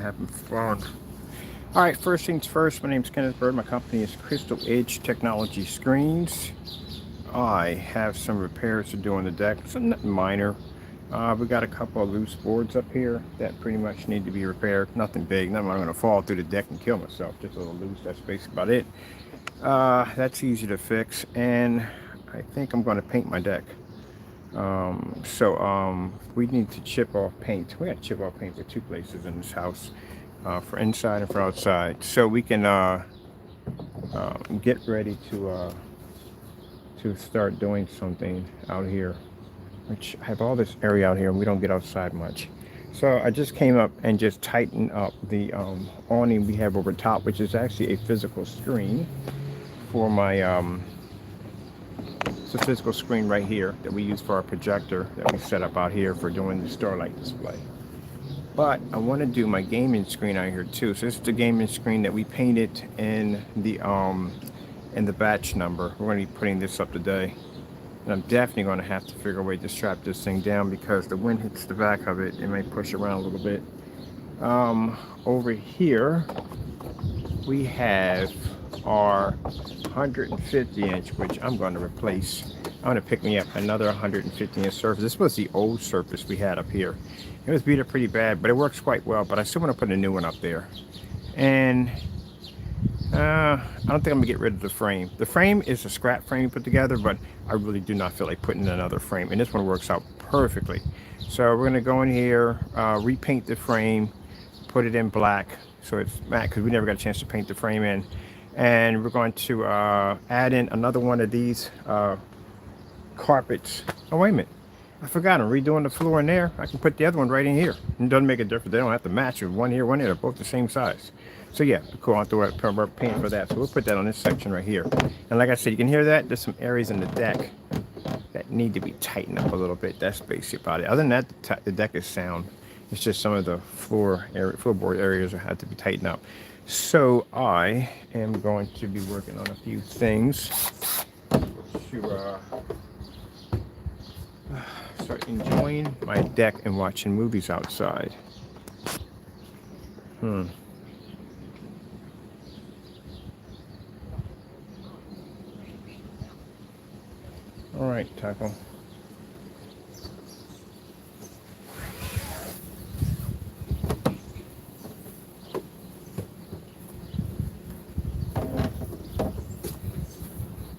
having fun. All right, first things first, my name is Kenneth Bird. My company is Crystal Edge Technology Screens. I have some repairs to do on the deck, some nothing minor. We got a couple of loose boards up here that pretty much need to be repaired. Nothing big, nothing I'm going to fall through the deck and kill myself. Just a little loose, that's basically about it. That's easy to fix, and I think I'm going to paint my deck. We need to chip off paint. We got to chip off paint for two places in this house, for inside and for outside, so we can get ready to start doing something out here. Which I have all this area out here, and we don't get outside much. So I just came up and just tightened up the awning we have over top, which is actually a physical screen for my it's a physical screen right here that we use for our projector that we set up out here for doing the Starlight display. But I want to do my gaming screen out here too. So this is the gaming screen that we painted in the batch number. We're going to be putting this up today. And I'm definitely going to have to figure a way to strap this thing down because the wind hits the back of it. It may push around a little bit. Over here, we have our 150 inch, which I'm going to replace. I'm going to pick me up another 150 inch surface. This was the old surface we had up here. It was beat up pretty bad, but it works quite well. But I still want to put a new one up there. And I don't think I'm gonna get rid of the frame. The frame is a scrap frame put together, but I really do not feel like putting in another frame. And this one works out perfectly. So we're gonna go in here, repaint the frame, put it in black so it's matte because we never got a chance to paint the frame in. And we're going to add in another one of these carpets. Oh, wait a minute. I forgot I'm redoing the floor in there. I can put the other one right in here. It doesn't make a difference. They don't have to match with one here, one there. They're both the same size. So yeah, cool. I'll have to paint for that. So we'll put that on this section right here. And like I said, you can hear that. There's some areas in the deck that need to be tightened up a little bit. That's basically about it. Other than that, the deck is sound. It's just some of the floorboard areas that have to be tightened up. So I am going to be working on a few things to start enjoying my deck and watching movies outside. All right, Taco.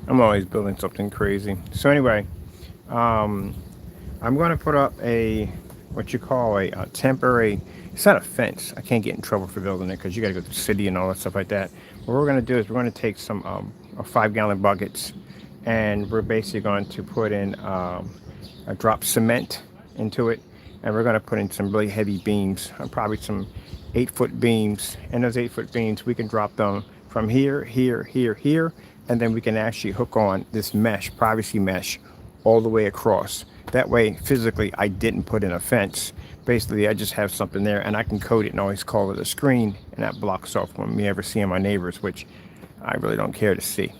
I'm always building something crazy. So anyway, I'm going to put up what you call a temporary, it's not a fence. I can't get in trouble for building it because you got to go to the city and all that stuff like that. What we're going to do is we're going to take some 5-gallon buckets, and we're basically going to put in a drop cement into it, and we're going to put in some really heavy beams, probably some 8-foot beams. And those 8-foot beams, we can drop them from here, here, here, here, and then we can actually hook on this mesh, privacy mesh, all the way across. That way, physically, I didn't put in a fence. Basically, I just have something there, and I can code it and always call it a screen, and that blocks off when me ever seeing my neighbors, which I really don't care to see.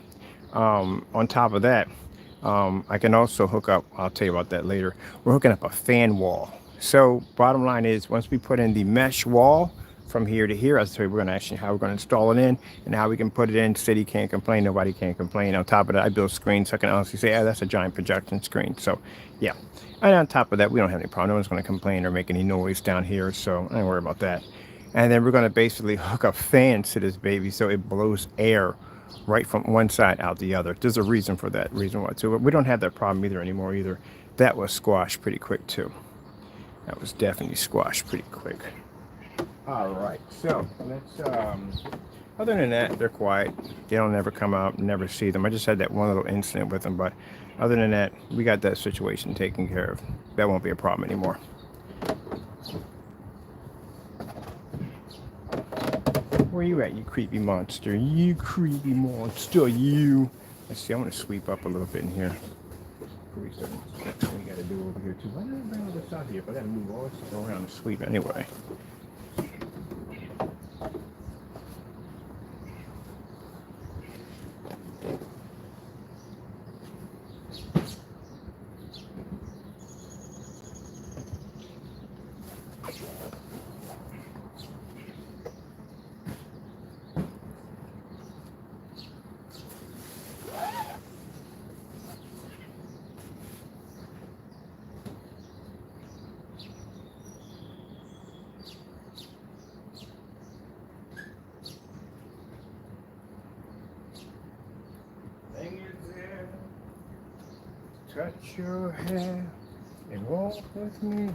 On top of that, I can also hook up, I'll tell you about that later, we're hooking up a fan wall. So bottom line is, once we put in the mesh wall from here to here, I'll tell you we're going to actually how we're going to install it in and how we can put it in. City can't complain, nobody can't complain. On top of that, I build screens, so I can honestly say, yeah, that's a giant projection screen. So yeah, and on top of that, we don't have any problem. No one's going to complain or make any noise down here, so I don't worry about that. And then we're going to basically hook up fans to this baby so it blows air right from one side out the other. There's a reason for that, reason why too, but we don't have that problem either anymore either. That was squashed pretty quick too. That was definitely squashed pretty quick. All right, so let's other than that, they're quiet. They don't ever come out, never see them. I just had that one little incident with them, but other than that, we got that situation taken care of. That won't be a problem anymore. Where you at, you creepy monster? You creepy monster, you. Let's see, I'm going to sweep up a little bit in here. We got to do over here too. Why did I bring all this out here? If I got to move all this stuff around and sweep anyway. touch your hair and walk with me.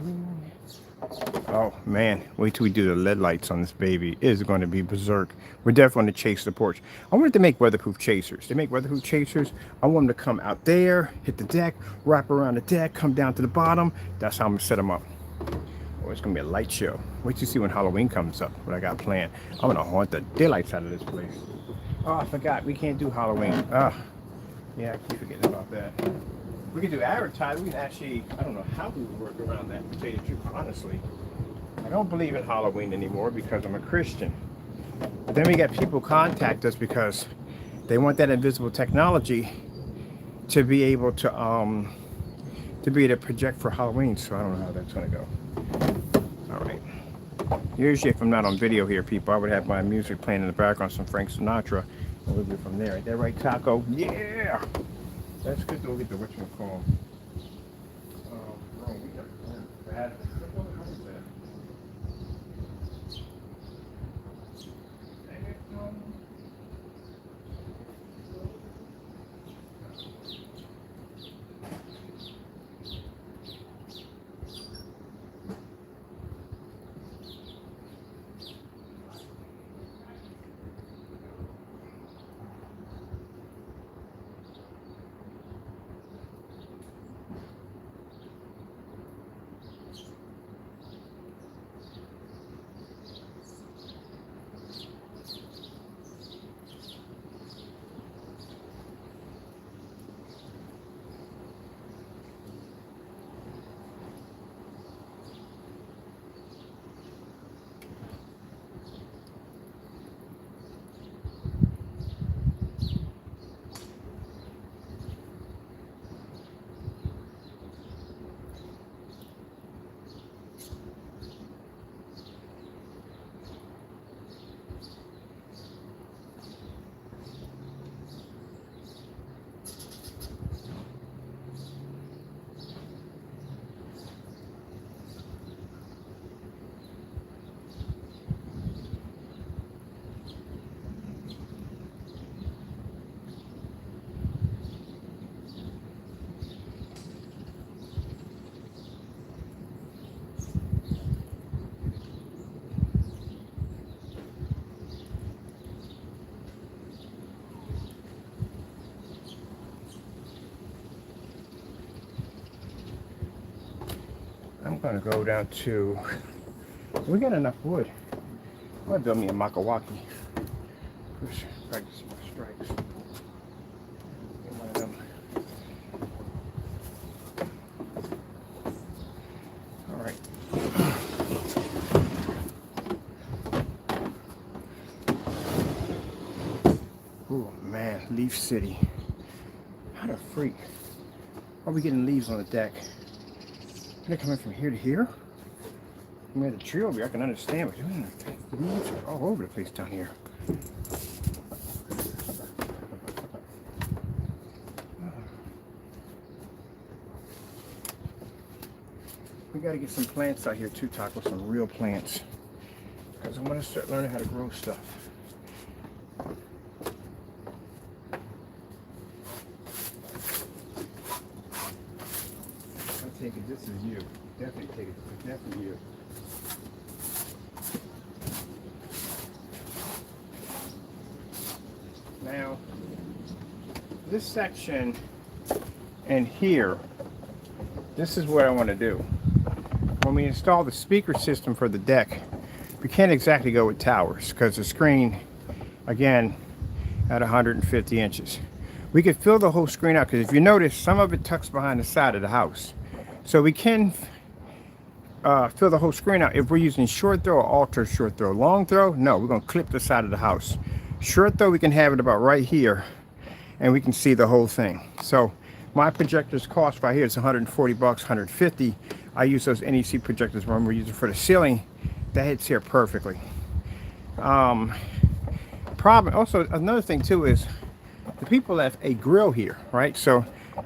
Oh man, wait till we do the LED lights on this baby. It is going to be berserk. We're definitely going to chase the porch. I wanted to make weatherproof chasers. They make weatherproof chasers. I want them to come out there, hit the deck, wrap around the deck, come down to the bottom. That's how I'm going to set them up. Oh, it's going to be a light show. Wait till you see when Halloween comes up, what I got planned. I'm going to haunt the daylights out of this place. Oh, I forgot. We can't do Halloween. Yeah, I keep forgetting about that. We could do advertising. We can actually, I don't know how we would work around that, to tell you the truth, honestly. I don't believe in Halloween anymore because I'm a Christian. But then we got people contact us because they want that invisible technology to be able to project for Halloween. So I don't know how that's gonna go. All right. Usually if I'm not on video here, people, I would have my music playing in the background, some Frank Sinatra, and we'll be from there. Ain't that right, Taco? Yeah! That's good to get the whatchamacall. Wrong. We got bad. I'm gonna go down to, we got enough wood. I'm gonna build me a Makawaki. Practice my strikes. Get one of them. All right. Oh man, Leaf City. How the freak. Are we getting leaves on the deck? They're coming from here to here? I mean, the tree over here, I can understand, but leaves are all over the place down here. We got to get some plants out here too, Taco, some real plants. Because I'm going to start learning how to grow stuff. Take it, this is you. Definitely take it, this is definitely you. Now, this section and here, this is what I want to do. When we install the speaker system for the deck, we can't exactly go with towers because the screen, again, at 150 inches. We could fill the whole screen out because if you notice, some of it tucks behind the side of the house. So we can fill the whole screen out if we're using short throw or ultra short throw. Long throw, no, we're going to clip the side of the house. Short throw, we can have it about right here and we can see the whole thing. So my projectors cost right here, it's 140 bucks, 150. I use those NEC projectors when we're using for the ceiling. That hits here perfectly. Problem, also another thing too is the people left a grill here, right? So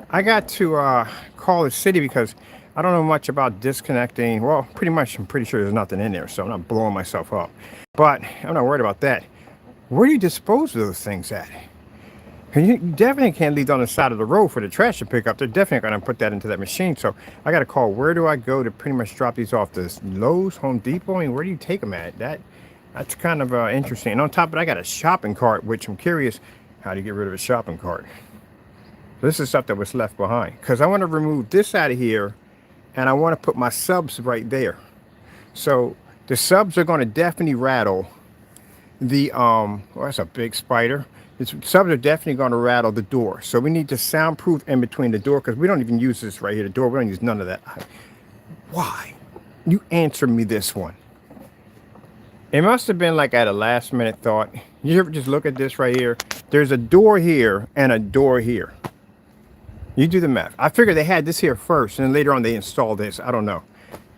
I got to call the city because I don't know much about disconnecting. Well, pretty much, I'm pretty sure there's nothing in there, so I'm not blowing myself up. But I'm not worried about that. Where do you dispose of those things at? And you definitely can't leave on the side of the road for the trash to pick up. They're definitely going to put that into that machine. So I got to call. Where do I go to pretty much drop these off? This Lowe's, Home Depot, and where do you take them at? That's kind of interesting. And on top of it, I got a shopping cart, which I'm curious how to get rid of a shopping cart. This is stuff that was left behind because I want to remove this out of here, and I want to put my subs right there. So the subs are going to definitely rattle the oh, that's a big spider. The subs are definitely going to rattle the door. So we need to soundproof in between the door because we don't even use this right here. The door, we don't use none of that. Why? You answer me this one. It must have been like at a last minute thought. You ever just look at this right here? There's a door here and a door here. You do the math. I figured they had this here first, and then later on they installed this. I don't know.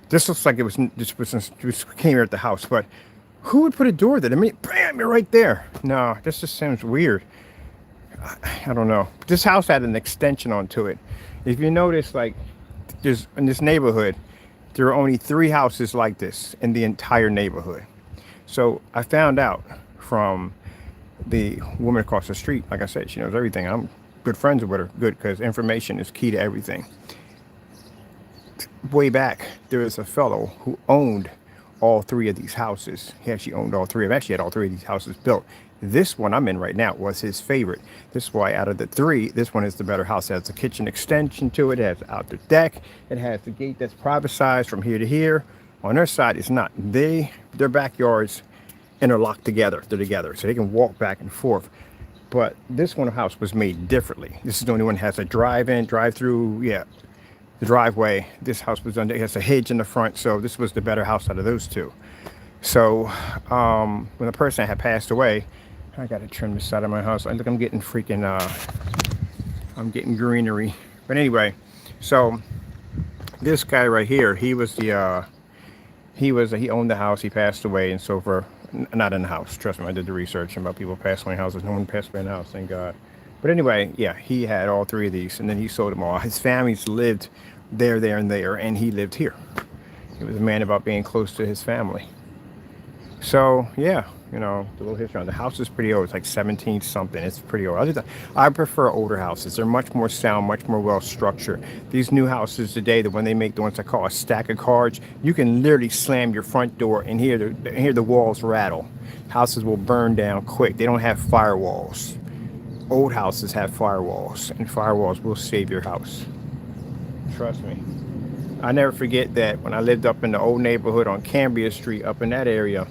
This looks like it was just came here at the house, but who would put a door there? I mean, bam, you're right there. No, this just seems weird. I don't know. This house had an extension onto it. If you notice, like, there's in this neighborhood, there are only 3 houses like this in the entire neighborhood. So I found out from the woman across the street. Like I said, she knows everything. I'm good friends with her. Good, because information is key to everything. Way back, there was a fellow who owned all 3 of these houses. He actually owned all 3 of them. Actually had all 3 of these houses built. This one I'm in right now was his favorite. This is why out of the 3, this one is the better house. It has a kitchen extension to it. It has an outdoor deck. It has the gate that's privatized from here to here. On their side, it's not. Their backyards interlock together. They're together, so they can walk back and forth. But this one house was made differently. This is the only one that has a drive-in, drive-through. Yeah, the driveway. This house was under. It has a hedge in the front, so this was the better house out of those 2. So when the person had passed away, I got to trim the side of my house. Look, I'm getting freaking. I'm getting greenery. But anyway, so this guy right here, he was the. He owned the house. He passed away, and so for not in the house. Trust me, I did the research about people passing away in houses. No one passed away in the house, thank God. But anyway, yeah, he had all 3 of these, and then he sold them all. His family's lived there, and he lived here. He was a man about being close to his family. So yeah, you know, the little history on the house is pretty old. It's like 17 something. It's pretty old. I prefer older houses. They're much more sound, much more well structured. These new houses today, the one they make, the ones I call a stack of cards, you can literally slam your front door and hear the walls rattle. Houses will burn down quick. They don't have firewalls. Old houses have firewalls, and firewalls will save your house. Trust me. I never forget that when I lived up in the old neighborhood on Cambria Street, up in that area,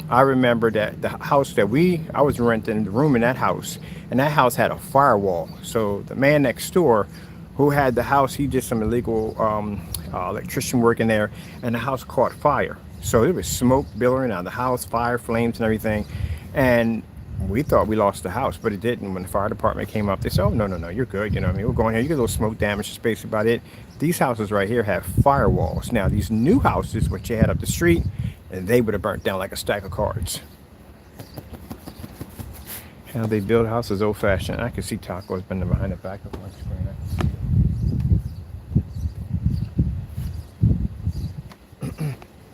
I remember that the house that I was renting the room in that house, and that house had a firewall. So the man next door who had the house, he did some illegal electrician work in there, and the house caught fire. So there was smoke billowing out of the house, fire, flames, and everything. And we thought we lost the house, but it didn't. When the fire department came up, they said, oh, no, you're good. You know what I mean? We're going here. You get a little smoke damage. That's basically about it. These houses right here have firewalls. Now, these new houses, which you had up the street, and they would have burnt down like a stack of cards. How they build houses old-fashioned. I can see Taco's been behind the back of my screen.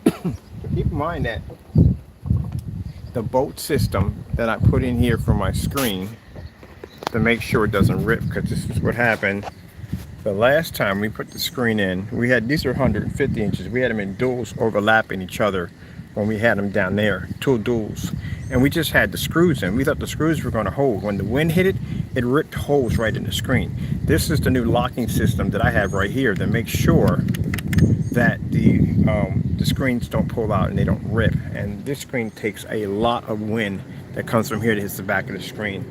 So keep in mind that the bolt system that I put in here for my screen to make sure it doesn't rip, because this is what happened the last time we put the screen in. We had, these are 150 inches. We had them in duals overlapping each other when we had them down there, 2 duals. And we just had the screws in. We thought the screws were going to hold. When the wind hit it, it ripped holes right in the screen. This is the new locking system that I have right here to make sure that the screens don't pull out and they don't rip. And this screen takes a lot of wind that comes from here that hits the back of the screen.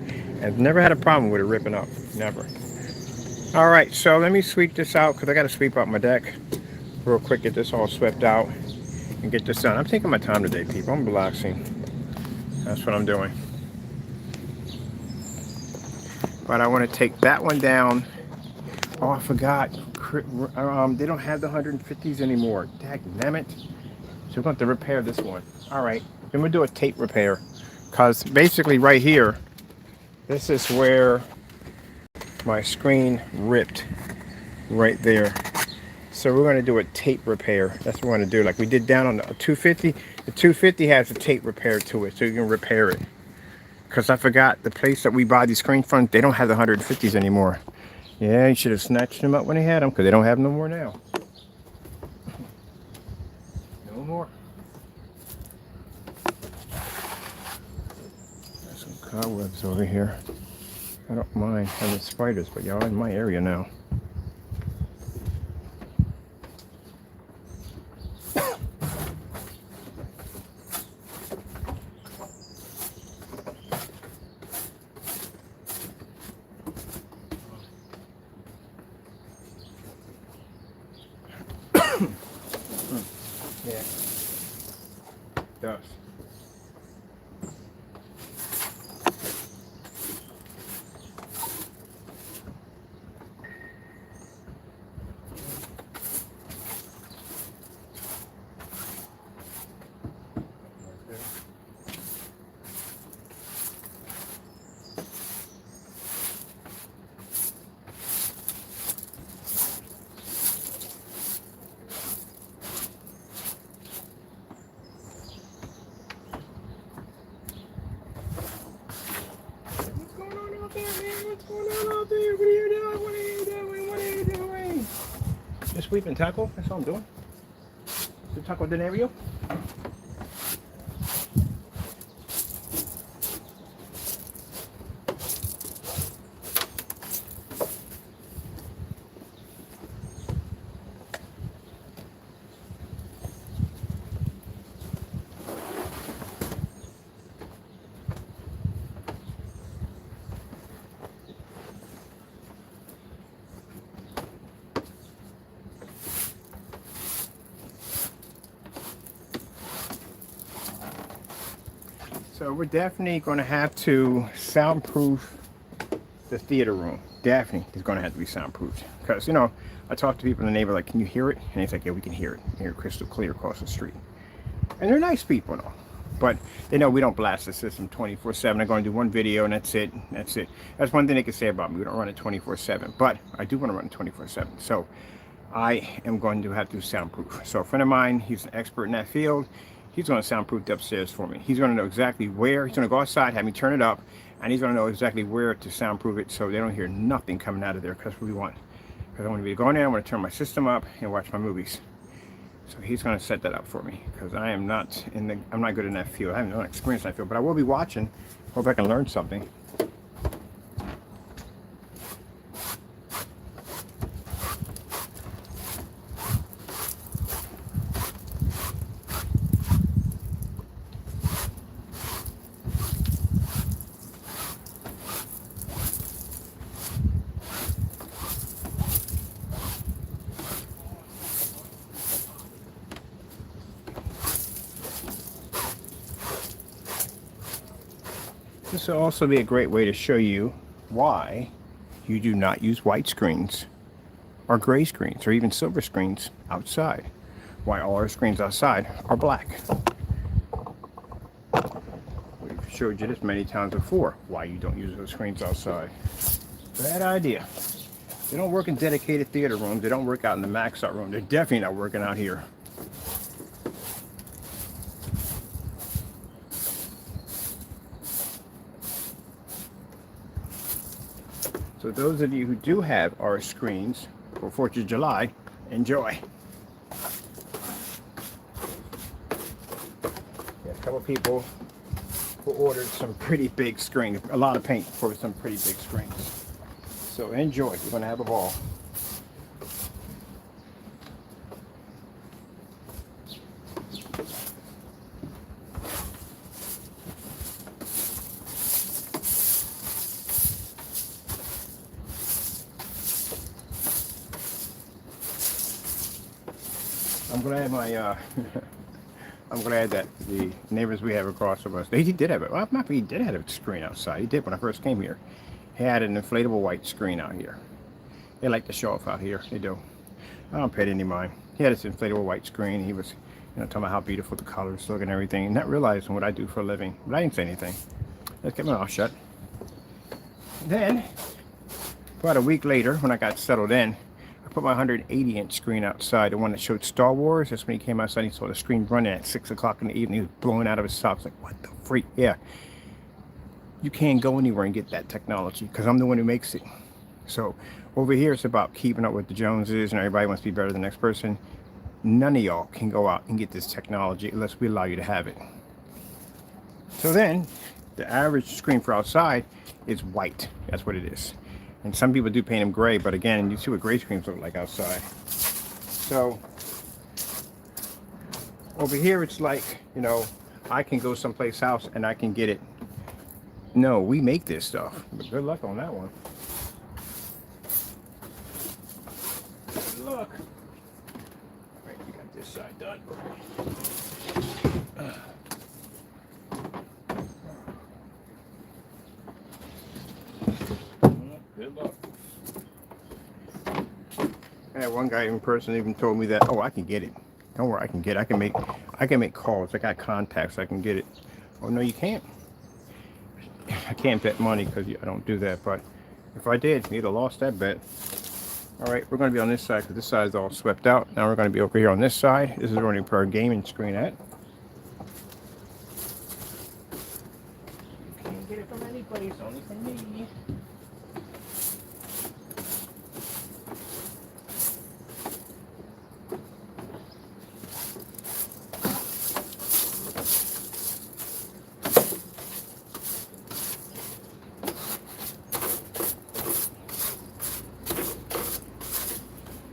I've never had a problem with it ripping up, never. All right, so let me sweep this out because I got to sweep out my deck real quick, get this all swept out and get this done. I'm taking my time today, people. I'm relaxing. That's what I'm doing. But I want to take that one down. Oh, I forgot. They don't have the 150s anymore. Dagnammit. So we're going to have to repair this one. All right. Then we'll do a tape repair. Because basically right here, this is where my screen ripped. Right there. So we're going to do a tape repair. That's what we're going to do. Like we did down on the 250. The 250 has a tape repair to it. So you can repair it. because I forgot the place that we buy these screens from, they don't have the 150s anymore. Yeah, you should have snatched them up when they had them, because they don't have them no more now. No more. There's some cobwebs over here. I don't mind having spiders, but y'all in my area now. Yeah. Dust. Just sweeping tackle, that's all I'm doing. The tackle denario. So we're definitely going to have to soundproof the theater room. Definitely is going to have to be soundproofed. Because, you know, I talk to people in the neighborhood, like, can you hear it? And he's like, yeah, we can hear it. Hear it crystal clear across the street. And they're nice people and all. But they know we don't blast the system 24/7. They're going to do one video and that's it. That's it. That's one thing they can say about me. We don't run it 24/7. But I do want to run it 24/7. So I am going to have to soundproof. So a friend of mine, he's an expert in that field. He's going to soundproof the upstairs for me. He's going to know exactly where. He's going to go outside, have me turn it up, and he's going to know exactly where to soundproof it so they don't hear nothing coming out of there. Because we want. Because I want to be going there. I want to turn my system up and watch my movies. So he's going to set that up for me. Because I'm not good in that field. I have no experience in that field, but I will be watching. Hope I can learn something. This will also be a great way to show you why you do not use white screens or gray screens or even silver screens outside. Why all our screens outside are black. We've showed you this many times before, why you don't use those screens outside. Bad idea. They don't work in dedicated theater rooms. They don't work out in the max out room. They're definitely not working out here. So those of you who do have our screens for 4th of July, enjoy. Yeah, a couple people who ordered some pretty big screens, a lot of paint for some pretty big screens. So enjoy, you're gonna have a ball. I'm glad I'm glad that the neighbors we have across from us, he did have it. Well, he did have a screen outside. He did when I first came here. He had an inflatable white screen out here. They like to show off out here. They do. I don't pay it any mind. He had this inflatable white screen. He was, talking about how beautiful the colors look and everything, and not realizing what I do for a living. But I didn't say anything. Let's get my mouth shut. Then, about a week later, when I got settled in, I put my 180-inch screen outside, the one that showed Star Wars. That's when he came outside. He saw the screen running at 6 o'clock in the evening. He was blowing out of his socks. Like, what the freak? Yeah. you can't go anywhere and get that technology because I'm the one who makes it. So over here, it's about keeping up with the Joneses and everybody wants to be better than the next person. None of y'all can go out and get this technology unless we allow you to have it. So then, the average screen for outside is white. That's what it is. And some people do paint them gray, but again, you see what gray screens look like outside. So over here, it's like, I can go someplace else and I can get it. No, we make this stuff. But good luck on that one. Good luck. All right, we got this side done. Good luck. And one guy in person even told me that, oh, I can get it. Don't worry, I can get it. I can make calls. I got contacts. I can get it. Oh no, you can't. I can't bet money because I don't do that. But if I did, you'd have lost that bet. All right, we're going to be on this side because this side is all swept out. Now we're going to be over here on this side. This is where we put our gaming screen at. You can't get it from any place, only from me.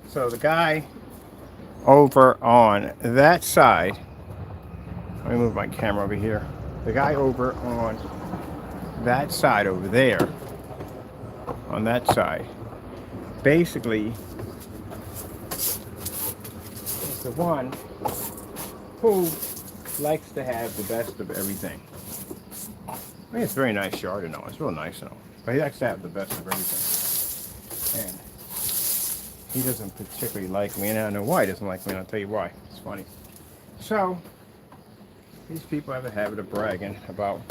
So the guy over on that side, let me move my camera over here. The guy over on that side over there, on that side, basically is the one who likes to have the best of everything. I mean, it's a very nice yard and all. It's real nice and all. But he likes to have the best of everything. And he doesn't particularly like me, and I don't know why he doesn't like me, and I'll tell you why. It's funny. So, these people have a habit of bragging about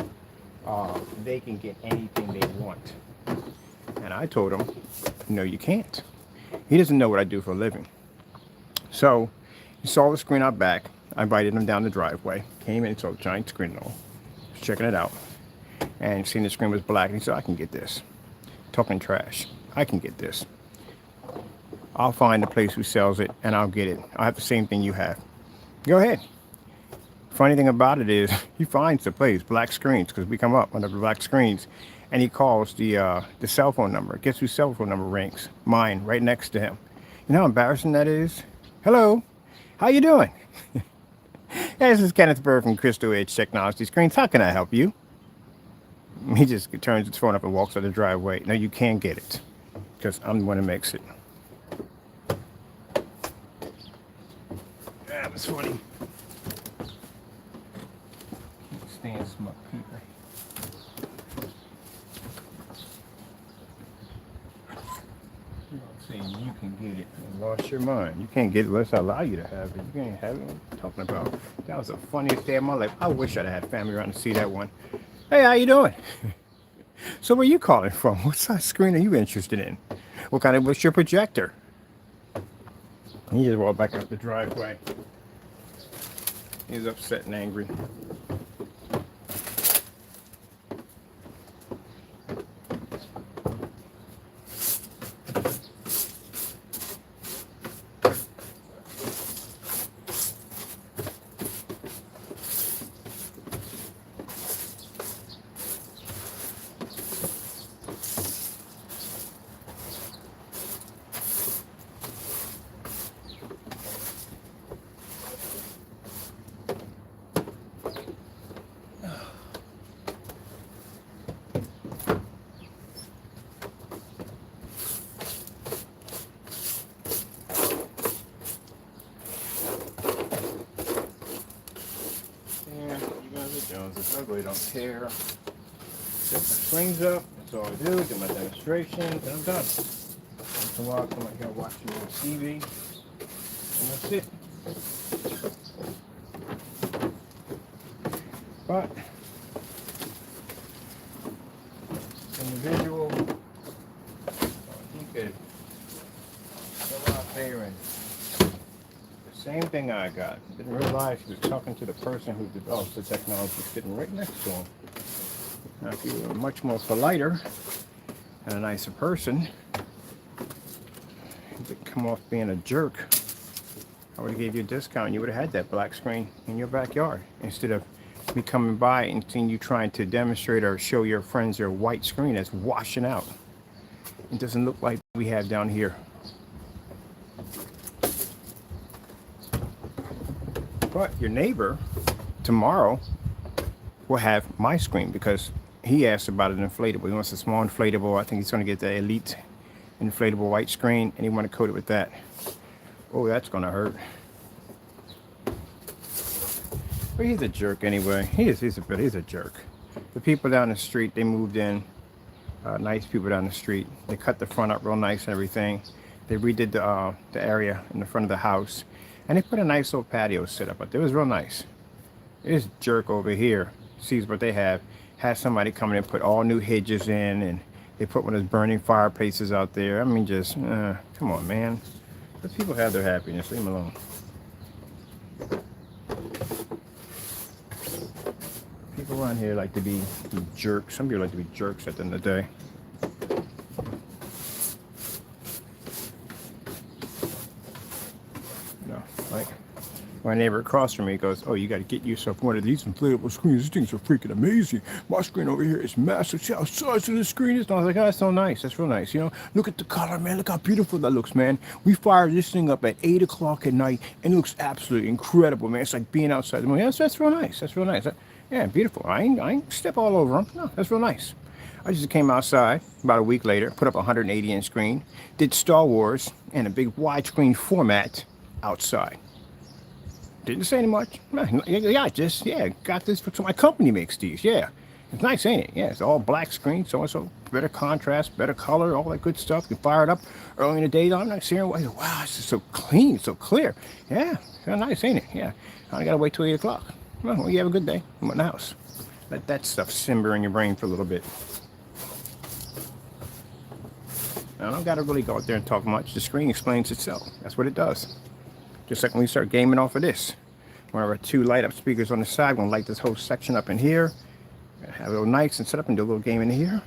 they can get anything they want. And I told him, no, you can't. He doesn't know what I do for a living. So, he saw the screen out back. I invited him down the driveway. Came in, saw a giant screen and all. Was checking it out. And seen the screen was black, and he said, I can get this. Talking trash. I can get this. I'll find the place who sells it and I'll get it. I'll have the same thing you have. Go ahead. Funny thing about it is he finds the place, black screens, because we come up under the black screens, and he calls the cell phone number. Guess whose cell phone number rings? Mine, right next to him. You know how embarrassing that is? Hello, how you doing? Hey, this is Kenneth Bird from Crystal Edge Technology Screens. How can I help you? He just turns his phone up and walks out the driveway. No, you can't get it because I'm the one who makes it. That was funny. Stand smart people. You're not saying you can get it. You lost your mind. You can't get it unless I allow you to have it. You can't have it. What are you talking about? That was the funniest day of my life. I wish I'd have had family around to see that one. Hey, how you doing? So where you calling from? What size screen are you interested in? What's your projector? He just walked back up the driveway. He was upset and angry. Joneses ugly, don't care. Set my screens up, that's all I do, do my demonstrations, and I'm done. Once in a while, come out here watching on TV, and that's it. But, individual, you could go out there and same thing I got. Didn't realize he was talking to the person who developed the technology sitting right next to him. Now, if you were much more politer and a nicer person, you could come off being a jerk. I would have gave you a discount. You would have had that black screen in your backyard instead of me coming by and seeing you trying to demonstrate or show your friends your white screen that's washing out. It doesn't look like we have down here. But your neighbor tomorrow will have my screen because he asked about an inflatable. He wants a small inflatable. I think he's going to get the elite inflatable white screen and he want to coat it with that. Oh, that's going to hurt. But he's a jerk anyway. He's a jerk. The people down the street, they moved in. Nice people down the street. They cut the front up real nice and everything. They redid the area in the front of the house. And they put a nice little patio set up. But it was real nice. This jerk over here sees what they have. Has somebody come in and put all new hedges in. And they put one of those burning fireplaces out there. I mean, just, come on, man. Let people have their happiness. Leave them alone. People around here like to be jerks. Some people like to be jerks at the end of the day. No, like my neighbor across from me goes, "Oh, you got to get yourself one of these inflatable screens. These things are freaking amazing. My screen over here is massive. See how size of the screen is." And I was like, "Oh, that's so nice. That's real nice. You know, look at the color, man. Look how beautiful that looks, man. We fired this thing up at 8 o'clock at night, and it looks absolutely incredible, man. It's like being outside the movie. That's real nice. That's real nice. Yeah, beautiful. I ain't step all over them. No, that's real nice." I just came outside about a week later, put up a 180-inch screen, did Star Wars in a big widescreen format outside. Didn't say much. Yeah, got this so my company makes these. Yeah, it's nice, ain't it? Yeah, it's all black screen, so better contrast, better color, all that good stuff. You fire it up early in the day. I'm not seeing wow, it's just so clean, so clear. Yeah, so nice, ain't it? Yeah, I gotta wait till 8 o'clock. Well, you have a good day. I'm in the house. Let that stuff simmer in your brain for a little bit. I don't got to really go out there and talk much. The screen explains itself. That's what it does. Just like when we start gaming off of this. One of our 2 light up speakers on the side. We're going to light this whole section up in here. Have a little nice and set up and do a little game in here.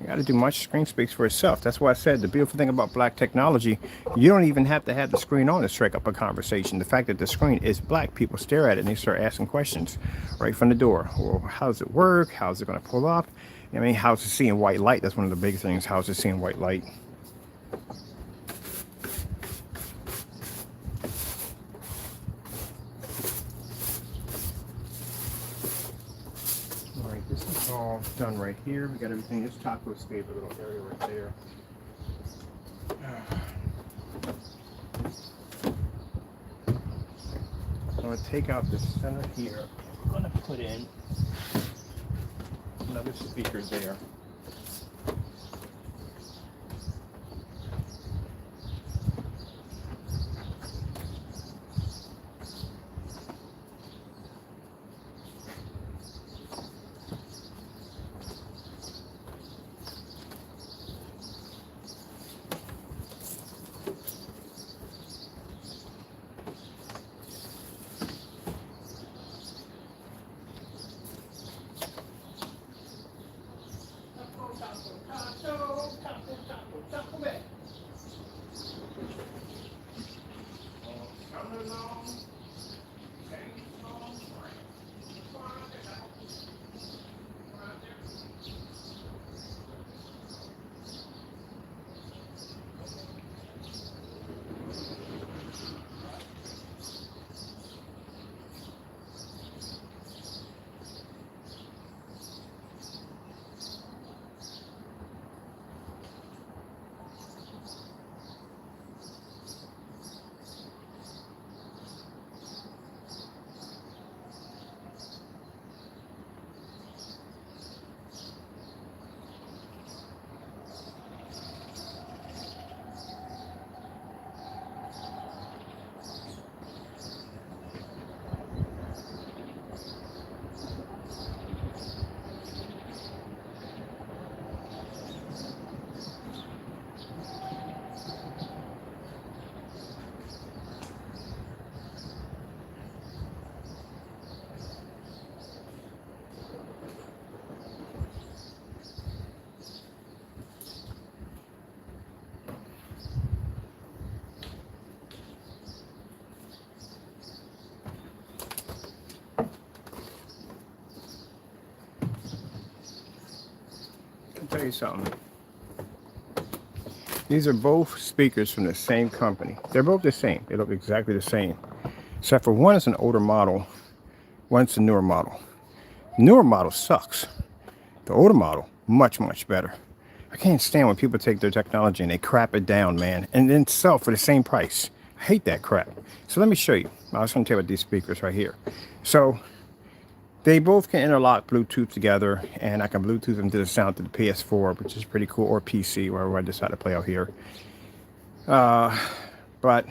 You got to do much. Screen speaks for itself. That's why I said the beautiful thing about black technology, you don't even have to have the screen on to strike up a conversation. The fact that the screen is black, people stare at it and they start asking questions right from the door. Well, how does it work? How's it going to pull up? I mean, how's it seeing white light? That's one of the big things. How's it seeing white light? All right, this is all done right here. We got everything. This taco stayed a little area right there. I'm going to take out the center here. I'm going to put in another speaker there. tell you something. These are both speakers from the same company. They're both the same. They look exactly the same. Except for one is an older model, one's a newer model. The newer model sucks. The older model, much, much better. I can't stand when people take their technology and they crap it down, man, and then sell for the same price. I hate that crap. So let me show you. I was going to tell you about these speakers right here. So they both can interlock Bluetooth together, and I can Bluetooth them to the sound to the PS4, which is pretty cool, or PC, wherever I decide to play out here. But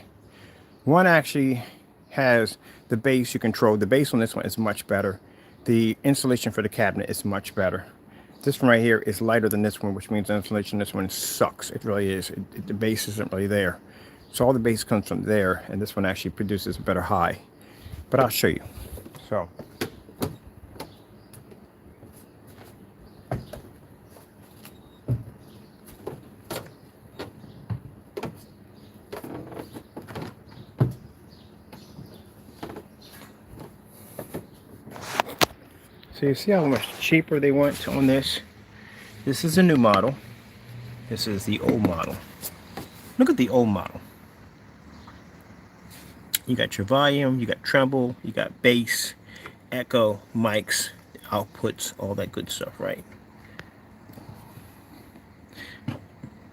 one actually has the bass you control. The bass on this one is much better. The insulation for the cabinet is much better. This one right here is lighter than this one, which means the insulation this one sucks. It really is. The bass isn't really there. So all the bass comes from there, and this one actually produces a better high. But I'll show you. So So you see how much cheaper they went on this? This is a new model. This is the old model. Look at the old model. You got your volume, you got treble, you got bass, echo, mics, outputs, all that good stuff, right?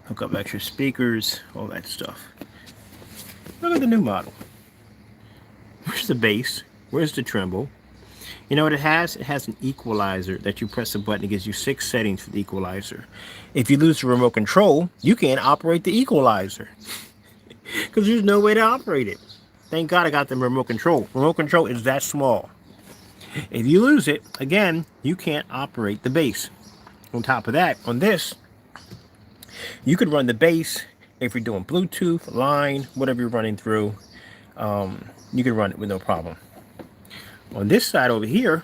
Hook up extra speakers, all that stuff. Look at the new model. Where's the bass? Where's the treble? You know what it has? It has an equalizer that you press a button. It gives you 6 settings for the equalizer. If you lose the remote control, you can't operate the equalizer because there's no way to operate it. Thank God I got the remote control. Remote control is that small. If you lose it, again, you can't operate the bass. On top of that, on this, you could run the bass if you're doing Bluetooth, line, whatever you're running through. You can run it with no problem. On this side over here,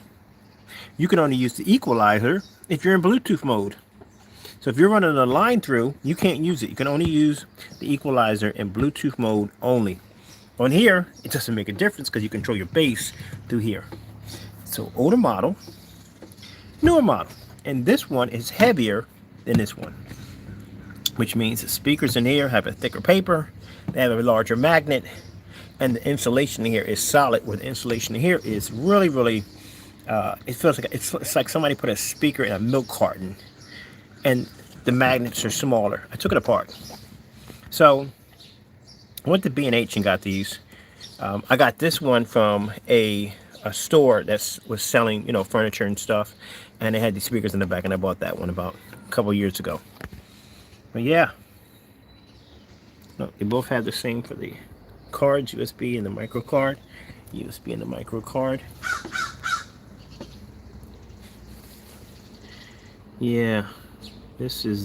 you can only use the equalizer if you're in Bluetooth mode. So if you're running a line through, you can't use it. You can only use the equalizer in Bluetooth mode only. On here, it doesn't make a difference because you control your bass through here. So older model, newer model. And this one is heavier than this one, which means the speakers in here have a thicker paper, they have a larger magnet, and the insulation here is solid, where the insulation here is really, really, it feels like, it's like somebody put a speaker in a milk carton, and the magnets are smaller. I took it apart. So I went to B&H and got these. I got this one from a store that was selling, you know, furniture and stuff, and they had these speakers in the back, and I bought that one about a couple years ago. But yeah, no, they both have the same for the cards, USB and the micro card, USB and the micro card. Yeah, this is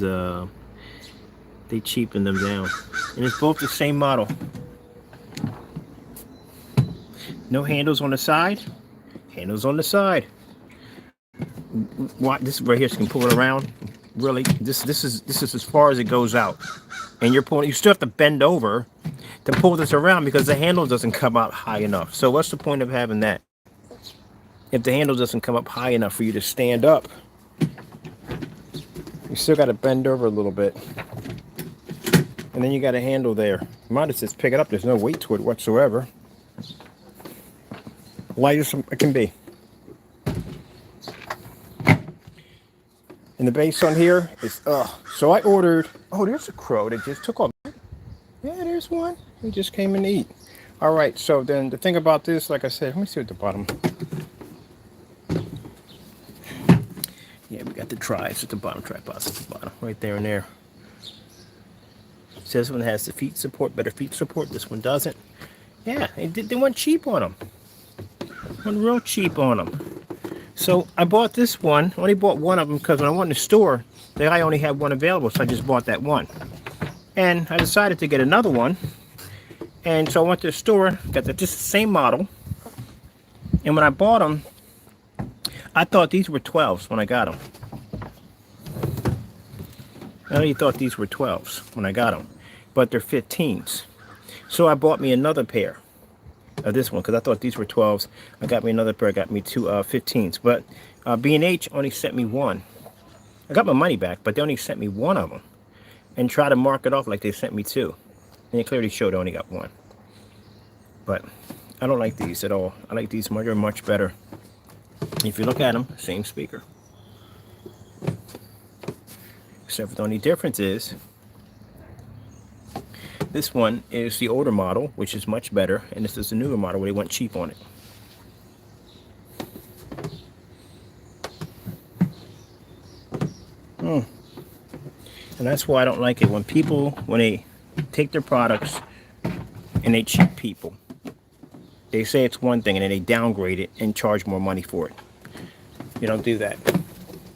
they cheapened them down, and it's both the same model. No handles on the side, handles on the side. What, this right here, so you can pull it around. Really, this is as far as it goes out, and you're pulling. You still have to bend over to pull this around because the handle doesn't come out high enough. So what's the point of having that if the handle doesn't come up high enough for you to stand up? You still got to bend over a little bit, and then you got a handle there. Mine just pick it up. There's no weight to it whatsoever. Light as it can be. And the base on here is so I ordered. Oh, there's a crow that just took off. Yeah, there's one. He just came in to eat. All right, so then the thing about this, like I said, let me see at the bottom. Yeah, we got the tripods at the bottom, tripods at the bottom, right there and there. So this one has the feet support, better feet support. This one doesn't. Yeah, they went cheap on them. Went real cheap on them. So I bought this one. I only bought one of them because when I went in the store, the guy only had one available, so I just bought that one. And I decided to get another one. And so I went to the store, got just the same model. And when I bought them, I thought these were 12s when I got them. I only thought these were 12s when I got them, but they're 15s. So I bought me another pair of this one because I thought these were 12s. I got me another pair. I got me two 15s. But B&H only sent me one. I got my money back, but they only sent me one of them and try to mark it off like they sent me two. And it clearly showed I only got one. But I don't like these at all. I like these much better. If you look at them, same speaker. Except for the only difference is this one is the older model, which is much better, and this is the newer model where they went cheap on it. And that's why I don't like it when people, when they take their products and they cheat people. They say it's one thing and then they downgrade it and charge more money for it. You don't do that. If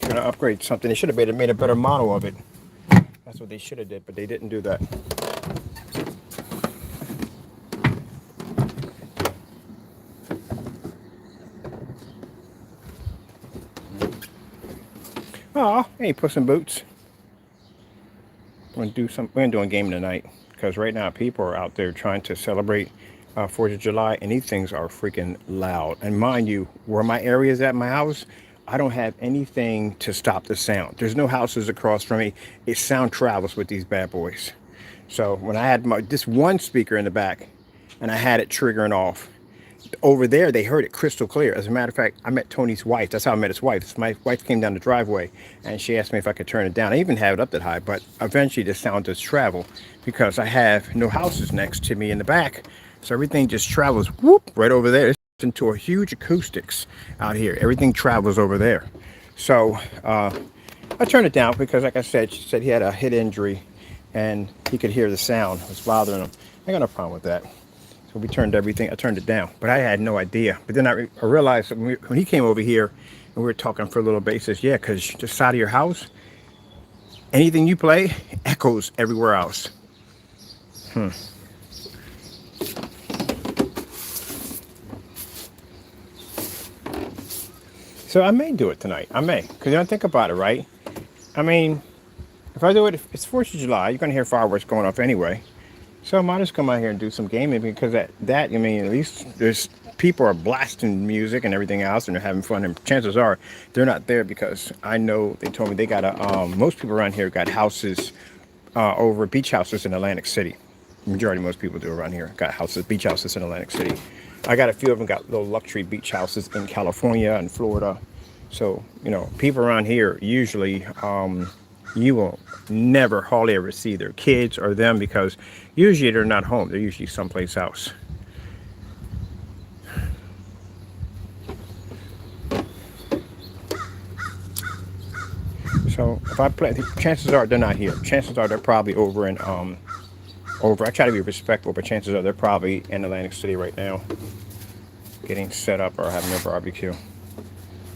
you're gonna upgrade something, they should have made a better model of it. That's what they should have did, but they didn't do that. Oh, hey, Puss in Boots. We're gonna do a game tonight because right now people are out there trying to celebrate 4th of July, and these things are freaking loud. And mind you, where my area is at, my house, I don't have anything to stop the sound. There's no houses across from me. It sound travels with these bad boys. So when I had this one speaker in the back and I had it triggering off, over there they heard it crystal clear. As a matter of fact, I met Tony's wife. That's how I met his wife. My wife came down the driveway and she asked me if I could turn it down. I even have it up that high, but eventually the sound does travel because I have no houses next to me in the back. So everything just travels whoop right over there. It's into a huge acoustics out here. Everything travels over there. So I turned it down because, like I said, she said he had a head injury and he could hear the sound. It was bothering him. I got no problem with that. So we turned everything. I turned it down, but I had no idea. But then I realized when he came over here and we were talking for a little bit, he says, yeah, because the side of your house, anything you play echoes everywhere else. So I may do it tonight. I may, because you don't think about it, right? I mean, if I do it, it's 4th of July, you're going to hear fireworks going off anyway. So I might just come out here and do some gaming because I mean, at least there's people are blasting music and everything else and they're having fun. And chances are they're not there because I know they told me they got most people around here got houses over beach houses in Atlantic City. Majority of most people do around here got houses, beach houses in Atlantic City. I got a few of them got little luxury beach houses in California and Florida. So, you know, people around here usually, you will never hardly ever see their kids or them because usually they're not home. They're usually someplace else. So if I play, chances are they're not here. Chances are they're probably over in, I try to be respectful, but chances are they're probably in Atlantic City right now, getting set up or having a barbecue.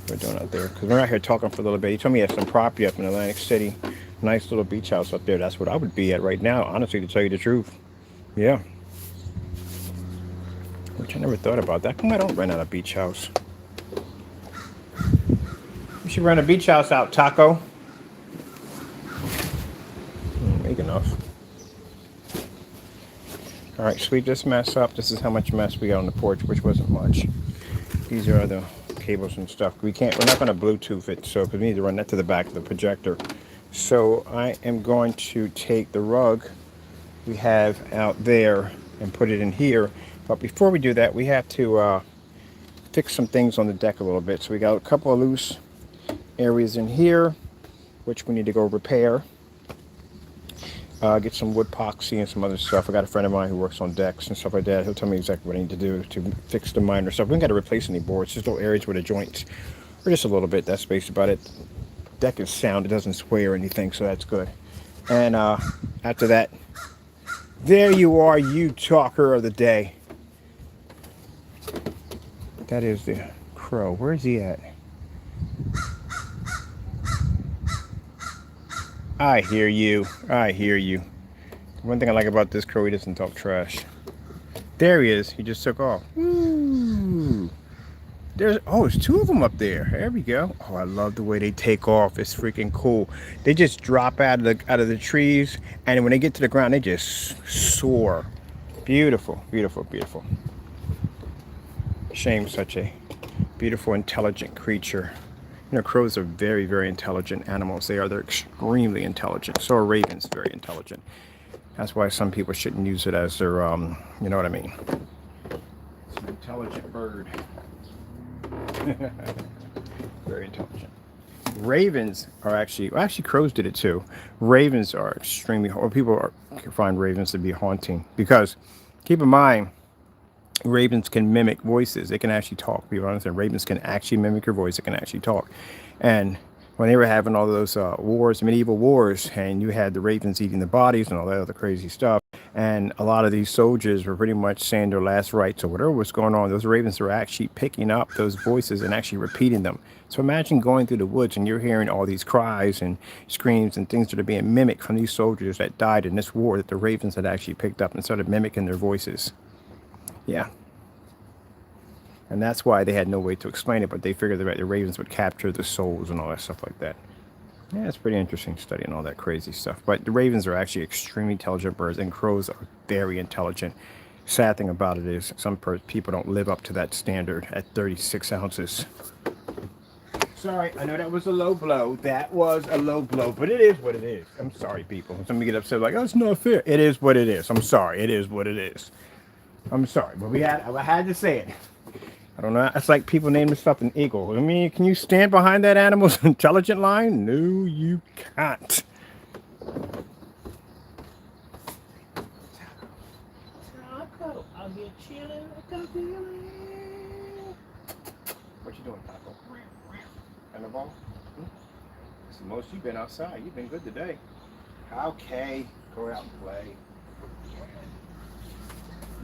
We're doing out there because we're out here talking for a little bit. He told me he had some property up in Atlantic City, nice little beach house up there. That's what I would be at right now, honestly, to tell you the truth. Yeah, which I never thought about that. Come, I don't rent out a beach house. You should rent a beach house out, Taco. Make enough. All right, sweep this mess up. This is how much mess we got on the porch, which wasn't much. These are the cables and stuff. We're not going to Bluetooth it, so because we need to run that to the back of the projector. So I am going to take the rug we have out there and put it in here. But before we do that, we have to fix some things on the deck a little bit. So we got a couple of loose areas in here, which we need to go repair. Get some wood epoxy and some other stuff. I got a friend of mine who works on decks and stuff like that. He'll tell me exactly what I need to do to fix the minor stuff. We haven't got to replace any boards, just little areas where the joints are just a little bit. That's basically about it. Deck is sound, it doesn't sway or anything, so that's good. And after that, there you are, you talker of the day. That is the crow. Where is he at? I hear you. I hear you. One thing I like about this crow, he doesn't talk trash. There he is. He just took off. Ooh. There's two of them up there. There we go. Oh, I love the way they take off. It's freaking cool. They just drop out of the trees, and when they get to the ground, they just soar. Beautiful, beautiful, beautiful. Shame such a beautiful, intelligent creature You know, crows are very, very intelligent animals. They're extremely intelligent. So are ravens, very intelligent. That's why some people shouldn't use it as their, you know what I mean. It's an intelligent bird. Very intelligent. Ravens are actually, well, actually crows did it too. Ravens are extremely, or find ravens to be haunting because, keep in mind, ravens can mimic voices. They can actually talk. People understand ravens can actually mimic your voice. They can actually talk. And when they were having all those wars, medieval wars, and you had the ravens eating the bodies and all that other crazy stuff, and a lot of these soldiers were pretty much saying their last rites or whatever was going on, those ravens were actually picking up those voices and actually repeating them. So imagine going through the woods and you're hearing all these cries and screams and things that are being mimicked from these soldiers that died in this war that the ravens had actually picked up and started mimicking their voices. Yeah. And that's why they had no way to explain it, but they figured that the ravens would capture the souls and all that stuff like that. Yeah, it's pretty interesting studying all that crazy stuff. But the ravens are actually extremely intelligent birds, and crows are very intelligent. Sad thing about it is some people don't live up to that standard at 36 ounces. Sorry, I know that was a low blow. That was a low blow, but it is what it is. I'm sorry, people. Some get upset like, oh, it's not fair. It is what it is. I'm sorry. It is what it is. I'm sorry, but I had to say it. I don't know. It's like people naming stuff an eagle. I mean, can you stand behind that animal's intelligent line? No, you can't. I'll be chilling. What you doing, Taco? And the ball? It's the most you've been outside. You've been good today. Okay, go out and play.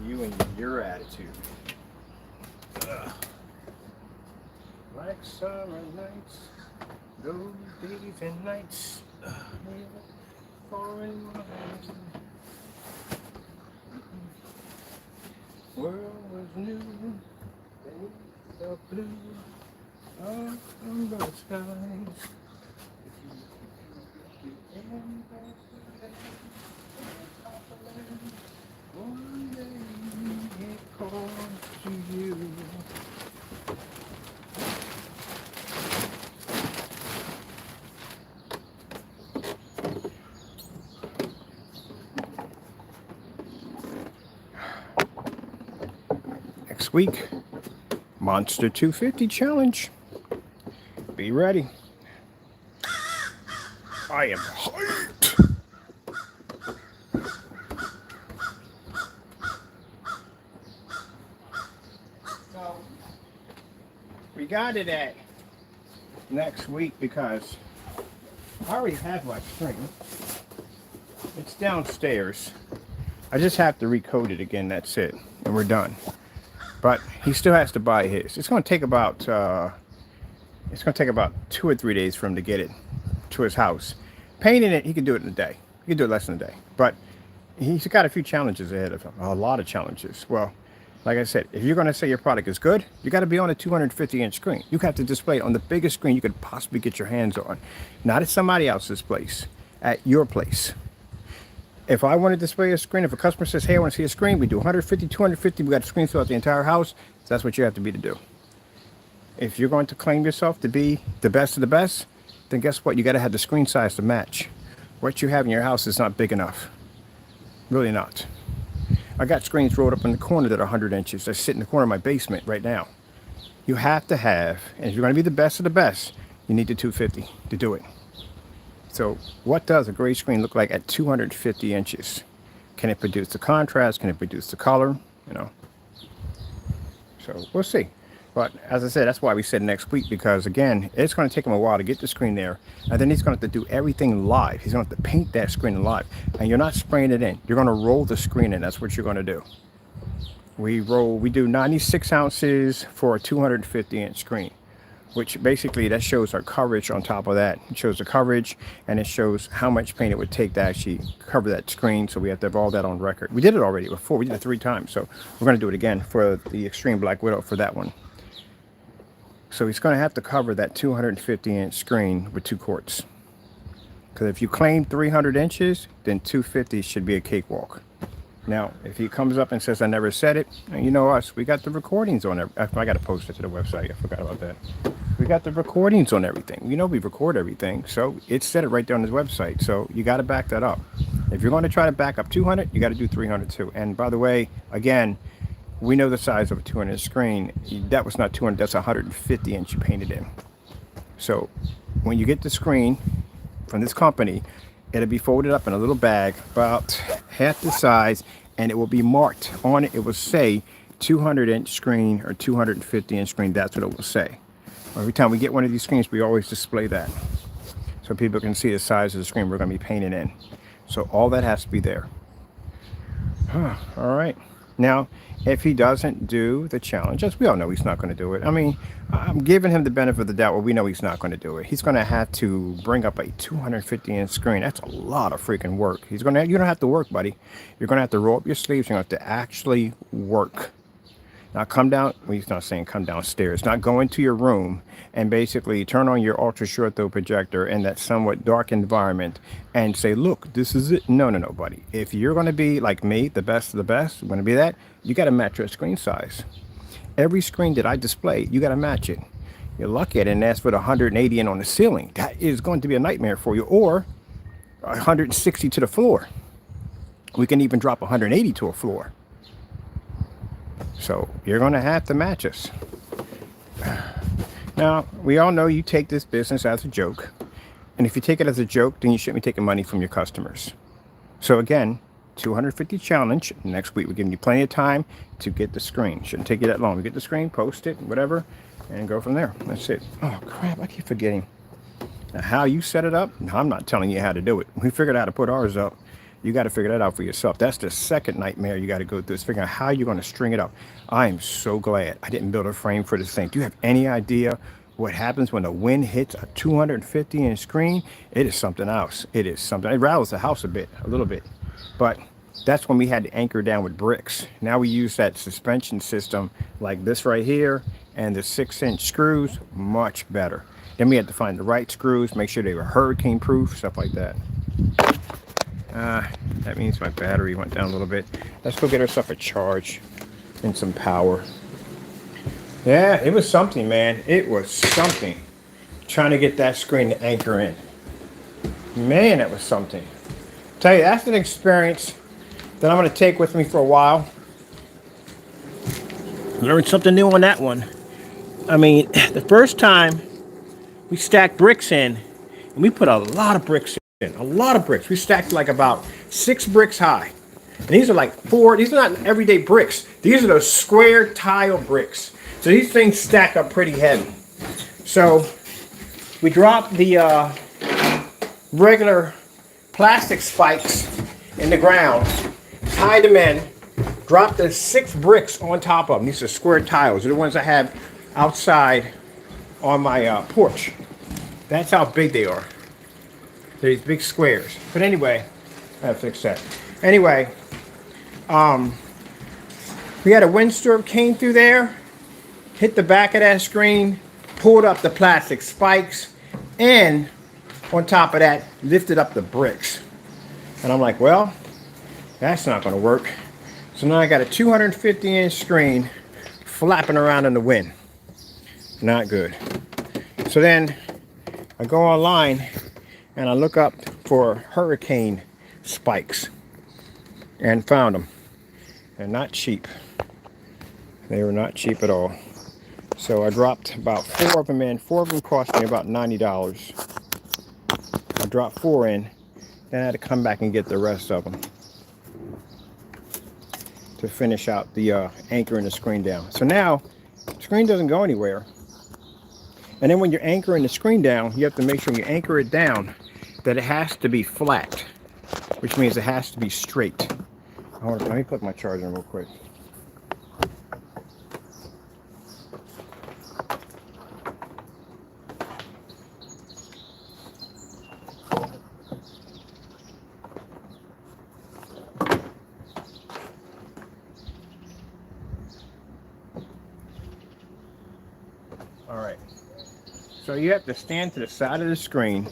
You and your attitude. Ugh. Like summer nights, those days and nights, foreign minds. World was new, beneath the blue of the skies. One day it calls to you. Next week, Monster 250 Challenge. Be ready. I am hyped. So, we got it at next week because I already have my string. It's downstairs. I just have to recode it again, that's it. And we're done. But he still has to buy his. It's going to take about 2 or 3 days for him to get it to his house. Painting it, he can do it in a day. He can do it less than a day. But he's got a few challenges ahead of him. A lot of challenges. Well, like I said, if you're going to say your product is good, you got to be on a 250-inch screen. You have to display it on the biggest screen you could possibly get your hands on. Not at somebody else's place, at your place. If I want to display a screen, if a customer says, hey, I want to see a screen, we do 150, 250, we got a screen throughout the entire house. So that's what you have to be to do. If you're going to claim yourself to be the best of the best, then guess what? You got to have the screen size to match. What you have in your house is not big enough. Really not. I got screens rolled up in the corner that are 100 inches. They sit in the corner of my basement right now. You have to have, and if you're going to be the best of the best, you need the 250 to do it. So what does a gray screen look like at 250 inches? Can it produce the contrast? Can it produce the color? You know. So we'll see. But as I said, that's why we said next week, because again, it's going to take him a while to get the screen there. And then he's going to have to do everything live. He's going to have to paint that screen live. And you're not spraying it in. You're going to roll the screen in. That's what you're going to do. We do 96 ounces for a 250-inch screen, which basically that shows our coverage on top of that. It shows the coverage and it shows how much paint it would take to actually cover that screen. So we have to have all that on record. We did it already before. We did it 3 times. So we're going to do it again for the Extreme Black Widow for that one. So he's going to have to cover that 250-inch screen with 2 quarts. Because if you claim 300 inches, then 250 should be a cakewalk. Now, if he comes up and says, I never said it, you know us, we got the recordings on it. I got to post it to the website. I forgot about that. We got the recordings on everything. You know we record everything, so it said it right there on his website. So you got to back that up. If you're going to try to back up 200, you got to do 300 too. And by the way, again, we know the size of a 200 screen. That was not 200. That's 150 inch you painted in. So when you get the screen from this company, it'll be folded up in a little bag about half the size, and it will be marked on it. It will say 200 inch screen or 250 inch screen. That's what it will say. Every time we get one of these screens, we always display that so people can see the size of the screen we're going to be painting in. So all that has to be there. All right. Now, if he doesn't do the challenge, as we all know, he's not going to do it. I mean, I'm giving him the benefit of the doubt, but we know he's not going to do it. He's going to have to bring up a 250-inch screen. That's a lot of freaking work. You don't have to work, buddy. You're going to have to roll up your sleeves. You're going to have to actually work. Now come down, well, he's not saying come downstairs. Not go into your room and basically turn on your ultra short throw projector in that somewhat dark environment and say, look, this is it. No, buddy. If you're going to be like me, the best of the best, you're going to be that, you got to match your screen size. Every screen that I display, you got to match it. You're lucky I didn't ask for the 180 in on the ceiling. That is going to be a nightmare for you. Or 160 to the floor. We can even drop 180 to a floor. So you're going to have to match us. Now, we all know you take this business as a joke. And if you take it as a joke, then you shouldn't be taking money from your customers. So again, 250 challenge. Next week, we're giving you plenty of time to get the screen. Shouldn't take you that long. We get the screen, post it, whatever, and go from there. That's it. Oh, crap. I keep forgetting. Now, how you set it up, I'm not telling you how to do it. We figured out how to put ours up. You got to figure that out for yourself. That's the second nightmare you got to go through, is figuring out how you're going to string it up. I am so glad I didn't build a frame for this thing. Do you have any idea what happens when the wind hits a 250-inch screen? It is something else. It is something. It rattles the house a little bit. But that's when we had to anchor down with bricks. Now we use that suspension system like this right here and the 6-inch screws, much better. Then we had to find the right screws, make sure they were hurricane proof, stuff like that. That means my battery went down a little bit. Let's go get ourselves a charge and some power. Yeah, it was something, man. It was something. Trying to get that screen to anchor in. Man, that was something. Tell you, that's an experience that I'm going to take with me for a while. Learned something new on that one. I mean, the first time we stacked bricks in, and we put a lot of bricks in. A lot of bricks. We stacked like about 6 bricks high. And these are like 4. These are not everyday bricks. These are those square tile bricks. So these things stack up pretty heavy. So we dropped the regular plastic spikes in the ground, tied them in, dropped the 6 bricks on top of them. These are square tiles. They're the ones I have outside on my porch. That's how big they are. They're these big squares. But anyway, I gotta fix that. Anyway, we had a windstorm came through there, hit the back of that screen, pulled up the plastic spikes, and on top of that, lifted up the bricks. And I'm like, well, that's not gonna work. So now I got a 250-inch screen flapping around in the wind. Not good. So then I go online and I look up for hurricane spikes and found them. They're not cheap. They were not cheap at all. So I dropped about 4 of them in. 4 of them cost me about $90. I dropped 4 in. Then I had to come back and get the rest of them to finish out the anchoring the screen down. So now the screen doesn't go anywhere. And then when you're anchoring the screen down, you have to make sure when you anchor it down that it has to be flat, which means it has to be straight. Let me put my charger in real quick. All right. So you have to stand to the side of the screen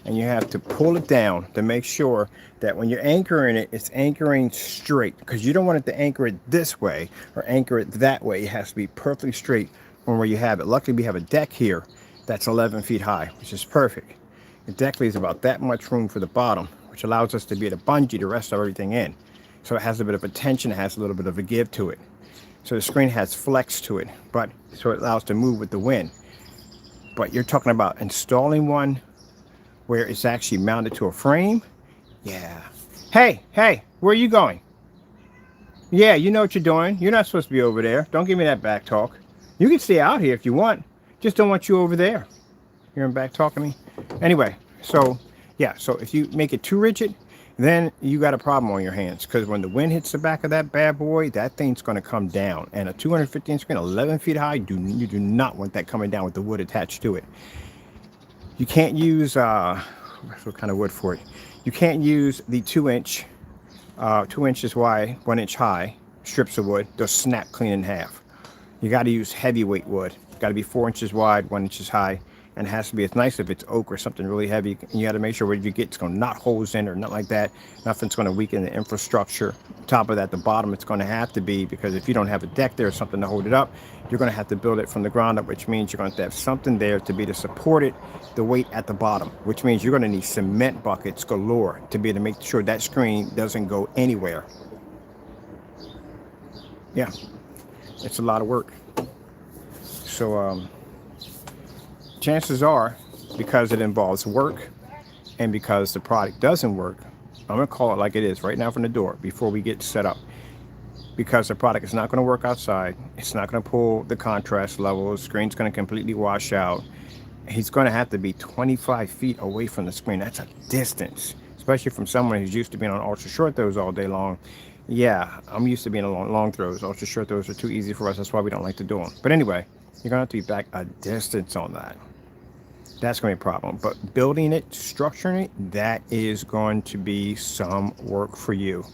and you have to pull it down to make sure that when you're anchoring it, it's anchoring straight, because you don't want it to anchor it this way or anchor it that way. It has to be perfectly straight from where you have it. Luckily, we have a deck here That's 11 feet high, which is perfect. The deck leaves about that much room for the bottom, which allows us to be able to bungee the rest of everything in. So it has a bit of a tension, it has a little bit of a give to it. So the screen has flex to it, but so it allows to move with the wind. But you're talking about installing one where it's actually mounted to a frame. Yeah. Hey, where are you going? Yeah, you know what you're doing. You're not supposed to be over there. Don't give me that back talk. You can stay out here if you want. Just don't want you over there. You're in back talking to me. Anyway, so yeah, so if you make it too rigid, then you got a problem on your hands, because when the wind hits the back of that bad boy, that thing's going to come down. And a 250-inch screen, 11 feet high, you do not want that coming down with the wood attached to it. You can't use what kind of wood for it. You can't use the 2-inch, 2 inches wide, 1 inch high strips of wood. They'll snap clean in half. You got to use heavyweight wood. Got to be 4 inches wide, 1 inch high. And it has to be, it's nice if it's oak or something really heavy. And you got to make sure where you get, it's going to knock holes in or nothing like that. Nothing's going to weaken the infrastructure. On top of that, the bottom, it's going to have to be, because if you don't have a deck there or something to hold it up, you're going to have to build it from the ground up, which means you're going to have something there to be to support it, the weight at the bottom, which means you're going to need cement buckets galore to be able to make sure that screen doesn't go anywhere. Yeah, it's a lot of work. So, chances are, because it involves work and because the product doesn't work, I'm going to call it like it is right now from the door before we get set up. Because the product is not going to work outside. It's not going to pull the contrast level. The screen's going to completely wash out. He's going to have to be 25 feet away from the screen. That's a distance, especially from someone who's used to being on ultra short throws all day long. Yeah, I'm used to being on long throws. Ultra short throws are too easy for us. That's why we don't like to do them. But anyway, you're going to have to be back a distance on that. That's going to be a problem. But building it, structuring it, that is going to be some work for you.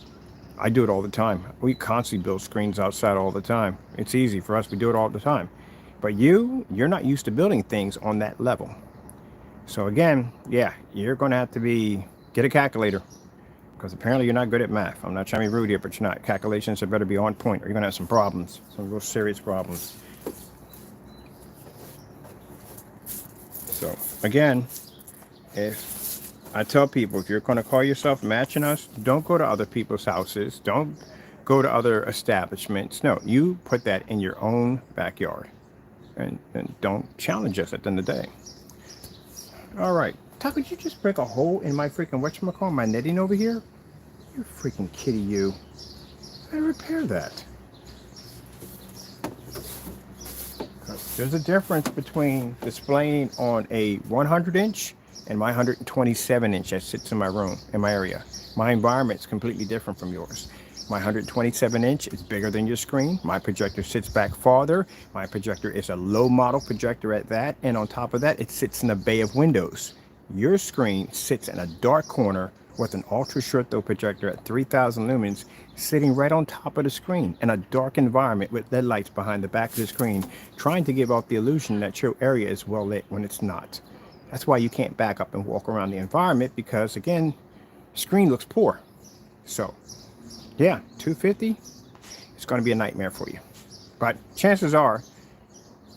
I do it all the time. We constantly build screens outside all the time. It's easy for us. We do it all the time. But you're not used to building things on that level. So again, yeah, you're going to have to get a calculator, because apparently you're not good at math. I'm not trying to be rude here, but you're not. Calculations are better be on point, or you're going to have some problems, some real serious problems. So again, if I tell people, if you're going to call yourself matching us, don't go to other people's houses. Don't go to other establishments. No, you put that in your own backyard, and don't challenge us at the end of the day. All right. Tuck, could you just break a hole in my freaking, whatchamacallit, my netting over here? You freaking kitty, you. I repair that. There's a difference between displaying on a 100-inch and my 127-inch that sits in my room, in my area. My environment's completely different from yours. My 127-inch is bigger than your screen. My projector sits back farther. My projector is a low model projector at that. And on top of that, it sits in a bay of windows. Your screen sits in a dark corner with an ultra short throw projector at 3,000 lumens sitting right on top of the screen in a dark environment with LED lights behind the back of the screen, trying to give off the illusion that your area is well lit when it's not. That's why you can't back up and walk around the environment, because again, screen looks poor. So yeah, 250, it's going to be a nightmare for you. But chances are,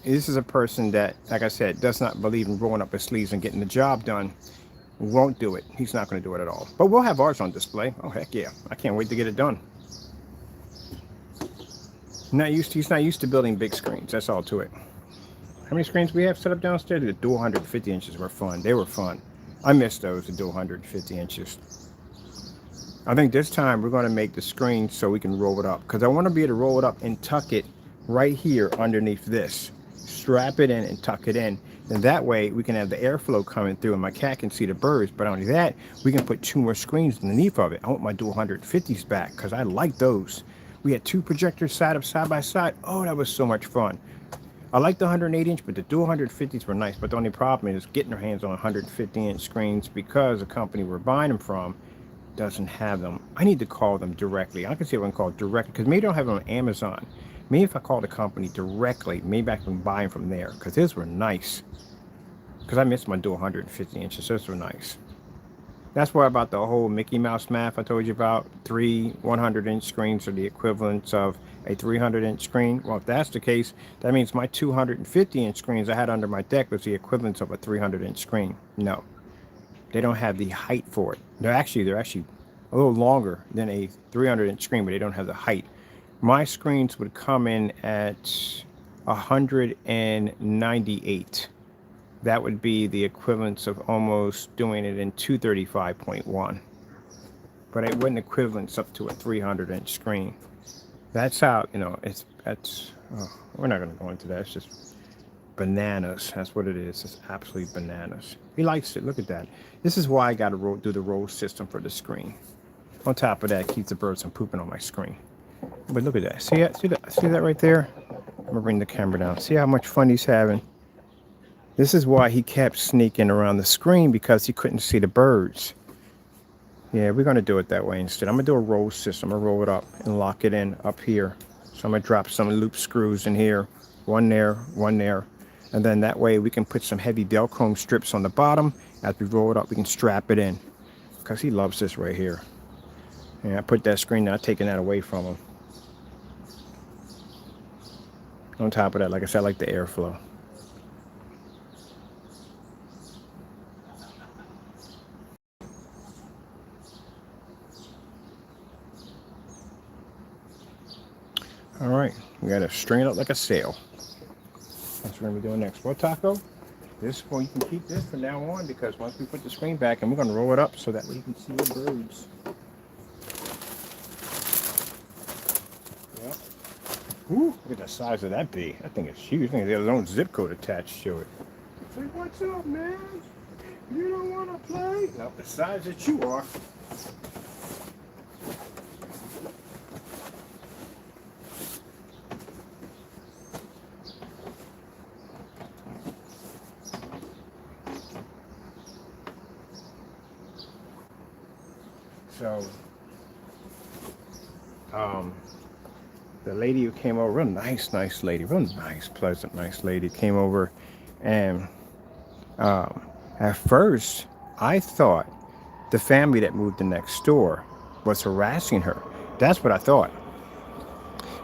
this is a person that, like I said, does not believe in rolling up his sleeves and getting the job done. Won't do it. He's not going to do it at all. But we'll have ours on display. Oh, heck yeah. I can't wait to get it done. He's not used to building big screens. That's all to it. How many screens we have set up downstairs? The dual 150 inches were fun. They were fun. I miss those, the dual 150 inches. I think this time we're going to make the screen so we can roll it up, because I want to be able to roll it up and tuck it right here underneath this. Strap it in and tuck it in. And that way we can have the airflow coming through and my cat can see the birds. But not only that, we can put 2 more screens underneath of it. I want my dual 150s back, because I like those. We had 2 projectors side by side. Oh, that was so much fun. I like the 108-inch, but the dual 150s were nice. But the only problem is getting our hands on 150-inch screens, because the company we're buying them from doesn't have them. I need to call them directly. I can see if I can call directly, because maybe they don't have them on Amazon. Maybe if I call the company directly, maybe I can buy them from there, because those were nice. Because I missed my dual 150 inches. Those were nice. That's why about the whole Mickey Mouse math I told you about. Three 100-inch screens are the equivalents of a 300-inch screen. Well, if that's the case, that means my 250-inch screens I had under my deck was the equivalents of a 300-inch screen. No, they don't have the height for it. They're actually a little longer than a 300-inch screen, but they don't have the height. My screens would come in at 198. That would be the equivalence of almost doing it in 235.1. But it wouldn't equivalence up to a 300-inch screen. That's how, we're not going to go into that. It's just bananas. That's what it is. It's absolutely bananas. He likes it. Look at that. This is why I got to do the roll system for the screen. On top of that, keeps the birds from pooping on my screen. But look at that. See that? See that right there? I'm going to bring the camera down. See how much fun he's having? This is why he kept sneaking around the screen, because he couldn't see the birds. Yeah, we're going to do it that way instead. I'm going to do a roll system. I'm going to roll it up and lock it in up here. So I'm going to drop some loop screws in here. One there, one there. And then that way we can put some heavy Velcro strips on the bottom. As we roll it up, we can strap it in. Because he loves this right here. And I put that screen, not taking that away from him. On top of that, like I said, I like the airflow. All right, we got to string it up like a sail. That's what we're going to be doing next. What, Taco? This one, you can keep this from now on, because once we put the screen back, and we're going to roll it up so that way you can see the birds. Yep. Ooh, look at the size of that bee. That thing is huge. I think there's its own zip code attached to it. Say, what's up, man? You don't want to play? Not the size that you are. So, the lady who came over, real nice lady, real nice, pleasant, nice lady, came over, and at first I thought the family that moved in next door was harassing her. That's what I thought,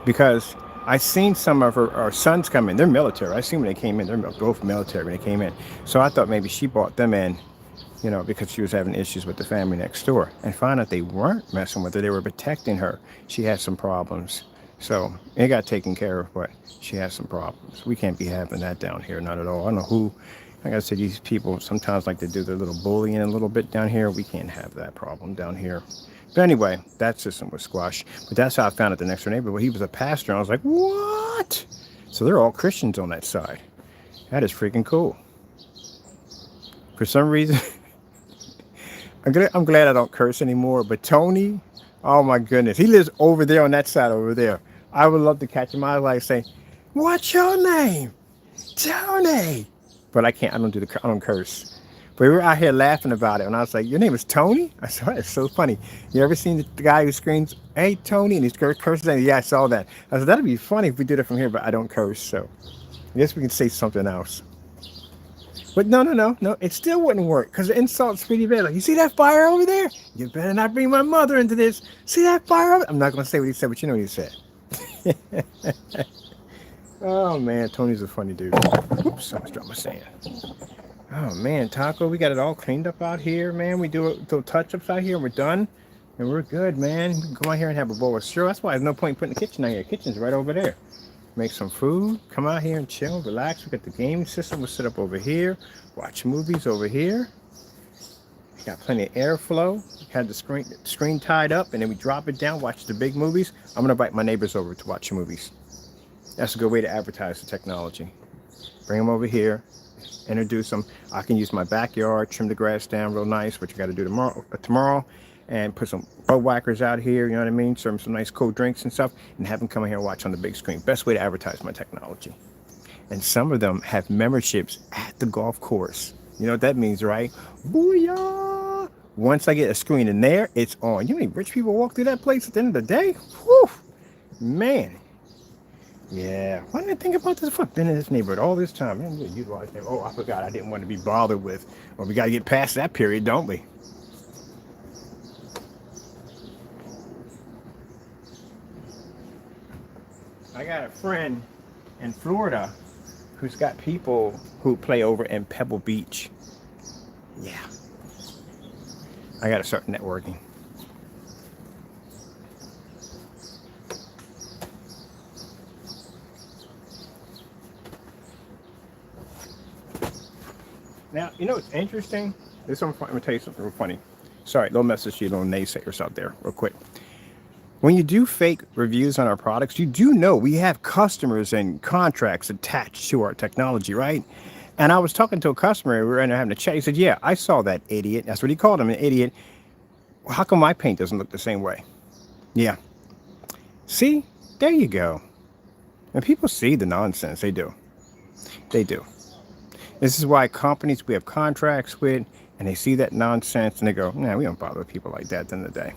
because I seen some of her sons come in. They're military. I seen when they came in. They're both military when they came in. So I thought maybe she brought them in, because she was having issues with the family next door, and found out they weren't messing with her. They were protecting her. She had some problems. So it got taken care of, but she has some problems. We can't be having that down here, not at all. I don't know who, like I said, these people sometimes like to do their little bullying a little bit down here. We can't have that problem down here. But anyway, that system was squashed. But that's how I found out the next door neighbor. Well, he was a pastor, and I was like, what? So they're all Christians on that side. That is freaking cool. For some reason, I'm glad I don't curse anymore, but Tony, oh my goodness, he lives over there on that side over there. I would love to catch him. I like say, "What's your name, Tony?" But I can't. I don't curse. But we were out here laughing about it, and I was like, "Your name is Tony?" I said, "It's so funny. You ever seen the guy who screams, 'Hey, Tony,' and he's curses?" And yeah, I saw that. I said, "That'd be funny if we did it from here," but I don't curse, so I guess we can say something else. But no, it still wouldn't work, because the insult's pretty bad. Like, you see that fire over there? You better not bring my mother into this. See that fire over? I'm not going to say what he said, but you know what he said. Oh, man, Tony's a funny dude. Oops, I almost dropped my sand. Oh, man, Taco, we got it all cleaned up out here, man. We do touch-ups out here, and we're done. And we're good, man. We can go out here and have a bowl of cereal. That's why there's no point in putting the kitchen out here. The kitchen's right over there. Make some food, come out here and chill, relax. We got the gaming system. We'll sit up over here, watch movies over here. Got plenty of airflow. Had the screen tied up, and then we drop it down, watch the big movies. I'm going to invite my neighbors over to watch the movies. That's a good way to advertise the technology. Bring them over here, introduce them. I can use my backyard, trim the grass down real nice, which you got to do tomorrow, and put some bug whackers out here, you know what I mean? Serve them some nice cold drinks and stuff, and have them come here and watch on the big screen. Best way to advertise my technology. And some of them have memberships at the golf course. You know what that means, right? Booyah! Once I get a screen in there, it's on. You know how many rich people walk through that place at the end of the day? Whew! Man. Yeah. Why didn't I think about this? I've been in this neighborhood all this time. Man, you utilize that. Oh, I forgot. I didn't want to be bothered with. Well, we got to get past that period, don't we? I got a friend in Florida who's got people who play over in Pebble Beach. Yeah. I got to start networking. Now, you know what's interesting? This one, I'm going to tell you something real funny. Sorry, little message to you little naysayers out there, real quick. When you do fake reviews on our products, you do know we have customers and contracts attached to our technology, right? And I was talking to a customer, we were in there having a chat. He said, yeah, I saw that idiot. That's what he called him, an idiot. Well, how come my paint doesn't look the same way? Yeah. See, there you go. And people see the nonsense. They do. They do. This is why companies we have contracts with, and they see that nonsense and they go, nah, we don't bother with people like that at the end of the day.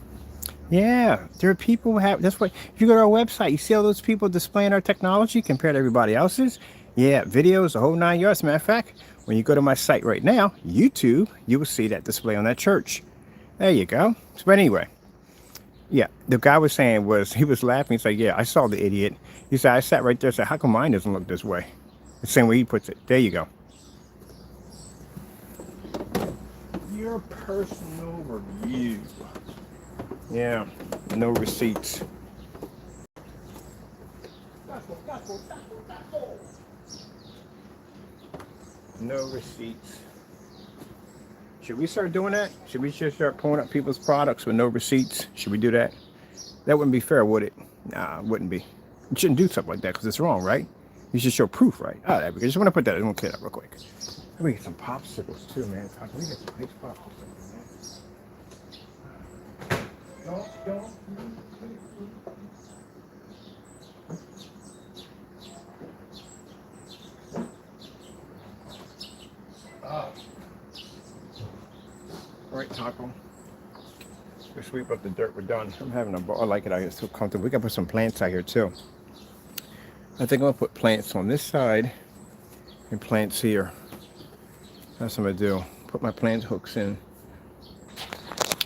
Yeah, there are people who have, that's why, if you go to our website, you see all those people displaying our technology compared to everybody else's. Yeah, videos, the whole 9 yards. As a matter of fact, when you go to my site right now, YouTube, you will see that display on that church. There you go. But anyway, yeah, the guy was saying he was laughing. He's like, yeah, I saw the idiot. He said, I sat right there and said, how come mine doesn't look this way? The same way he puts it. There you go. Your personal review. Yeah, no receipts. No receipts. Should we start doing that? Should we just start pulling up people's products with no receipts? Should we do that? That wouldn't be fair, would it? Nah, it wouldn't be. You shouldn't do something like that because it's wrong, right? You should show proof, right? All right, I just want to put that. I want to clear that real quick. We get some popsicles too, man. We get some nice popsicles, man. Don't. All right, Taco. We sweep up the dirt. We're done. I'm having a ball. I like it out here. It's so comfortable. We can put some plants out here too. I think I'm gonna put plants on this side and plants here. That's what I'm gonna do. Put my plant hooks in.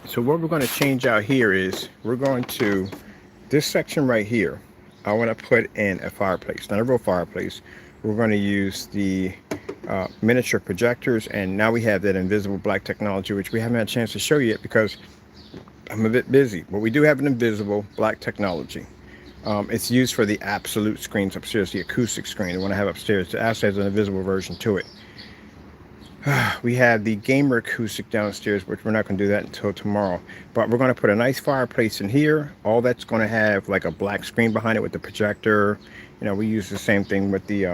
So what we're going to change out here is we're going to, this section right here, I want to put in a fireplace, not a real fireplace. We're going to use the miniature projectors, and now we have that invisible black technology, which we haven't had a chance to show you yet because I'm a bit busy. But we do have an invisible black technology. It's used for the absolute screens upstairs, the acoustic screen, the one I have upstairs. It actually has an invisible version to it. We have the gamer acoustic downstairs, which we're not going to do that until tomorrow. But we're going to put a nice fireplace in here. All that's going to have like a black screen behind it with the projector. You know, we use the same thing with the,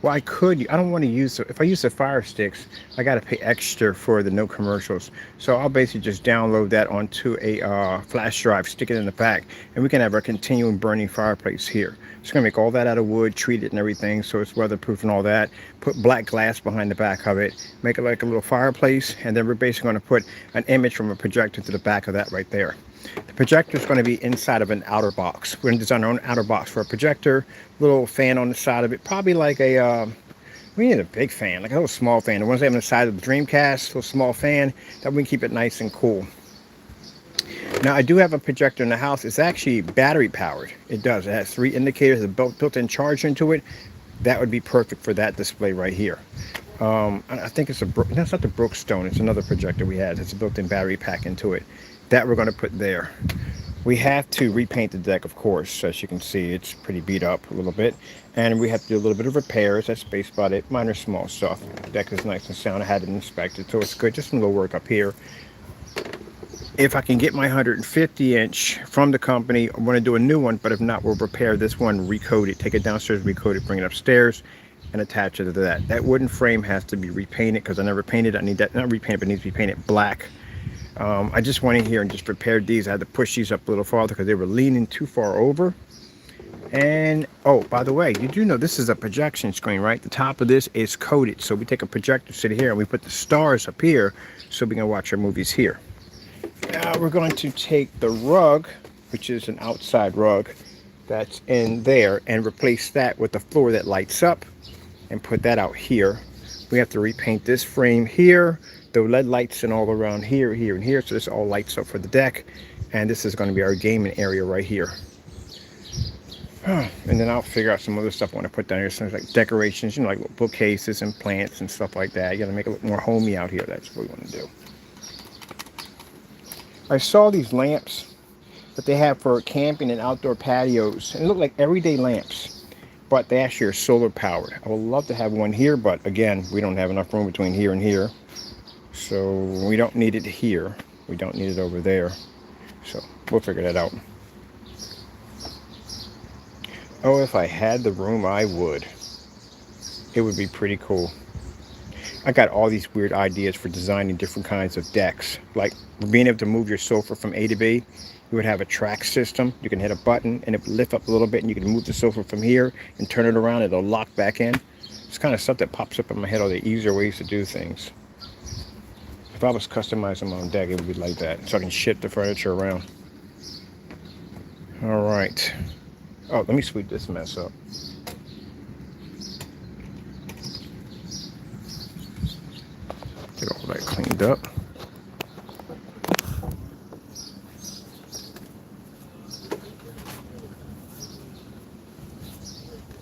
well, I don't want to use, if I use the Fire Sticks, I got to pay extra for the no commercials. So I'll basically just download that onto a flash drive, stick it in the back, and we can have a continuing burning fireplace here. It's going to make all that out of wood, treat it and everything, so it's weatherproof and all that. Put black glass behind the back of it, make it like a little fireplace, and then we're basically going to put an image from a projector to the back of that right there. The projector is going to be inside of an outer box. We're going to design our own outer box for a projector, little fan on the side of it, probably like a, we need a big fan, like a little small fan. The ones they have on the side of the Dreamcast, little small fan, that we can keep it nice and cool. Now, I do have a projector in the house. It's actually battery powered. It does. It has 3 indicators, a built-in charger into it. That would be perfect for that display right here. I think it's that's not the Brookstone. It's another projector we had. It's a built-in battery pack into it. That we're going to put there. We have to repaint the deck, of course. As you can see, it's pretty beat up a little bit. And we have to do a little bit of repairs. That's based about it. Minor small stuff. The deck is nice and sound. I had it inspected, so it's good. Just some little work up here. If I can get my 150-inch from the company, I want to do a new one, but if not, we'll repair this one, recode it, take it downstairs, recode it, bring it upstairs, and attach it to that. That wooden frame has to be repainted because I never painted it. I need that, not repainted, but it needs to be painted black. I just went in here and just prepared these. I had to push these up a little farther because they were leaning too far over. And, oh, by the way, you do know this is a projection screen, right? The top of this is coated. So we take a projector, sit here, and we put the stars up here so we can watch our movies here. Now we're going to take the rug, which is an outside rug that's in there, and replace that with the floor that lights up and put that out here. We have to repaint this frame here, the LED lights and all around here, here, and here. So this all lights up for the deck. And this is going to be our gaming area right here. And then I'll figure out some other stuff I want to put down here. Things like decorations, you know, like bookcases and plants and stuff like that. You got to make it look more homey out here. That's what we want to do. I saw these lamps that they have for camping and outdoor patios, and it looked like everyday lamps, but they actually are solar powered. I would love to have one here, but again, we don't have enough room between here and here, so we don't need it here. We don't need it over there, so we'll figure that out. Oh, if I had the room, I would. It would be pretty cool. I got all these weird ideas for designing different kinds of decks. Like being able to move your sofa from A to B. You would have a track system. You can hit a button and it would lift up a little bit and you can move the sofa from here and turn it around. It'll lock back in. It's kind of stuff that pops up in my head, all the easier ways to do things. If I was customizing my own deck, it would be like that. So I can shift the furniture around. All right. Oh, let me sweep this mess up. Get all that cleaned up.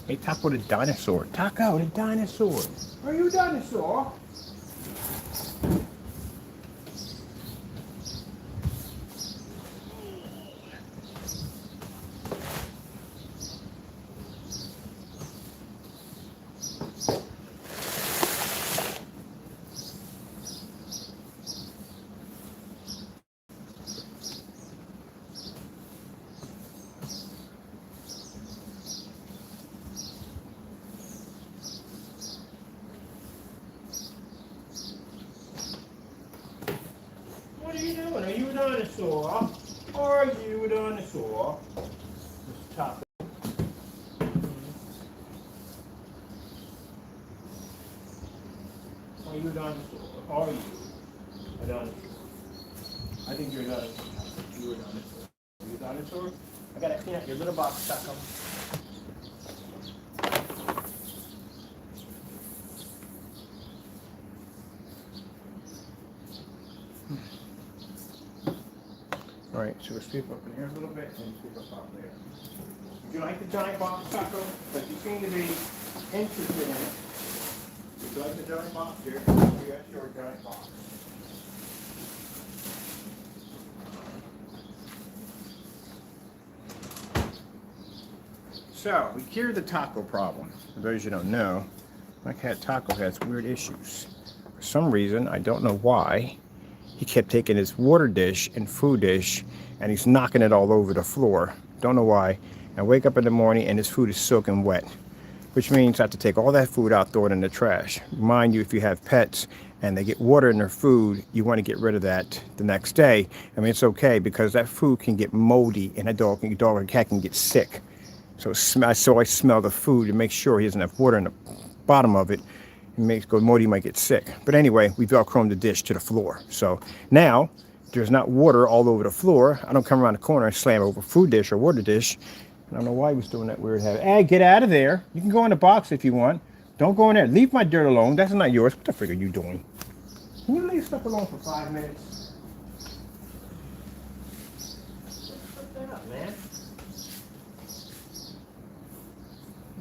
Hey, Taco the dinosaur. Taco the dinosaur. Are you a dinosaur? What are you doing? Are you a dinosaur? Are you a dinosaur? Mr. Taco. Are you a dinosaur? Are you a dinosaur? I think you're a dinosaur. You're a dinosaur. Are you a dinosaur? I gotta clean out your little box, Taco. All right, so we'll sweep up in here a little bit and sweep up out there. Would you like the giant box, Taco? But you seem to be interested in it. Would you like the giant box here? Yes, your giant box. So, we cured the taco problem. For those you don't know, my cat Taco has weird issues. For some reason, I don't know why, he kept taking his water dish and food dish and he's knocking it all over the floor. Don't know why. I wake up in the morning and his food is soaking wet, which means I have to take all that food out, throw it in the trash. Mind you, if you have pets and they get water in their food, you want to get rid of that the next day. I mean, it's okay because that food can get moldy and a dog or cat can get sick. So I smell the food and make sure he doesn't have water in the bottom of it. It makes Modi might get sick. But anyway, we Velcroed the dish to the floor. So now there's not water all over the floor. I don't come around the corner and slam over food dish or water dish. I don't know why he was doing that weird habit. Hey, get out of there. You can go in the box if you want. Don't go in there. Leave my dirt alone. That's not yours. What the frig are you doing? Can you leave stuff alone for 5 minutes? Put that up, man.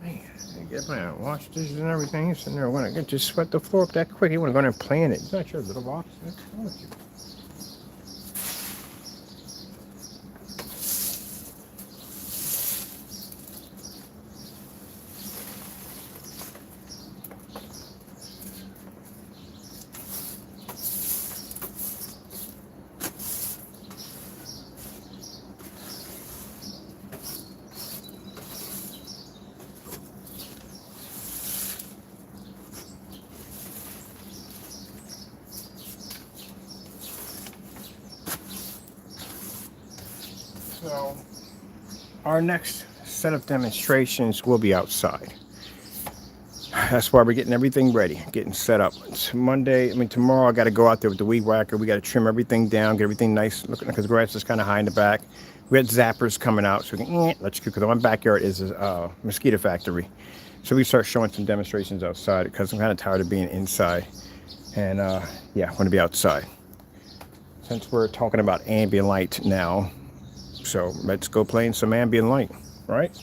Man, I get my wash dishes and everything. You're sitting there want to just sweat the floor up that quick. You want to go in there and play in it. It's not your little box. What's wrong with you? So our next set of demonstrations will be outside. That's why we're getting everything ready, getting set up. It's Monday. Tomorrow I got to go out there with the weed whacker. We got to trim everything down, get everything nice looking because the grass is kind of high in the back. We got zappers coming out, so we can let's go because my backyard is a mosquito factory. So we start showing some demonstrations outside because I'm kind of tired of being inside. And yeah, I want to be outside. Since we're talking about ambient light now, so let's go play in some ambient light, right?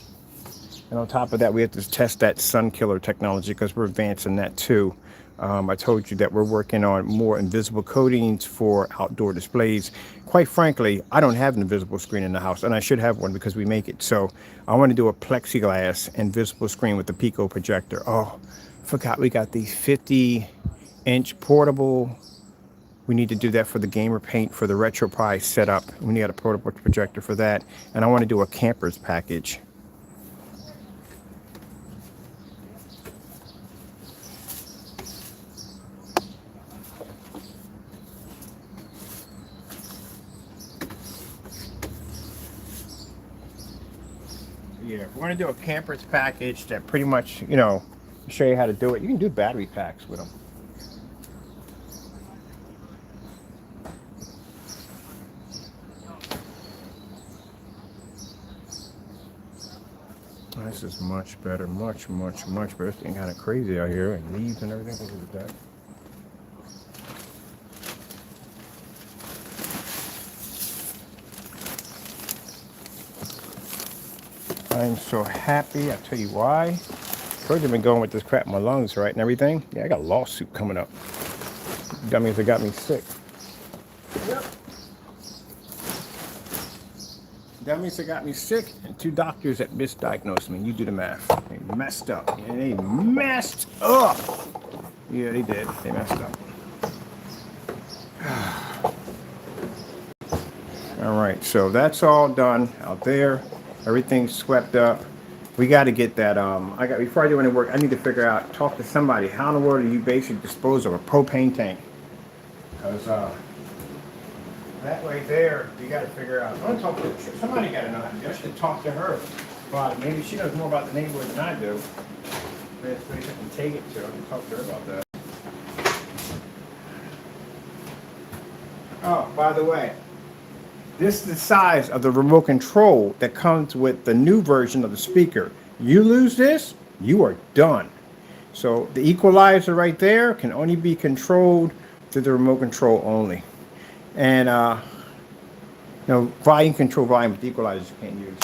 And on top of that, we have to test that sun killer technology because we're advancing that too. I told you that we're working on more invisible coatings for outdoor displays. Quite frankly, I don't have an invisible screen in the house, and I should have one because we make it. So I want to do a plexiglass invisible screen with the Pico projector. Oh, forgot we got these 50-inch portable. We need to do that for the gamer paint for the RetroPie setup. We need a portable projector for that. And I want to do a campers package. Yeah, we're going to do a campers package that pretty much, show you how to do it. You can do battery packs with them. This is much better, much better. This thing kind of crazy out here, and leaves and everything. Look at that. I'm so happy. I'll tell you why. First, I've been going with this crap in my lungs, right, and everything. Yeah, I got a lawsuit coming up. Dummies that got me sick. Yep. Dummies that got me sick, and 2 doctors that misdiagnosed me. You do the math. They messed up. Yeah, they messed up. Yeah, they did. They messed up. All right, so that's all done out there. Everything's swept up. We got to get that. Before I do any work, I need to figure out, talk to somebody. How in the world do you basically dispose of a propane tank? Because that way there, you got to figure out. I want to talk to somebody. Got to know how to do it. I should talk to her about it. Maybe she knows more about the neighborhood than I do. That's where you can take it to. I can talk to her about that. Oh, by the way. This is the size of the remote control that comes with the new version of the speaker. You lose this, you are done. So the equalizer right there can only be controlled through the remote control only. And volume control volume with the equalizer you can't use.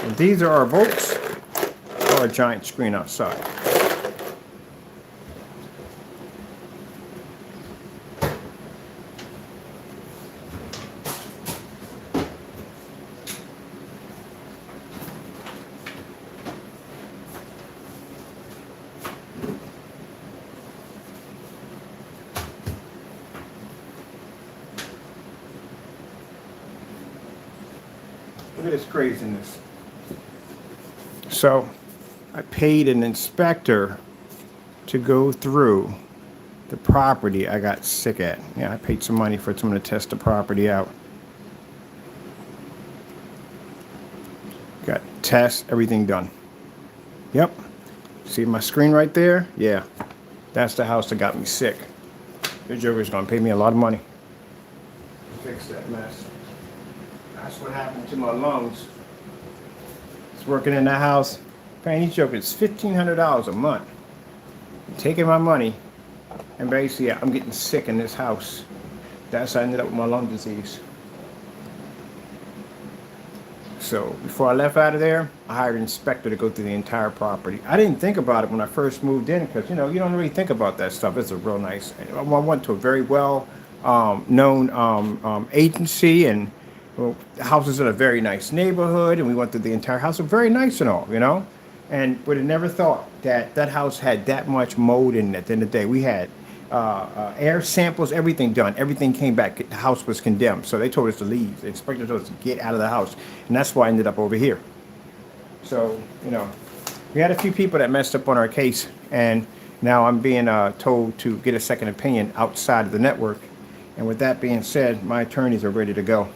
And these are our volts or a giant screen outside. Look at this craziness. So I paid an inspector to go through the property I got sick at. Yeah, I paid some money for someone to test the property out. Got tests, everything done. Yep. See my screen right there? Yeah. That's the house that got me sick. The joker's gonna pay me a lot of money to fix that mess. That's what happened to my lungs. It's working in that house. Paying these jokers $1,500 a month. Taking my money, and basically I'm getting sick in this house. That's how I ended up with my lung disease. So before I left out of there, I hired an inspector to go through the entire property. I didn't think about it when I first moved in because, you don't really think about that stuff. It's a real nice. I went to a very well known agency, and the house is in a very nice neighborhood, and we went through the entire house. It's very nice and all, and would have never thought that that house had that much mold in it. At the end of the day, we had air samples, everything done. Everything came back. The house was condemned. So they told us to leave. The inspector told us to get out of the house. And that's why I ended up over here. So, we had a few people that messed up on our case. And now I'm being told to get a second opinion outside of the network. And with that being said, my attorneys are ready to go.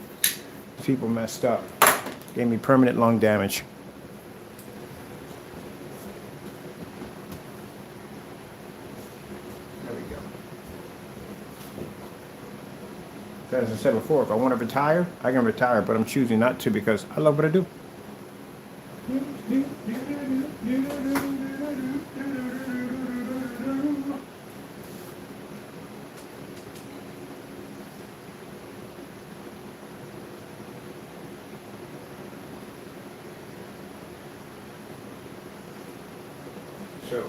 People messed up. Gave me permanent lung damage. As I said before, if I want to retire, I can retire, but I'm choosing not to because I love what I do. So,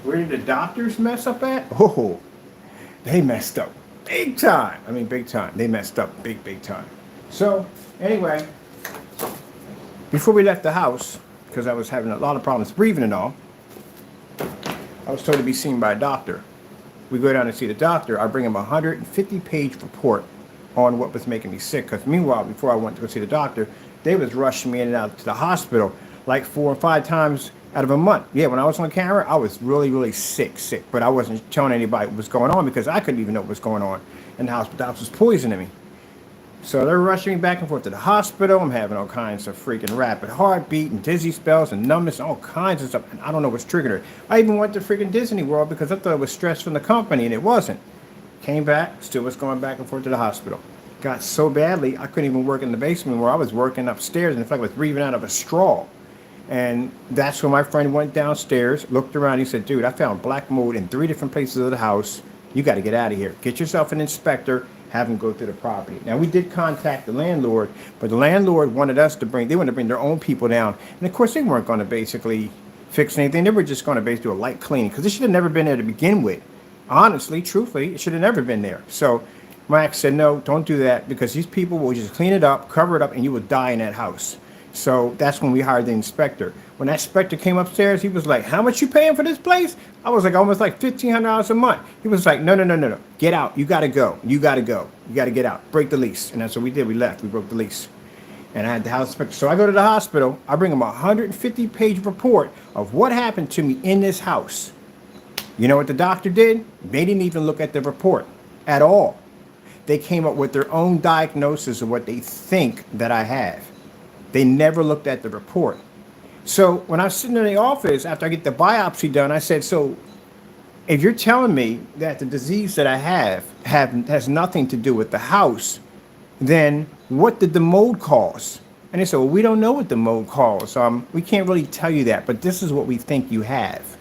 where did the doctors mess up at? Oh, they messed up big time. I mean, big time. They messed up big time. So, anyway, before we left the house, because I was having a lot of problems breathing and all, I was told to be seen by a doctor. We go down and see the doctor. I bring him a 150-page report on what was making me sick. Because meanwhile, before I went to go see the doctor, they was rushing me in and out to the hospital like 4 or 5 times out of a month. Yeah, when I was on camera, I was really sick. But I wasn't telling anybody what was going on because I couldn't even know what was going on in the hospital. The doctor was poisoning me. So they're rushing me back and forth to the hospital. I'm having all kinds of freaking rapid heartbeat and dizzy spells and numbness and all kinds of stuff. And I don't know what's triggering it. I even went to freaking Disney World because I thought it was stress from the company, and it wasn't. Came back, still was going back and forth to the hospital. Got so badly, I couldn't even work in the basement where I was working upstairs, and in fact, I was breathing out of a straw. And that's when my friend went downstairs, looked around, he said, dude, I found black mold in 3 different places of the house. You got to get out of here. Get yourself an inspector. Have them go through the property. Now, we did contact the landlord, but the landlord wanted us to bring their own people down. And of course, they weren't going to basically fix anything. They were just going to basically do a light cleaning because it should have never been there to begin with. Honestly, truthfully, it should have never been there. So Max said, no, don't do that because these people will just clean it up, cover it up, and you will die in that house. So that's when we hired the inspector. When that inspector came upstairs, he was like, how much you paying for this place? I was like, almost like $1,500 a month. He was like, no. Get out. You got to go. You got to go. You got to get out. Break the lease. And that's what we did. We left. We broke the lease. And I had the house inspector. So I go to the hospital. I bring him a 150-page report of what happened to me in this house. You know what the doctor did? They didn't even look at the report at all. They came up with their own diagnosis of what they think that I have. They never looked at the report. So when I was sitting in the office after I get the biopsy done, I said, so if you're telling me that the disease that I have has nothing to do with the house, then what did the mold cause? And they said, well, we don't know what the mold caused. We can't really tell you that, but this is what we think you have.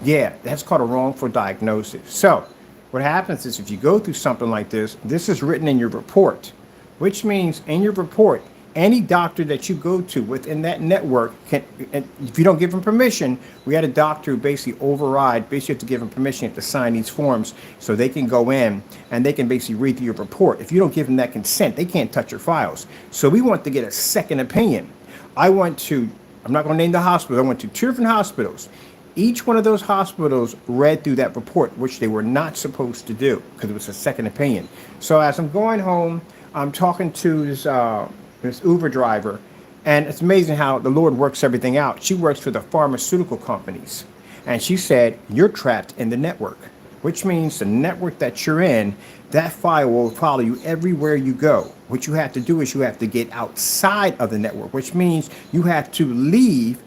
Yeah, that's called a wrongful diagnosis. So what happens is if you go through something like this is written in your report, which means in your report, any doctor that you go to within that network can, and if you don't give them permission, we had a doctor who basically override, basically you have to give them permission, you have to sign these forms so they can go in and they can basically read through your report. If you don't give them that consent, they can't touch your files. So we want to get a second opinion. I'm not going to name the hospital, I went to 2 different hospitals. Each one of those hospitals read through that report, which they were not supposed to do because it was a second opinion. So as I'm going home, I'm talking to this Uber driver, and it's amazing how the Lord works everything out. She works for the pharmaceutical companies, and she said, you're trapped in the network, which means the network that you're in, that file will follow you everywhere you go. What you have to do is you have to get outside of the network, which means you have to leave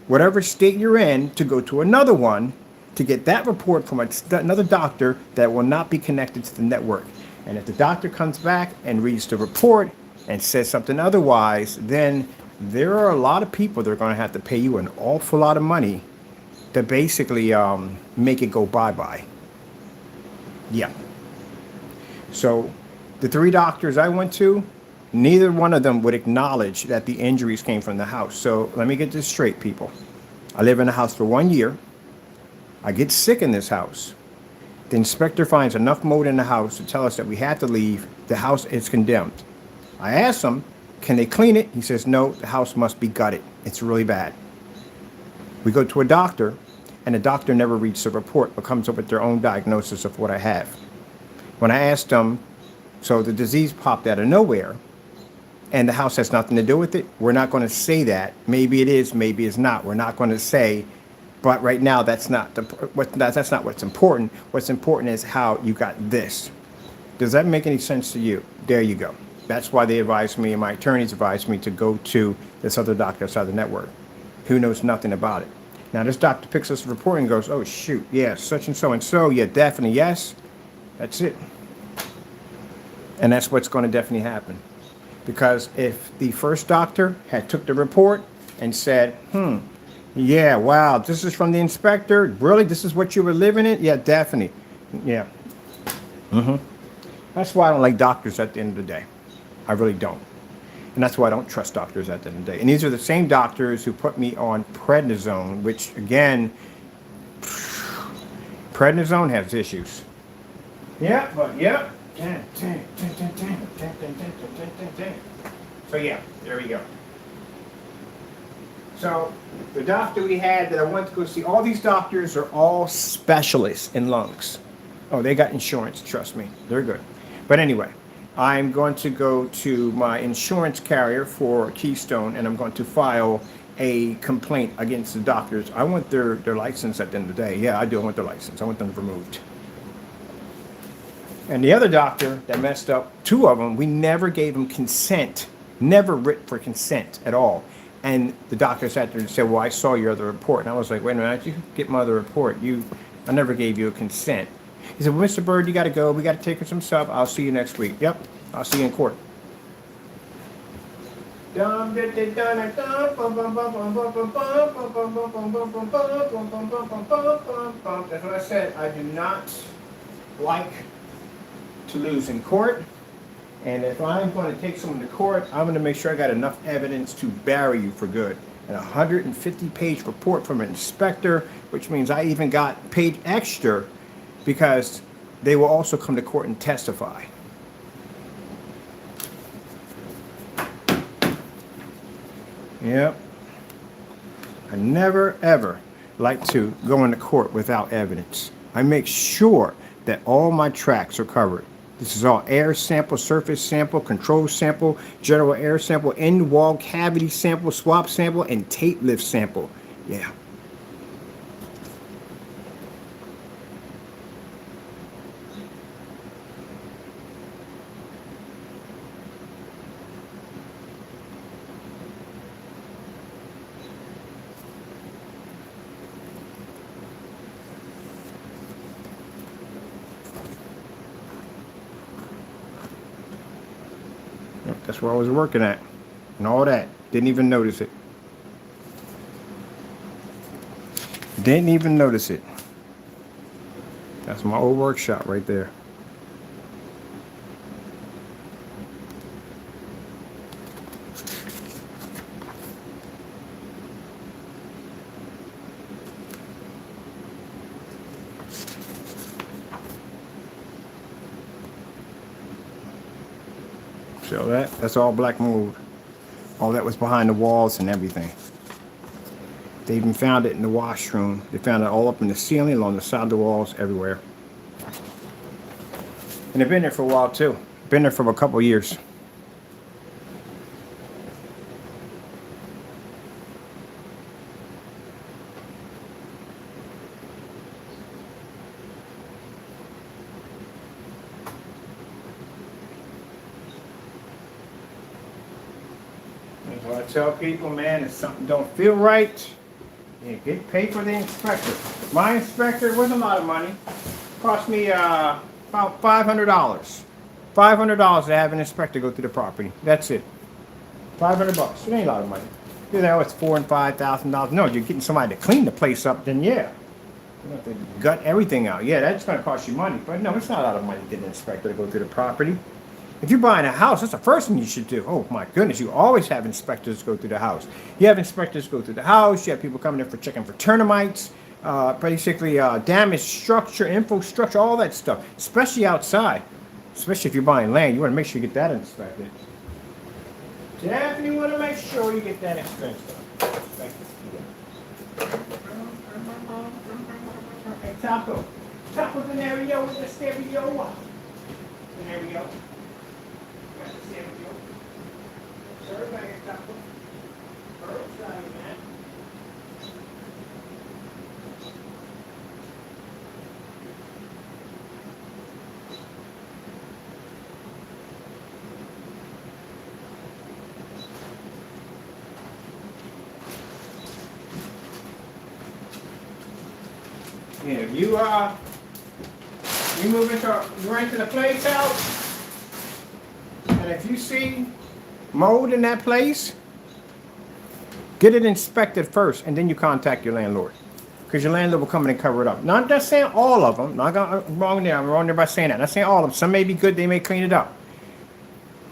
whatever state you're in to go to another one to get that report from another doctor that will not be connected to the network. And if the doctor comes back and reads the report and says something otherwise, then there are a lot of people that are going to have to pay you an awful lot of money to basically make it go bye-bye. Yeah. So the 3 doctors I went to, neither one of them would acknowledge that the injuries came from the house. So let me get this straight, people. I live in the house for 1 year. I get sick in this house. The inspector finds enough mold in the house to tell us that we have to leave. The house is condemned. I asked him, can they clean it? He says, no, the house must be gutted. It's really bad. We go to a doctor, and the doctor never reads the report, but comes up with their own diagnosis of what I have. When I asked them, so the disease popped out of nowhere, and the house has nothing to do with it, we're not going to say that. Maybe it is, maybe it's not. We're not going to say, but right now that's not what's important. What's important is how you got this. Does that make any sense to you? There you go. That's why they advised me, and my attorneys advised me to go to this other doctor outside the network who knows nothing about it. Now this doctor picks us a report and goes, oh shoot, yeah, such and so, yeah, definitely, yes. That's it. And that's what's going to definitely happen. Because if the first doctor had took the report and said, yeah, wow, this is from the inspector, really, this is what you were living in? Yeah, definitely. Yeah. That's why I don't like doctors at the end of the day. I really don't. And that's why I don't trust doctors at the end of the day. And these are the same doctors who put me on prednisone, which again prednisone has issues. Yeah, but yeah. So yeah, there we go. So the doctor we had that I went to go see, all these doctors are all specialists in lungs. Oh, they got insurance, trust me. They're good. But anyway, I'm going to go to my insurance carrier for Keystone, and I'm going to file a complaint against the doctors. I want their license at the end of the day. Yeah, I do. I want their license. I want them removed. And the other doctor that messed up, two of them, we never gave them consent, never written for consent at all. And the doctor sat there and said, well, I saw your other report. And I was like, wait a minute, you get my other report. I never gave you a consent. He said, well, Mr. Bird, you got to go. We got to take some stuff. I'll see you next week. Yep, I'll see you in court. That's what I said. I do not like to lose in court. And if I'm going to take someone to court, I'm going to make sure I got enough evidence to bury you for good. An 150-page report from an inspector, which means I even got paid extra because they will also come to court and testify. Yep. I never, ever like to go into court without evidence. I make sure that all my tracks are covered. This is all air sample, surface sample, control sample, general air sample, end wall cavity sample, swap sample, and tape lift sample. Yeah. That's where I was working at and all that. Didn't even notice it. Didn't even notice it. That's my old workshop right there. So that's all black mold. All that was behind the walls and everything. They even found it in the washroom. They found it all up in the ceiling, along the side of the walls, everywhere. And they've been there for a while too. Been there for a couple of years. I tell people, man, if something don't feel right, you get paid for the inspector. My inspector was a lot of money. Cost me about $500. $500 to have an inspector go through the property. That's it. $500. It ain't a lot of money. You know, it's $4,000 and $5,000. No, you're getting somebody to clean the place up. Then yeah, you have to gut everything out. Yeah, that's going to cost you money. But no, it's not a lot of money to get an inspector to go through the property. If you're buying a house, that's the first thing you should do. Oh my goodness, you always have inspectors go through the house. You have inspectors go through the house. You have people coming in for checking for termites, basically damaged structure, infrastructure, all that stuff, especially outside. Especially if you're buying land, you want to make sure you get that inspected. Definitely want to make sure you get that inspected. Hey, Taco. Taco scenario with the stereo. There we go. Yeah, you rent in a place out, and if you see mold in that place, get it inspected first, and then you contact your landlord, because your landlord will come in and cover it up. Not just saying all of them. I'm wrong there by saying that. Not saying all of them. Some may be good. They may clean it up.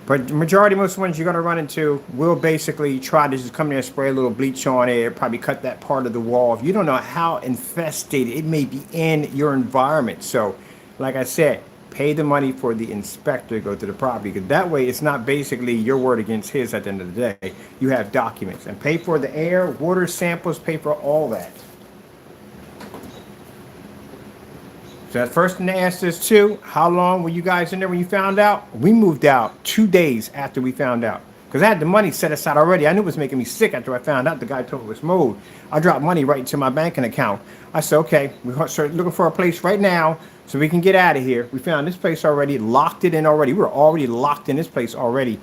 But the majority, most ones you're going to run into will basically try to just come in there and spray a little bleach on it, probably cut that part of the wall. If you don't know how infested it may be in your environment. So, like I said, pay the money for the inspector to go to the property, because that way it's not basically your word against his at the end of the day. You have documents. And pay for the air, water samples, pay for all that. So that first thing to ask is too, how long were you guys in there when you found out? We moved out 2 days after we found out. Because I had the money set aside already. I knew it was making me sick after I found out the guy told me it was mold. I dropped money right into my banking account. I said, okay, we're starting looking for a place right now so we can get out of here. We found this place already, locked it in already. We were already locked in this place already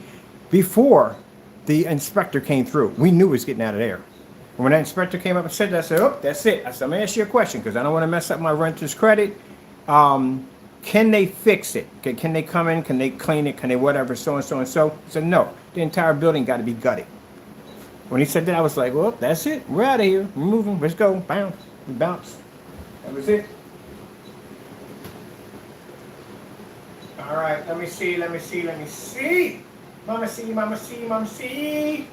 before the inspector came through. We knew he was getting out of there. And when that inspector came up and said that, I said, oh, that's it. I said, I'm going to ask you a question because I don't want to mess up my renter's credit. Can they fix it? Can they come in? Can they clean it? Can they whatever, so and so and so? He said, no, the entire building got to be gutted. When he said that, I was like, well, that's it. We're out of here. We're moving. Let's go. Bounce. We bounce. That was it. All right, let me see. Mama see. Mama see. Mama see.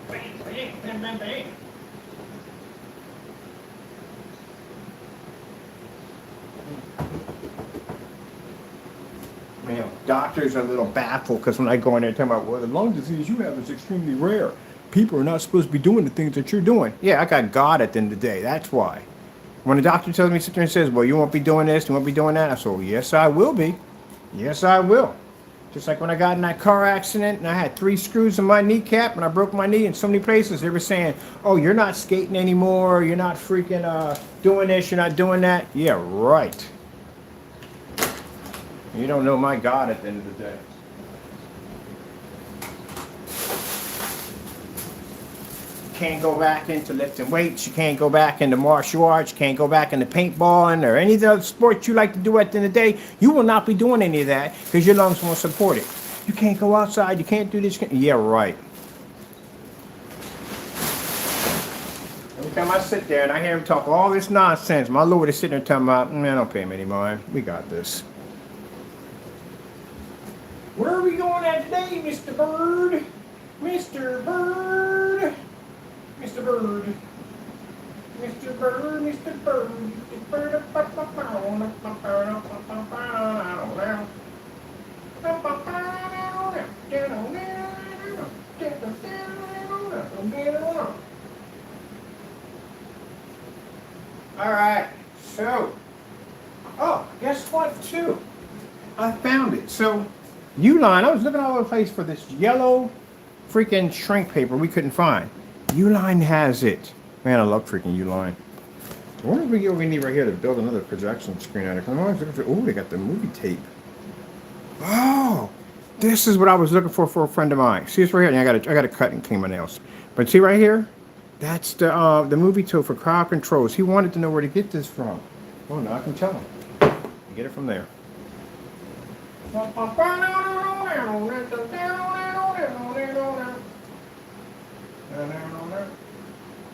Bang, bang, bang, bang, bang. You know, doctors are a little baffled because when I go in there and tell them, well, the lung disease you have is extremely rare. People are not supposed to be doing the things that you're doing. Yeah, I got God at the end of the day. That's why. When the doctor tells me, sit there and says, well, you won't be doing this, you won't be doing that. I said, well, yes, I will be. Yes, I will. Just like when I got in that car accident and I had 3 screws in my kneecap and I broke my knee in so many places, they were saying, oh, you're not skating anymore. You're not freaking doing this. You're not doing that. Yeah, right. You don't know my God at the end of the day. You can't go back into lifting weights. You can't go back into martial arts. You can't go back into paintballing or any of the other sports you like to do at the end of the day. You will not be doing any of that because your lungs won't support it. You can't go outside. You can't do this. Yeah, right. Every time I sit there and I hear him talk all this nonsense, my Lord is sitting there talking about, man, don't pay him any mind. We got this. Where are we going at today, Mr. Bird? Mr. Bird. Mr. Bird. Mr. Bird. Mr. Bird. Mr. Bird. All right. So, oh, guess what, too? I found it. So, Uline, I was looking all over the place for this yellow freaking shrink paper we couldn't find. Uline has it. Man, I love freaking Uline. I wonder if we get what we need right here to build another projection screen out of it. I'm always looking for, oh, they got the movie tape. Oh, this is what I was looking for a friend of mine. See this right here? And I gotta cut and clean my nails. But see right here? That's the movie tape for crowd controls. He wanted to know where to get this from. Well, now I can tell him. Get it from there.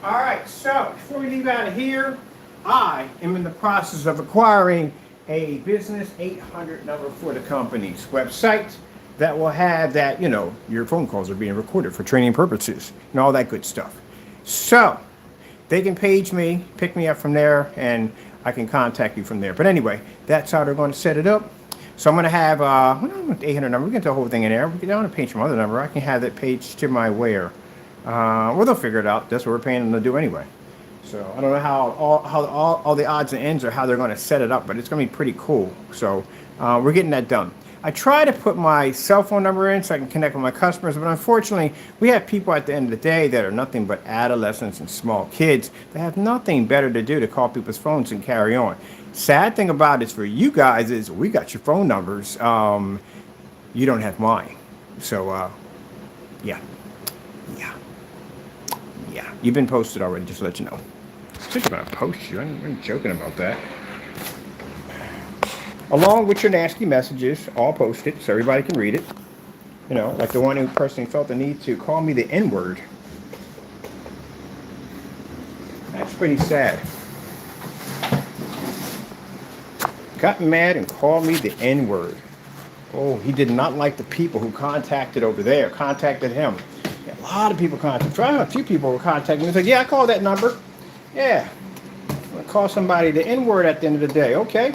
Alright, so before we leave out of here, I am in the process of acquiring a Business 800 number for the company's website that will have that, you know, your phone calls are being recorded for training purposes and all that good stuff. So they can page me, pick me up from there, and I can contact you from there. But anyway, that's how they're going to set it up. So I'm going to have, the 800 number, we can get the whole thing in there. We can down a page from other number. I can have that page to my where. Well, they'll figure it out. That's what we're paying them to do anyway. So I don't know how all the odds and ends are how they're going to set it up, but it's going to be pretty cool. So we're getting that done. I try to put my cell phone number in so I can connect with my customers, but unfortunately, we have people at the end of the day that are nothing but adolescents and small kids that have nothing better to do to call people's phones and carry on. Sad thing about it for you guys is we got your phone numbers. You don't have mine. So, yeah. You've been posted already, just to let you know. I think I'm going to post you. I'm joking about that. Along with your nasty messages, all posted so everybody can read it. You know, like the one who personally felt the need to call me the N-word. That's pretty sad. got mad and called me the N-word. Oh, he did not like the people who contacted him. Yeah, a lot of people contacted. A few people were contacting me. He's like, yeah, I called that number. Yeah. I'm going to call somebody the N-word at the end of the day. Okay.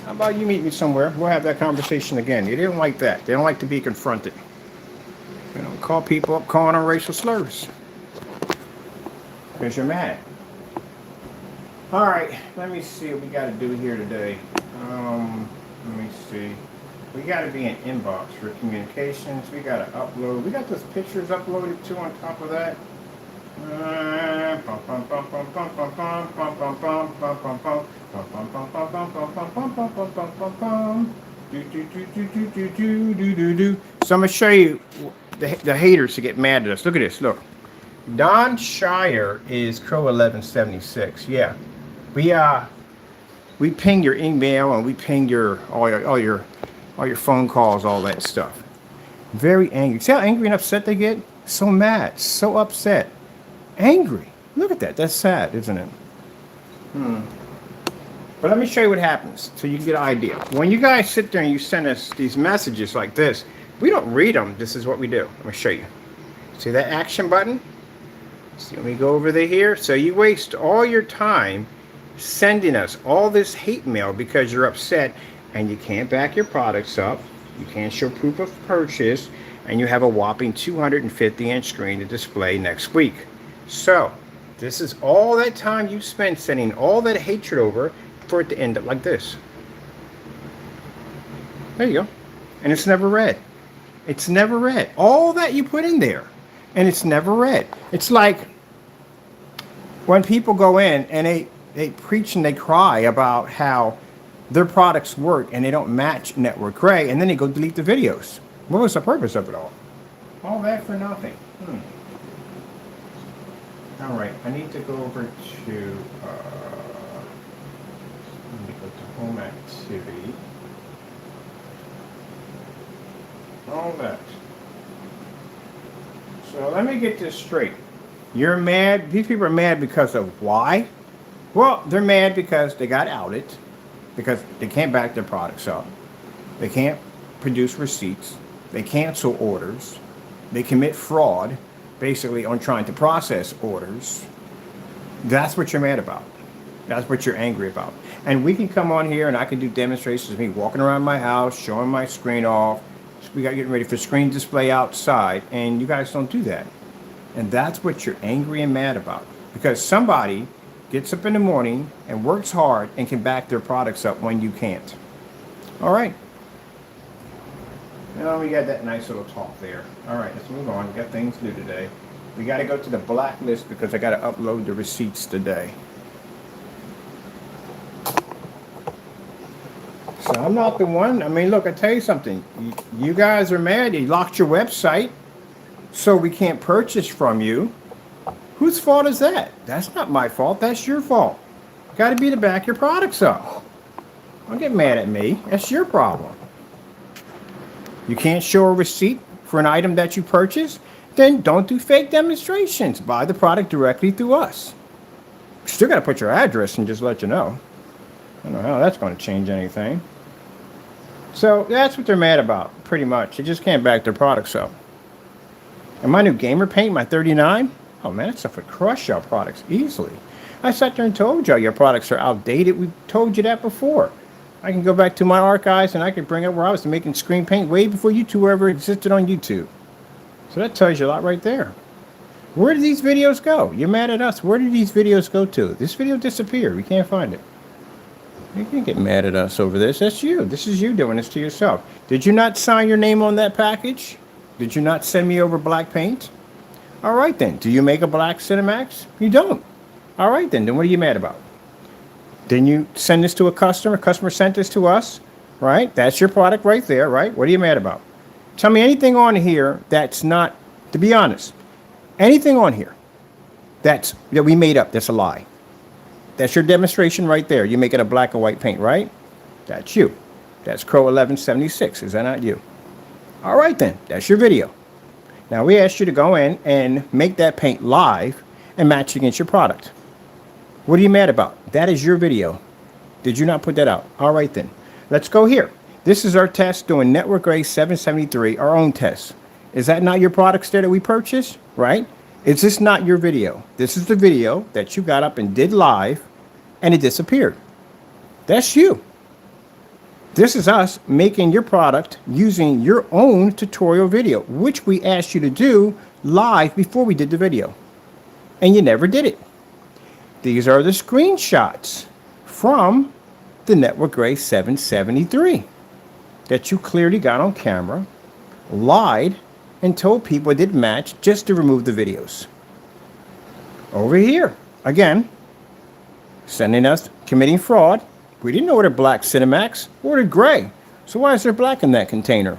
How about you meet me somewhere? We'll have that conversation again. They didn't like that. They don't like to be confronted. You know, call people up calling them racial slurs. Because you're mad. All right, let me see what we got to do here today. Let me see. We got to be in inbox for communications. We got to upload. We got those pictures uploaded too on top of that. So I'm going to show you the haters to get mad at us. Look at this. Look. Don Shire is Crow 1176. Yeah. We ping your email and we ping all your phone calls, all that stuff. Very angry. See how angry and upset they get? So mad, so upset, angry. Look at that. That's sad, isn't it? But let me show you what happens so you can get an idea. When you guys sit there and you send us these messages like this, we don't read them. This is what we do. Let me show you. See that action button? So let me go over there here. So you waste all your time sending us all this hate mail because you're upset and you can't back your products up. You can't show proof of purchase, and you have a whopping 250-inch screen to display next week. So this is all that time you spent sending all that hatred over for it to end up like this. There you go. And it's never read. It's never read. All that you put in there, and it's never read. It's like when people go in and they preach and they cry about how their products work and they don't match Network Gray, and then they go delete the videos. What was the purpose of it all? All that for nothing. All right, I need to go over to, let me go to home activity. All that. So let me get this straight. You're mad. These people are mad because of why? Well, they're mad because they got outed, because they can't back their products up. They can't produce receipts. They cancel orders. They commit fraud, basically, on trying to process orders. That's what you're mad about. That's what you're angry about. And we can come on here and I can do demonstrations of me walking around my house, showing my screen off. We got getting ready for screen display outside, and you guys don't do that. And that's what you're angry and mad about. Because somebody gets up in the morning and works hard and can back their products up when you can't. All right. Now we got that nice little talk there. All right, let's move on. We got things to do today. We got to go to the blacklist because I got to upload the receipts today. So I'm not the one. I mean, look, I tell you something. You guys are mad. You locked your website, so we can't purchase from you. Whose fault is that? That's not my fault. That's your fault. Got to be to back your products up. Don't get mad at me. That's your problem. You can't show a receipt for an item that you purchased? Then don't do fake demonstrations. Buy the product directly through us. Still got to put your address and just let you know. I don't know how that's going to change anything. So that's what they're mad about, pretty much. They just can't back their products up. And my new gamer paint, my 39, oh man, that stuff would crush your products easily. I sat there and told you your products are outdated. We told you that before. I can go back to my archives and I can bring up where I was making screen paint way before YouTube ever existed on YouTube. So that tells you a lot right there. Where did these videos go? You're mad at us. Where did these videos go to? This video disappeared. We can't find it. You can't get mad at us over this. That's you. This is you doing this to yourself. Did you not sign your name on that package? Did you not send me over black paint? All right then. Do you make a black Cinemax? You don't. All right then. Then what are you mad about? Didn't you send this to a customer? Customer sent this to us, right? That's your product right there, right? What are you mad about? Tell me anything on here that's not, to be honest, anything on here that we made up that's a lie. That's your demonstration right there. You're making a black and white paint, right? That's you. That's Crow 1176. Is that not you? All right then. That's your video. Now we asked you to go in and make that paint live and match against your product. What are you mad about? That is your video. Did you not put that out? All right then. Let's go here. This is our test doing network grade 773, our own test. Is that not your products there that we purchased? Right? Is this not your video? This is the video that you got up and did live and it disappeared. That's you. This is us making your product using your own tutorial video, which we asked you to do live before we did the video. And you never did it. These are the screenshots from the network grade 773 that you clearly got on camera, lied, and told people it didn't match just to remove the videos. Over here, again, sending us committing fraud. We didn't order black Cinemax, we ordered gray. So why is there black in that container?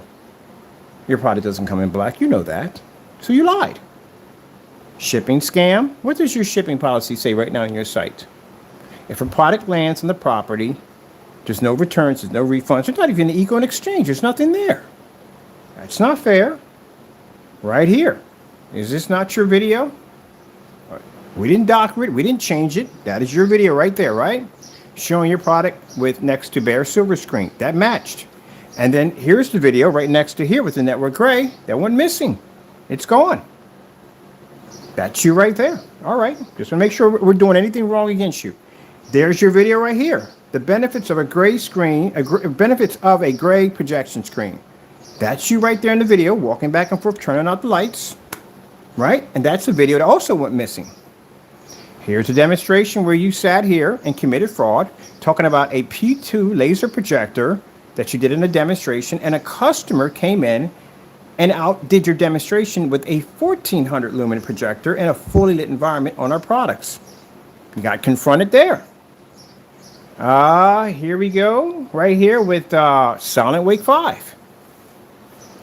Your product doesn't come in black, you know that. So you lied. Shipping scam. What does your shipping policy say right now on your site? If a product lands on the property, there's no returns, there's no refunds, there's not even an eco and exchange, there's nothing there. That's not fair. Right here. Is this not your video? We didn't doctor it, we didn't change it. That is your video right there, right? Showing your product with next to bare silver screen. That matched. And then here's the video right next to here with the network gray. That one missing. It's gone. That's you right there. All right. Just to make sure we're doing anything wrong against you. There's your video right here. The benefits of a gray screen, benefits of a gray projection screen. That's you right there in the video, walking back and forth, turning out the lights. Right? And that's the video that also went missing. Here's a demonstration where you sat here and committed fraud, talking about a P2 laser projector that you did in a demonstration, and a customer came in and outdid your demonstration with a 1400 lumen projector in a fully lit environment on our products. You got confronted there. Here we go, right here with Silent Wake 5.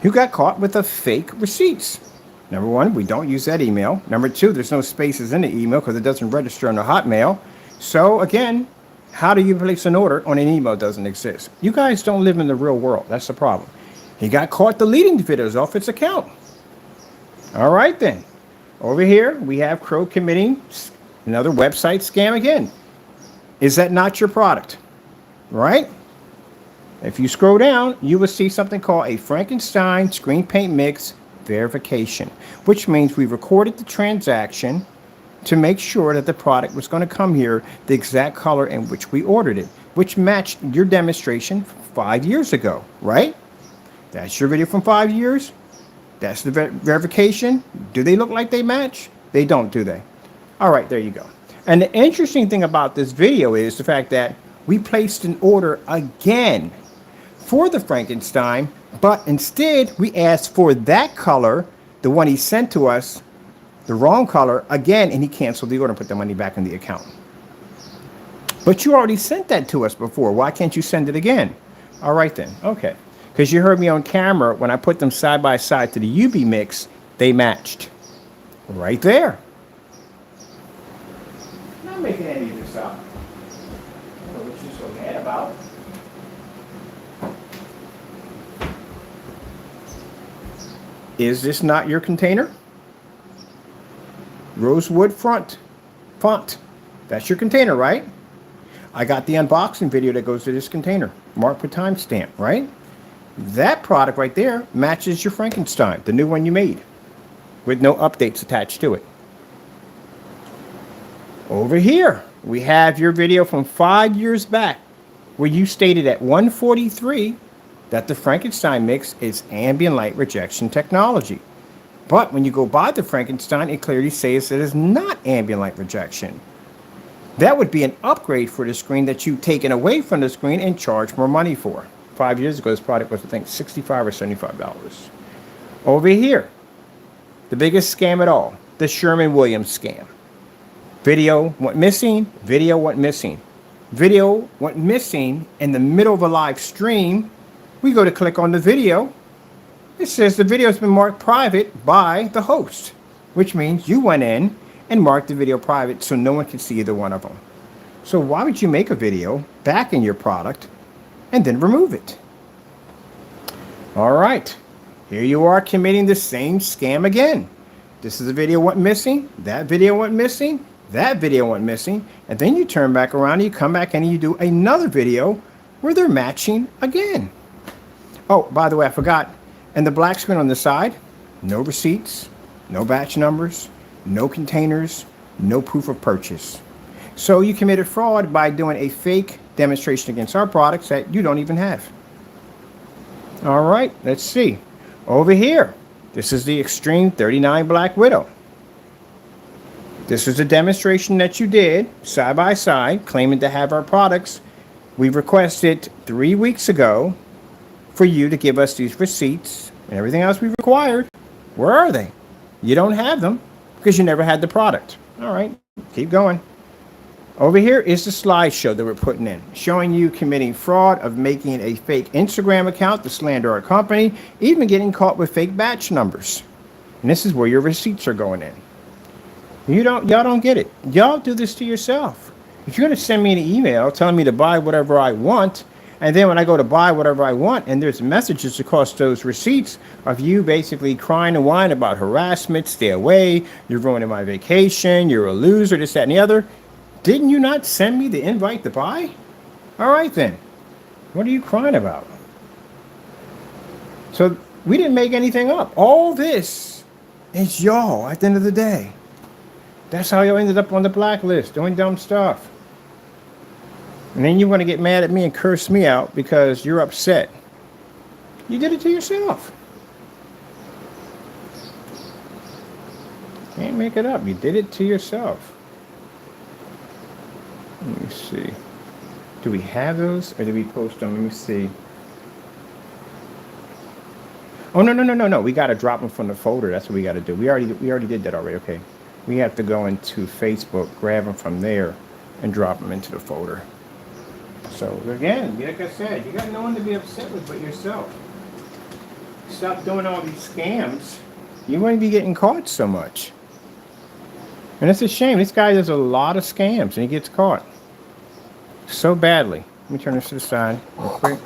You got caught with a fake receipts. Number one, we don't use that email. Number two, there's no spaces in the email because it doesn't register on the Hotmail. So again, how do you place an order on an email that doesn't exist? You guys don't live in the real world. That's the problem. He got caught deleting the videos off its account. All right then. Over here, we have Crow committing another website scam again. Is that not your product? Right? If you scroll down, you will see something called a Frankenstein screen paint mix verification, which means we recorded the transaction to make sure that the product was going to come here the exact color in which we ordered it, which matched your demonstration 5 years ago, right? That's your video from 5 years. That's the verification. Do they look like they match? They don't, do they? All right, there you go. And the interesting thing about this video is the fact that we placed an order again for the Frankenstein, but instead we asked for that color, the one he sent to us, the wrong color, again, and he canceled the order and put the money back in the account. But you already sent that to us before. Why can't you send it again? All right then. Okay. Because you heard me on camera when I put them side by side to the UB mix, they matched. Right there. I'm not making any of this up. I don't know what you're so mad about. Is this not your container? Rosewood font. That's your container, right? I got the unboxing video that goes to this container. Marked with timestamp, right? That product right there matches your Frankenstein, the new one you made, with no updates attached to it. Over here, we have your video from 5 years back, where you stated at 143 that the Frankenstein mix is ambient light rejection technology. But when you go buy the Frankenstein, it clearly says it is not ambient light rejection. That would be an upgrade for the screen that you've taken away from the screen and charged more money for. 5 years ago, this product was, I think, $65 or $75. Over here, the biggest scam at all, the Sherman-Williams scam. Video went missing, video went missing. Video went missing in the middle of a live stream. We go to click on the video. It says the video has been marked private by the host, which means you went in and marked the video private so no one can see either one of them. So why would you make a video back in your product and then remove it? All right, here you are committing the same scam again. This is the video went missing, that video went missing. That video went missing. And then you turn back around and you come back and you do another video where they're matching again. Oh, by the way, I forgot. And the black screen on the side, no receipts, no batch numbers, no containers, no proof of purchase. So you committed fraud by doing a fake demonstration against our products that you don't even have. All right, let's see. Over here, this is the Extreme 39 Black Widow. This is a demonstration that you did side by side, claiming to have our products. We requested 3 weeks ago for you to give us these receipts and everything else we required. Where are they? You don't have them because you never had the product. All right, keep going. Over here is the slideshow that we're putting in, showing you committing fraud of making a fake Instagram account to slander our company, even getting caught with fake batch numbers. And this is where your receipts are going in. Y'all don't get it. Y'all do this to yourself. If you're going to send me an email telling me to buy whatever I want, and then when I go to buy whatever I want, and there's messages across those receipts of you basically crying and whining about harassment, stay away, you're ruining my vacation, you're a loser, this, that, and the other. Didn't you not send me the invite to buy? All right then. What are you crying about? So we didn't make anything up. All this is y'all at the end of the day. That's how you ended up on the blacklist, doing dumb stuff. And then you want to get mad at me and curse me out because you're upset. You did it to yourself. Can't make it up. You did it to yourself. Let me see. Do we have those or did we post them? Let me see. Oh, no. We got to drop them from the folder. That's what we got to do. We already did that already. Okay. We have to go into Facebook, grab them from there, and drop them into the folder. So, again, like I said, you got no one to be upset with but yourself. Stop doing all these scams. You wouldn't be getting caught so much. And it's a shame. This guy does a lot of scams, and he gets caught so badly. Let me turn this to the side real quick.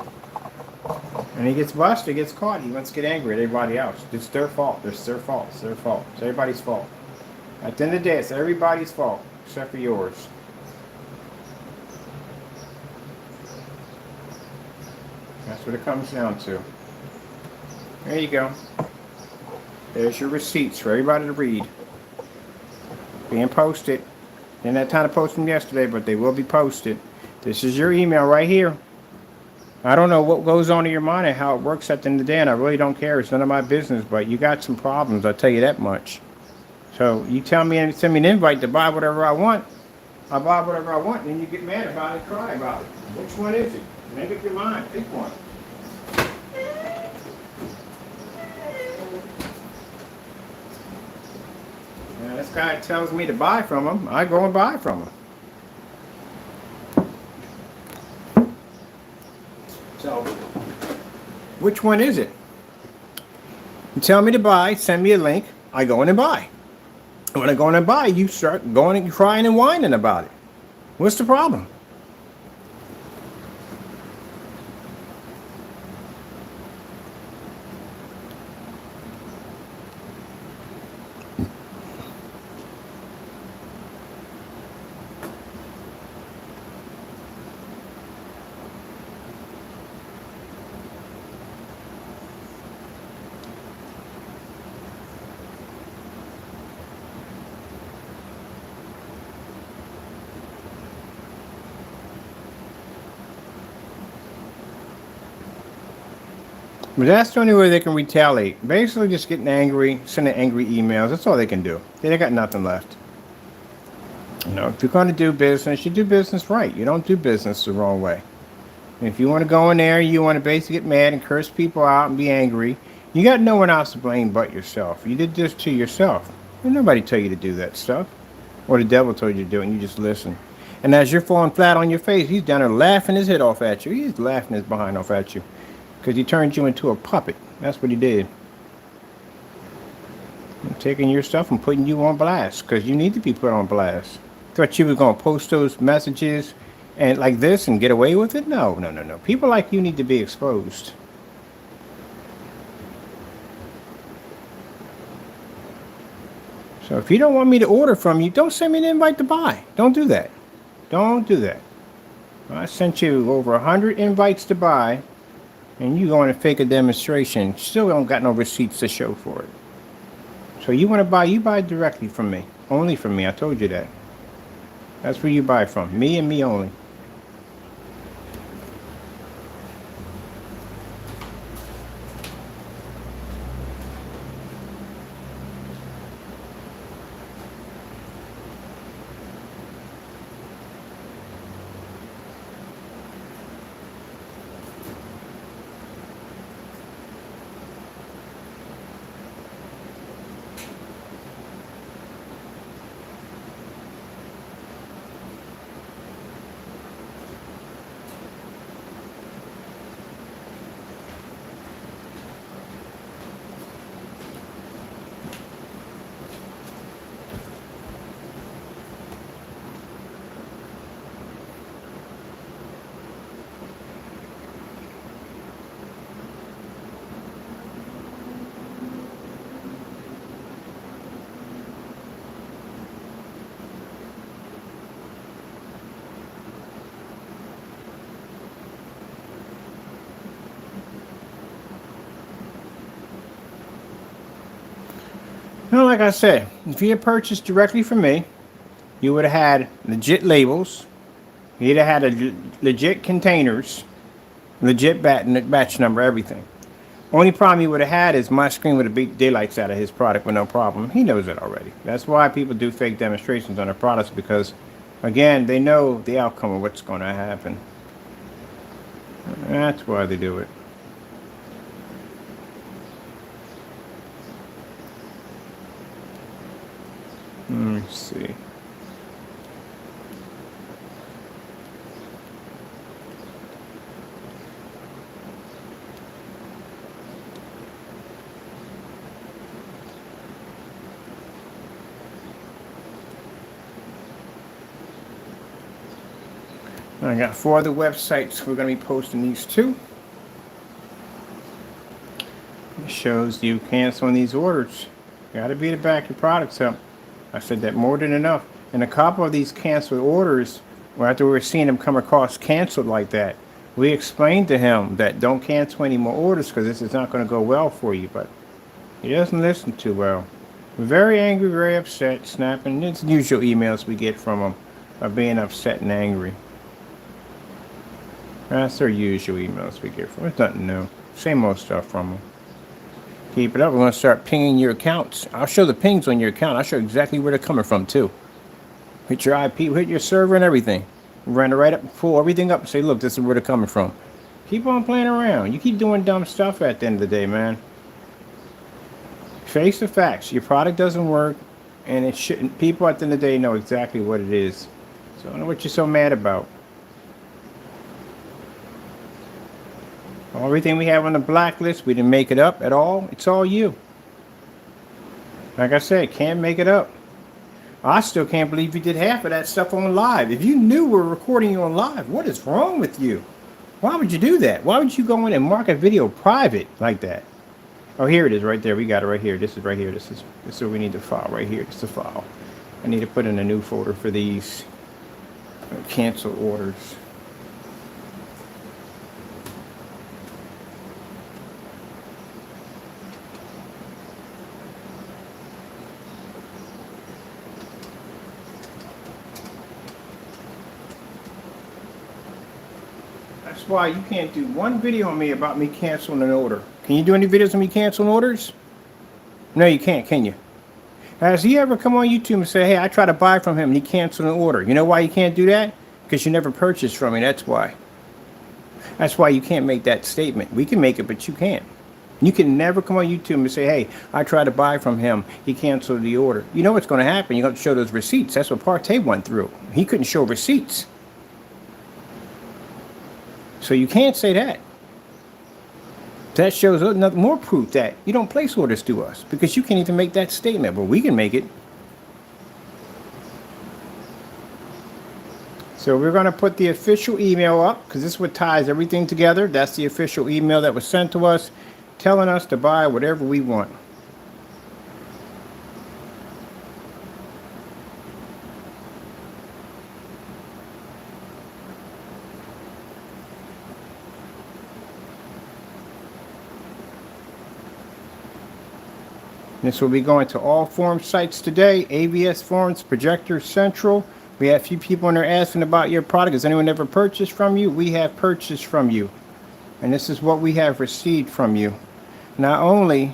And he gets busted, he gets caught. He wants to get angry at everybody else. It's their fault. It's their fault. It's their fault. It's everybody's fault. At the end of the day, it's everybody's fault, except for yours. That's what it comes down to. There you go. There's your receipts for everybody to read. Being posted. Didn't have time to post them yesterday, but they will be posted. This is your email right here. I don't know what goes on in your mind and how it works at the end of the day, and I really don't care. It's none of my business, but you got some problems, I'll tell you that much. So you tell me and send me an invite to buy whatever I want. I buy whatever I want, and then you get mad about it, cry about it. Which one is it? Make up your mind. Pick one. Now, this guy tells me to buy from him. I go and buy from him. So, which one is it? You tell me to buy, send me a link, I go in and buy. When I go in and buy, you start going and crying and whining about it. What's the problem? But that's the only way they can retaliate. Basically just getting angry, sending angry emails. That's all they can do. They got nothing left. You know, if you're going to do business, you do business right. You don't do business the wrong way. And if you want to go in there, you want to basically get mad and curse people out and be angry, you got no one else to blame but yourself. You did this to yourself. Didn't nobody tell you to do that stuff. Or the devil told you to do it and you just listen. And as you're falling flat on your face, he's down there laughing his head off at you. He's laughing his behind off at you. Because he turned you into a puppet. That's what he did. I'm taking your stuff and putting you on blast. Because you need to be put on blast. Thought you were going to post those messages and like this and get away with it? No. People like you need to be exposed. So if you don't want me to order from you, don't send me an invite to buy. Don't do that. Don't do that. I sent you over 100 invites to buy, and you going to fake a demonstration. Still don't got no receipts to show for it. So you want to buy, you buy directly from me. Only from me. I told you that. That's where you buy from. Me and me only. Now, like I said, if you had purchased directly from me, you would have had legit labels. You'd have had legit containers, legit batch number, everything. Only problem you would have had is my screen would have beat daylights out of his product with no problem. He knows it already. That's why people do fake demonstrations on their products, because, again, they know the outcome of what's going to happen. That's why they do it. Let me see. I got 4 other websites. We're going to be posting these to. It shows you canceling these orders. Got to be to back your products up. I said that more than enough. And a couple of these canceled orders, after we were seeing them come across canceled like that, we explained to him that don't cancel any more orders because this is not going to go well for you. But he doesn't listen too well. Very angry, very upset, snapping. It's the usual emails we get from him of being upset and angry. That's their usual emails we get from him. It's nothing new. Same old stuff from them. Keep it up. We're going to start pinging your accounts. I'll show the pings on your account. I'll show exactly where they're coming from, too. Hit your IP, hit your server and everything. Run it right up, pull everything up and say, look, this is where they're coming from. Keep on playing around. You keep doing dumb stuff at the end of the day, man. Face the facts. Your product doesn't work, and it shouldn't. People at the end of the day know exactly what it is. So I don't know what you're so mad about. Everything we have on the blacklist, we didn't make it up at all. It's all you. Like I said, can't make it up. I still can't believe you did half of that stuff on live. If you knew we were recording you on live, what is wrong with you? Why would you do that? Why would you go in and mark a video private like that? Oh, here it is right there. We got it right here. This is right here. This is where we need the file right here. This is the file. I need to put in a new folder for these canceled orders. That's why you can't do one video on me about me canceling an order. Can you do any videos on me canceling orders? No, you can't, can you? Has he ever come on YouTube and say, hey, I tried to buy from him and he canceled an order? You know why you can't do that? Because you never purchased from me, that's why. That's why you can't make that statement. We can make it, but you can't. You can never come on YouTube and say, hey, I tried to buy from him, he canceled the order. You know what's going to happen. You're going to show those receipts. That's what Partey went through. He couldn't show receipts. So you can't say that. That shows another more proof that you don't place orders to us because you can't even make that statement, but we can make it. So we're going to put the official email up because this is what ties everything together. That's the official email that was sent to us telling us to buy whatever we want. This will be going to all forum sites today. ABS Forums, Projector Central. We have a few people in there asking about your product. Has anyone ever purchased from you? We have purchased from you. And this is what we have received from you. Not only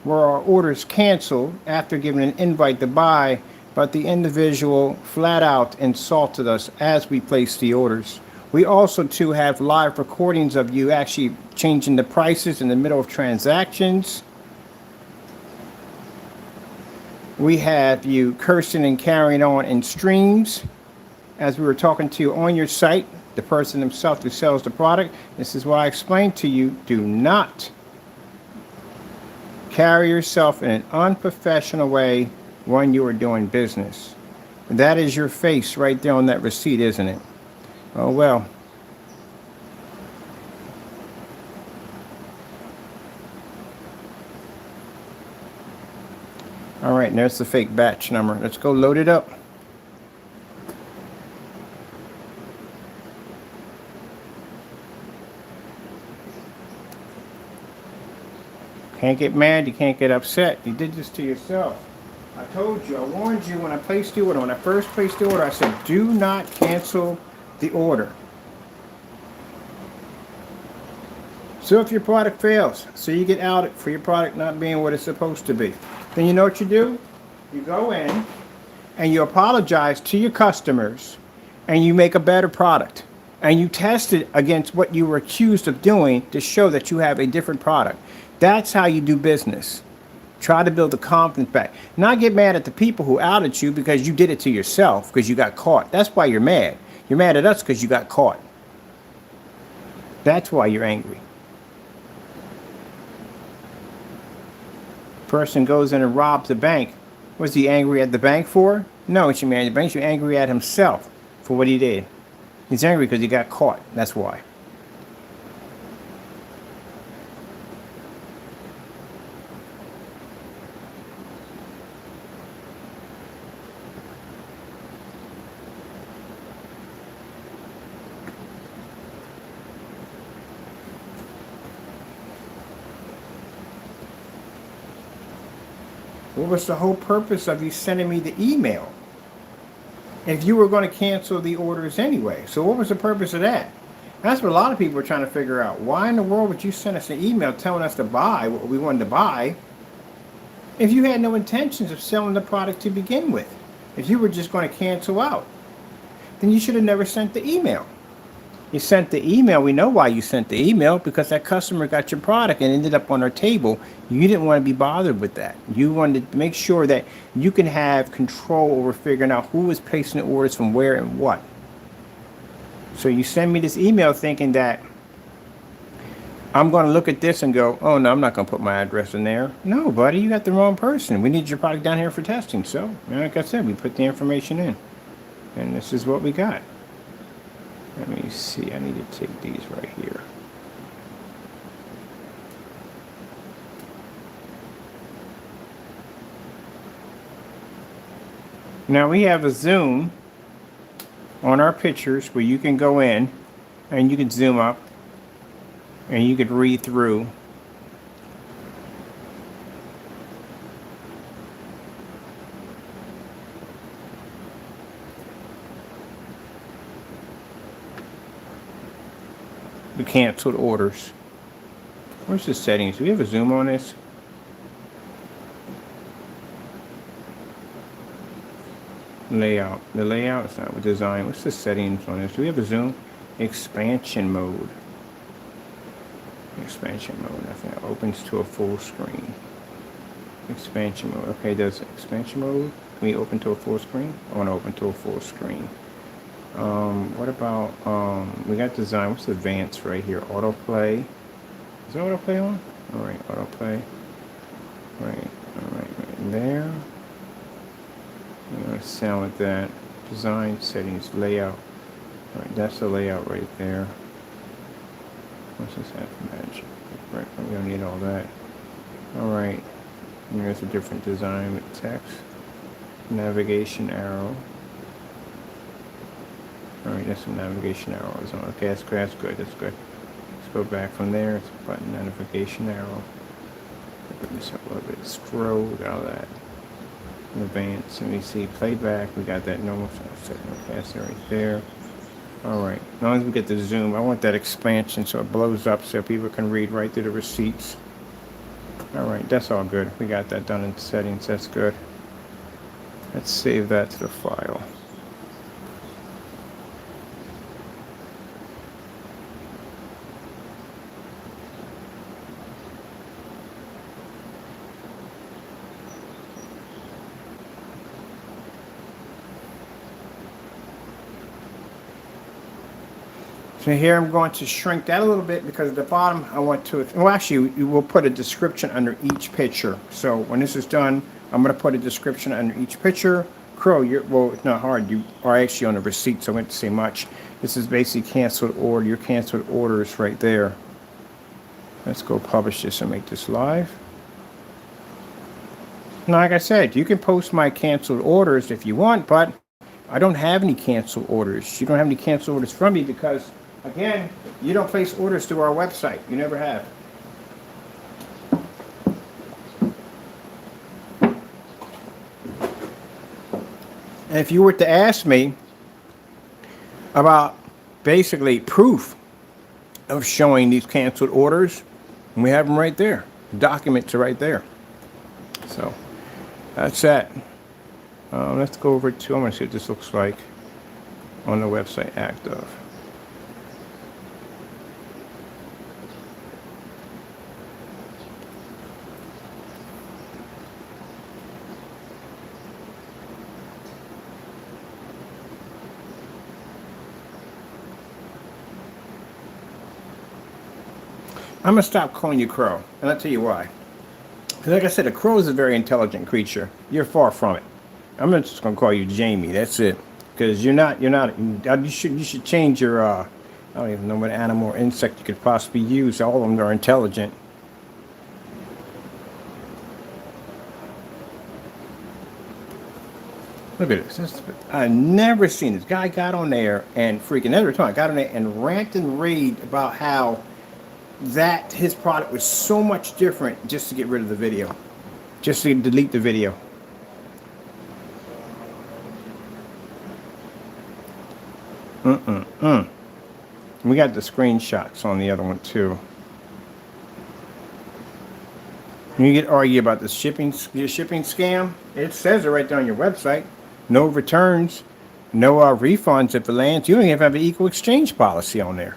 were our orders canceled after giving an invite to buy, but the individual flat out insulted us as we placed the orders. We also too have live recordings of you actually changing the prices in the middle of transactions. We have you cursing and carrying on in streams as we were talking to you on your site, the person himself who sells the product. This is why I explained to you, do not carry yourself in an unprofessional way when you are doing business. That is your face right there on that receipt, isn't it? Oh well. All right, and there's the fake batch number. Let's go load it up. Can't get mad, you can't get upset. You did this to yourself. I told you, I warned you when I placed the order. When I first placed the order, I said, do not cancel the order. So if your product fails, so you get outed for your product not being what it's supposed to be, then you know what you do? You go in and you apologize to your customers and you make a better product. And you test it against what you were accused of doing to show that you have a different product. That's how you do business. Try to build the confidence back. Not get mad at the people who outed you because you did it to yourself because you got caught. That's why you're mad. You're mad at us because you got caught. That's why you're angry. Person goes in and robs a bank. Was he angry at the bank for? No, it's your man at the bank. You're angry at himself for what he did. He's angry because he got caught. That's why. What was the whole purpose of you sending me the email if you were going to cancel the orders anyway? So what was the purpose of that? That's what a lot of people are trying to figure out. Why in the world would you send us an email telling us to buy what we wanted to buy if you had no intentions of selling the product to begin with? If you were just going to cancel out, then you should have never sent the email. You sent the email. We know why you sent the email, because that customer got your product and ended up on our table. You didn't want to be bothered with that. You wanted to make sure that you can have control over figuring out who was placing the orders from where and what. So you send me this email thinking that I'm going to look at this and go, oh no, I'm not going to put my address in there. No, buddy, you got the wrong person. We need your product down here for testing. So, like I said, we put the information in. And this is what we got. Let me see, I need to take these right here. Now we have a zoom on our pictures where you can go in and you can zoom up and you could read through. The canceled orders. Where's the settings? Do we have a zoom on this? Layout. The layout is not with design. What's the settings on this? Do we have a zoom? Expansion mode. Expansion mode. Nothing. That opens to a full screen. Expansion mode. Okay, does expansion mode? Can we open to a full screen? I want to open to a full screen. What about, we got design. What's advanced right here? Autoplay. Is there autoplay on? Alright, autoplay. Right there. I'm going to sound like that. Design, settings, layout. Alright, that's the layout right there. What's this half match? Right, we don't need all that. Alright. Here's a different design with text. Navigation arrow. Alright, there's some navigation arrows on. Okay, that's good, that's good. Let's go back from there. It's button navigation arrow. Put this up a little bit. Scroll, we got all that. Advance. Let me see. Playback. We got that normal capacitor right there. All right. As long as we get the zoom, I want that expansion so it blows up so people can read right through the receipts. All right. That's all good. We got that done in settings. That's good. Let's save that to the file. So here I'm going to shrink that a little bit because at the bottom I want to, well actually we'll put a description under each picture. So when this is done, I'm going to put a description under each picture. Crow, well, it's not hard. You are actually on the receipt, so I won't say much. This is basically canceled order, your canceled orders right there. Let's go publish this and make this live. Now, like I said, you can post my canceled orders if you want, but I don't have any canceled orders. You don't have any canceled orders from me because, again, you don't place orders through our website. You never have. And if you were to ask me about basically proof of showing these canceled orders, we have them right there. The documents are right there. So that's that. Let's go over to, I'm going to see what this looks like on the website active. I'm going to stop calling you Crow, and I'll tell you why. Because like I said, a crow is a very intelligent creature. You're far from it. I'm just going to call you Jamie. That's it. Because you should change your, I don't even know what animal or insect you could possibly use. All of them are intelligent. Look at this. I've never seen this. Guy got on there and freaking every time I got on there and ranted and raved about how that his product was so much different just to get rid of the video, just to delete the video. We got the screenshots on the other one too. You get argue about the shipping scam. It says it right there on your website. No returns, no refunds if it lands. You don't even have an equal exchange policy on there.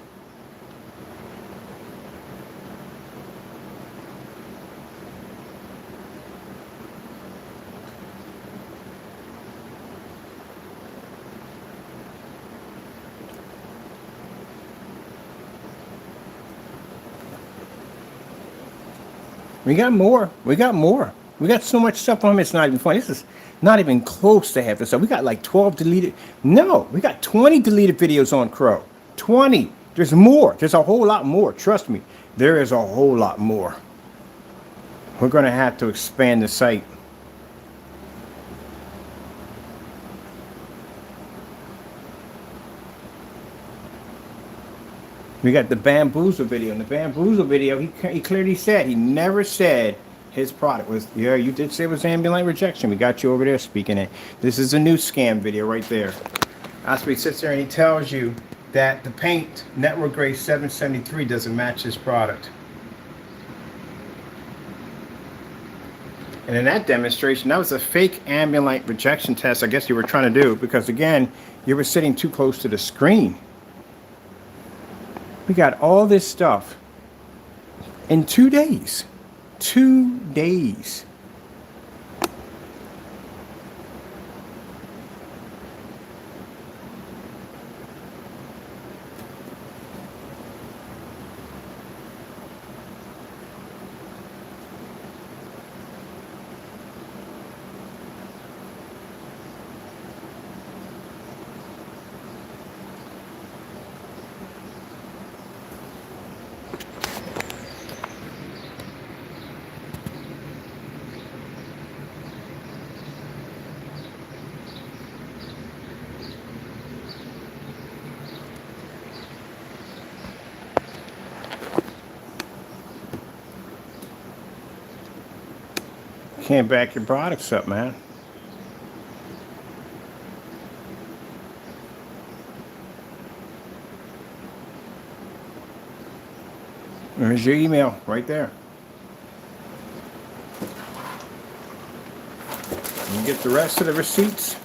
We got more. We got more. We got so much stuff on them, it's not even funny. This is not even close to half the stuff. We got like 12 deleted. No, we got 20 deleted videos on Crow. 20. There's more. There's a whole lot more. Trust me. There is a whole lot more. We're going to have to expand the site. We got the bamboozle video. In the bamboozle video, he clearly said, he never said his product was, yeah, you did say it was ambient rejection. We got you over there speaking it. This is a new scam video right there. Osprey sits there and he tells you that the paint network grade 773 doesn't match his product. And in that demonstration, that was a fake ambient light rejection test I guess you were trying to do because, again, you were sitting too close to the screen. We got all this stuff in 2 days. 2 days. Can't back your products up, man. There's your email right there. You get the rest of the receipts,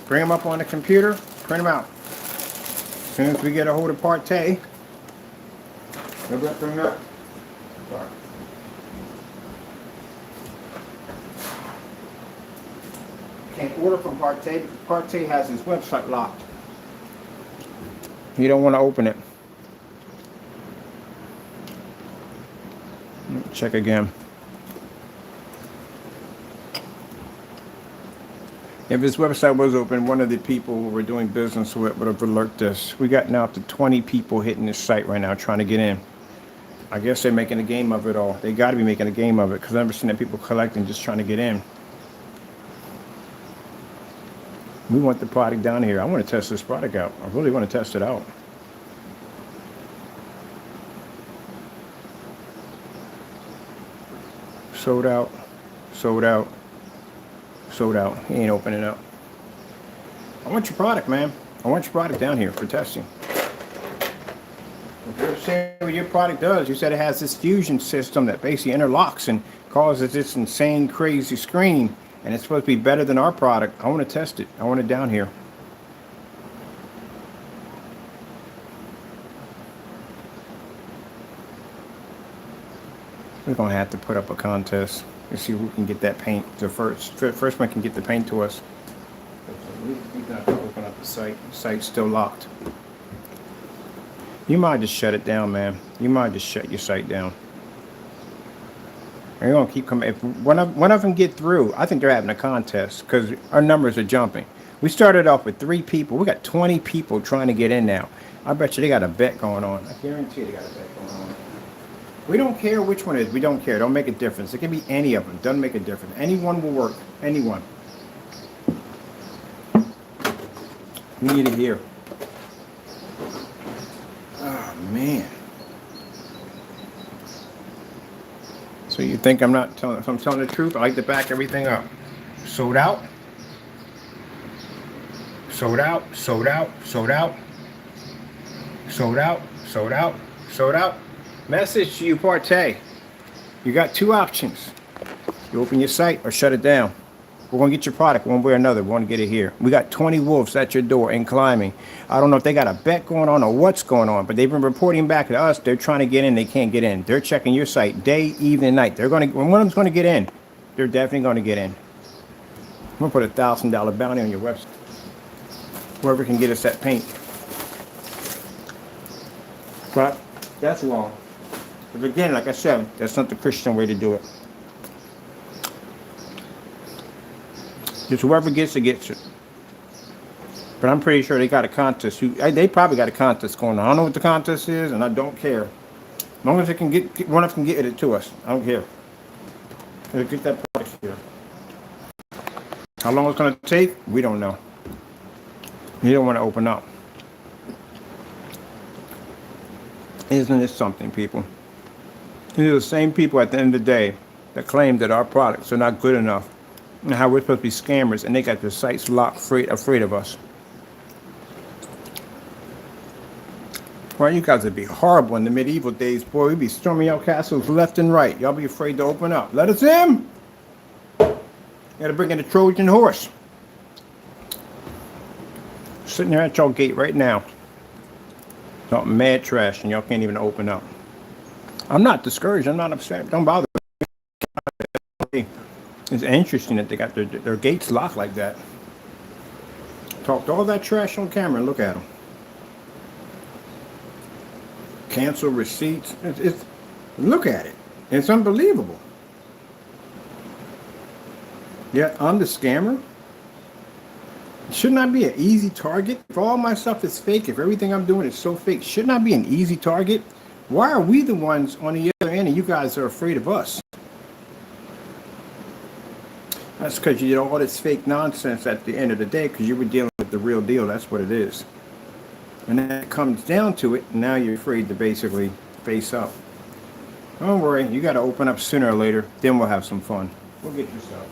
bring them up on the computer, print them out. As soon as we get a hold of Part A, bring up. Sorry. Can't order from Part A because Part A has his website locked. You don't want to open it. Check again. If his website was open, one of the people who we're doing business with would have alerted us. We got now up to 20 people hitting this site right now trying to get in. I guess they're making a game of it all. They got to be making a game of it because I've never seen that people collecting just trying to get in. We want the product down here. I want to test this product out. I really want to test it out. Sold out, sold out, sold out. He ain't opening up. I want your product, man. I want your product down here for testing. If you're saying what your product does, you said it has this fusion system that basically interlocks and causes this insane, crazy screen, and it's supposed to be better than our product. I want to test it. I want it down here. We're gonna have to put up a contest and see who can get that paint. The first one can get the paint to us. We're gonna have to open up the site. The site's still locked. You might just shut it down, man. You might just shut your site down. They're gonna keep coming. If one of them get through, I think they're having a contest because our numbers are jumping. We started off with 3 people. We got 20 people trying to get in now. I bet you they got a bet going on. I guarantee they got a bet going on. We don't care which one it is. We don't care. Don't make a difference. It can be any of them. Doesn't make a difference. Anyone will work. Anyone. We need it here. Oh, man. So you think I'm not telling, if I'm telling the truth, I like to back everything up. Sold out. Sold out. Sold out. Sold out. Sold out. Sold out. Sold out. Message to you, Part A. You got 2 options. You open your site or shut it down. We're going to get your product one way or another. We want to get it here. We got 20 wolves at your door and climbing. I don't know if they got a bet going on or what's going on, but they've been reporting back to us. They're trying to get in. They can't get in. They're checking your site day, evening, night. They're going to, when one of them's going to get in, they're definitely going to get in. I'm going to put a $1,000 bounty on your website. Whoever can get us that paint. But that's wrong. But again, like I said, that's not the Christian way to do it. Just whoever gets it, gets it. But I'm pretty sure they got a contest. They probably got a contest going on. I don't know what the contest is, and I don't care. As long as they can get one of them can get it to us, I don't care. Let's get that product here. How long it's going to take, we don't know. You don't want to open up. Isn't this something, people? These are the same people at the end of the day that claim that our products are not good enough and how we're supposed to be scammers, and they got their sites locked, afraid of us. Well, you guys would be horrible in the medieval days, boy. We'd be storming out castles left and right. Y'all be afraid to open up. Let us in! You gotta bring in the Trojan horse. Sitting there at y'all gate right now. Talking mad trash, and y'all can't even open up. I'm not discouraged. I'm not upset. Don't bother me. It's interesting that they got their gates locked like that. Talked all that trash on camera. Look at them. Cancel receipts. Look at it. It's unbelievable. Yeah, I'm the scammer. Shouldn't I be an easy target? If all my stuff is fake, if everything I'm doing is so fake, shouldn't I be an easy target? Why are we the ones on the other end and you guys are afraid of us? That's because you did all this fake nonsense at the end of the day because you were dealing with the real deal. That's what it is. And then it comes down to it, and now you're afraid to basically face up. Don't worry, you got to open up sooner or later, then we'll have some fun. We'll get your stuff.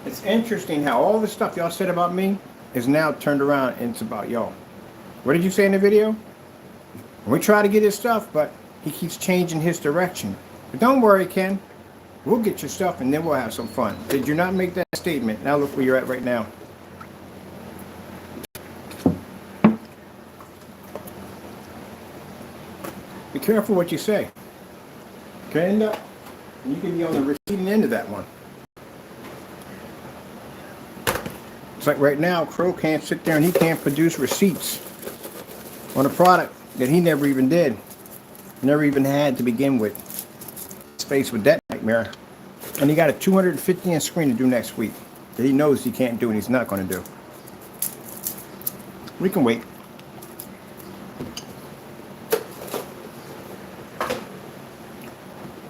It's interesting how all the stuff y'all said about me is now turned around and it's about y'all. What did you say in the video? We try to get his stuff, but he keeps changing his direction. But don't worry, Ken. We'll get your stuff and then we'll have some fun. Did you not make that statement? Now look where you're at right now. Be careful what you say. Can end up, you can be on the receiving end of that one. It's like right now, Crow can't sit there and he can't produce receipts on a product that he never even did, never even had to begin with. He's faced with that nightmare, and he got a 250-inch screen to do next week that he knows he can't do and he's not going to do. We can wait.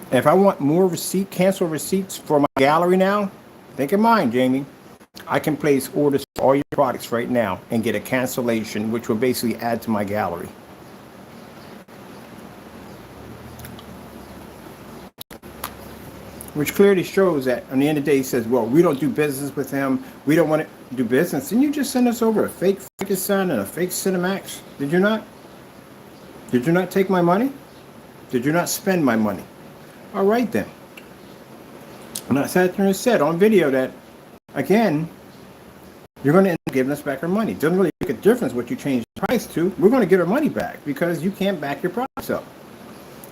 And if I want more cancel receipts for my gallery now, think of mine, Jamie. I can place orders for all your products right now and get a cancellation, which will basically add to my gallery. Which clearly shows that on the end of the day, he says, well, we don't do business with him. We don't want to do business. Didn't you just send us over a fake Frankenstein and a fake Cinemax? Did you not? Did you not take my money? Did you not spend my money? All right, then. And I sat there and said on video that, again, you're going to end up giving us back our money. It doesn't really make a difference what you change the price to. We're going to get our money back because you can't back your products up.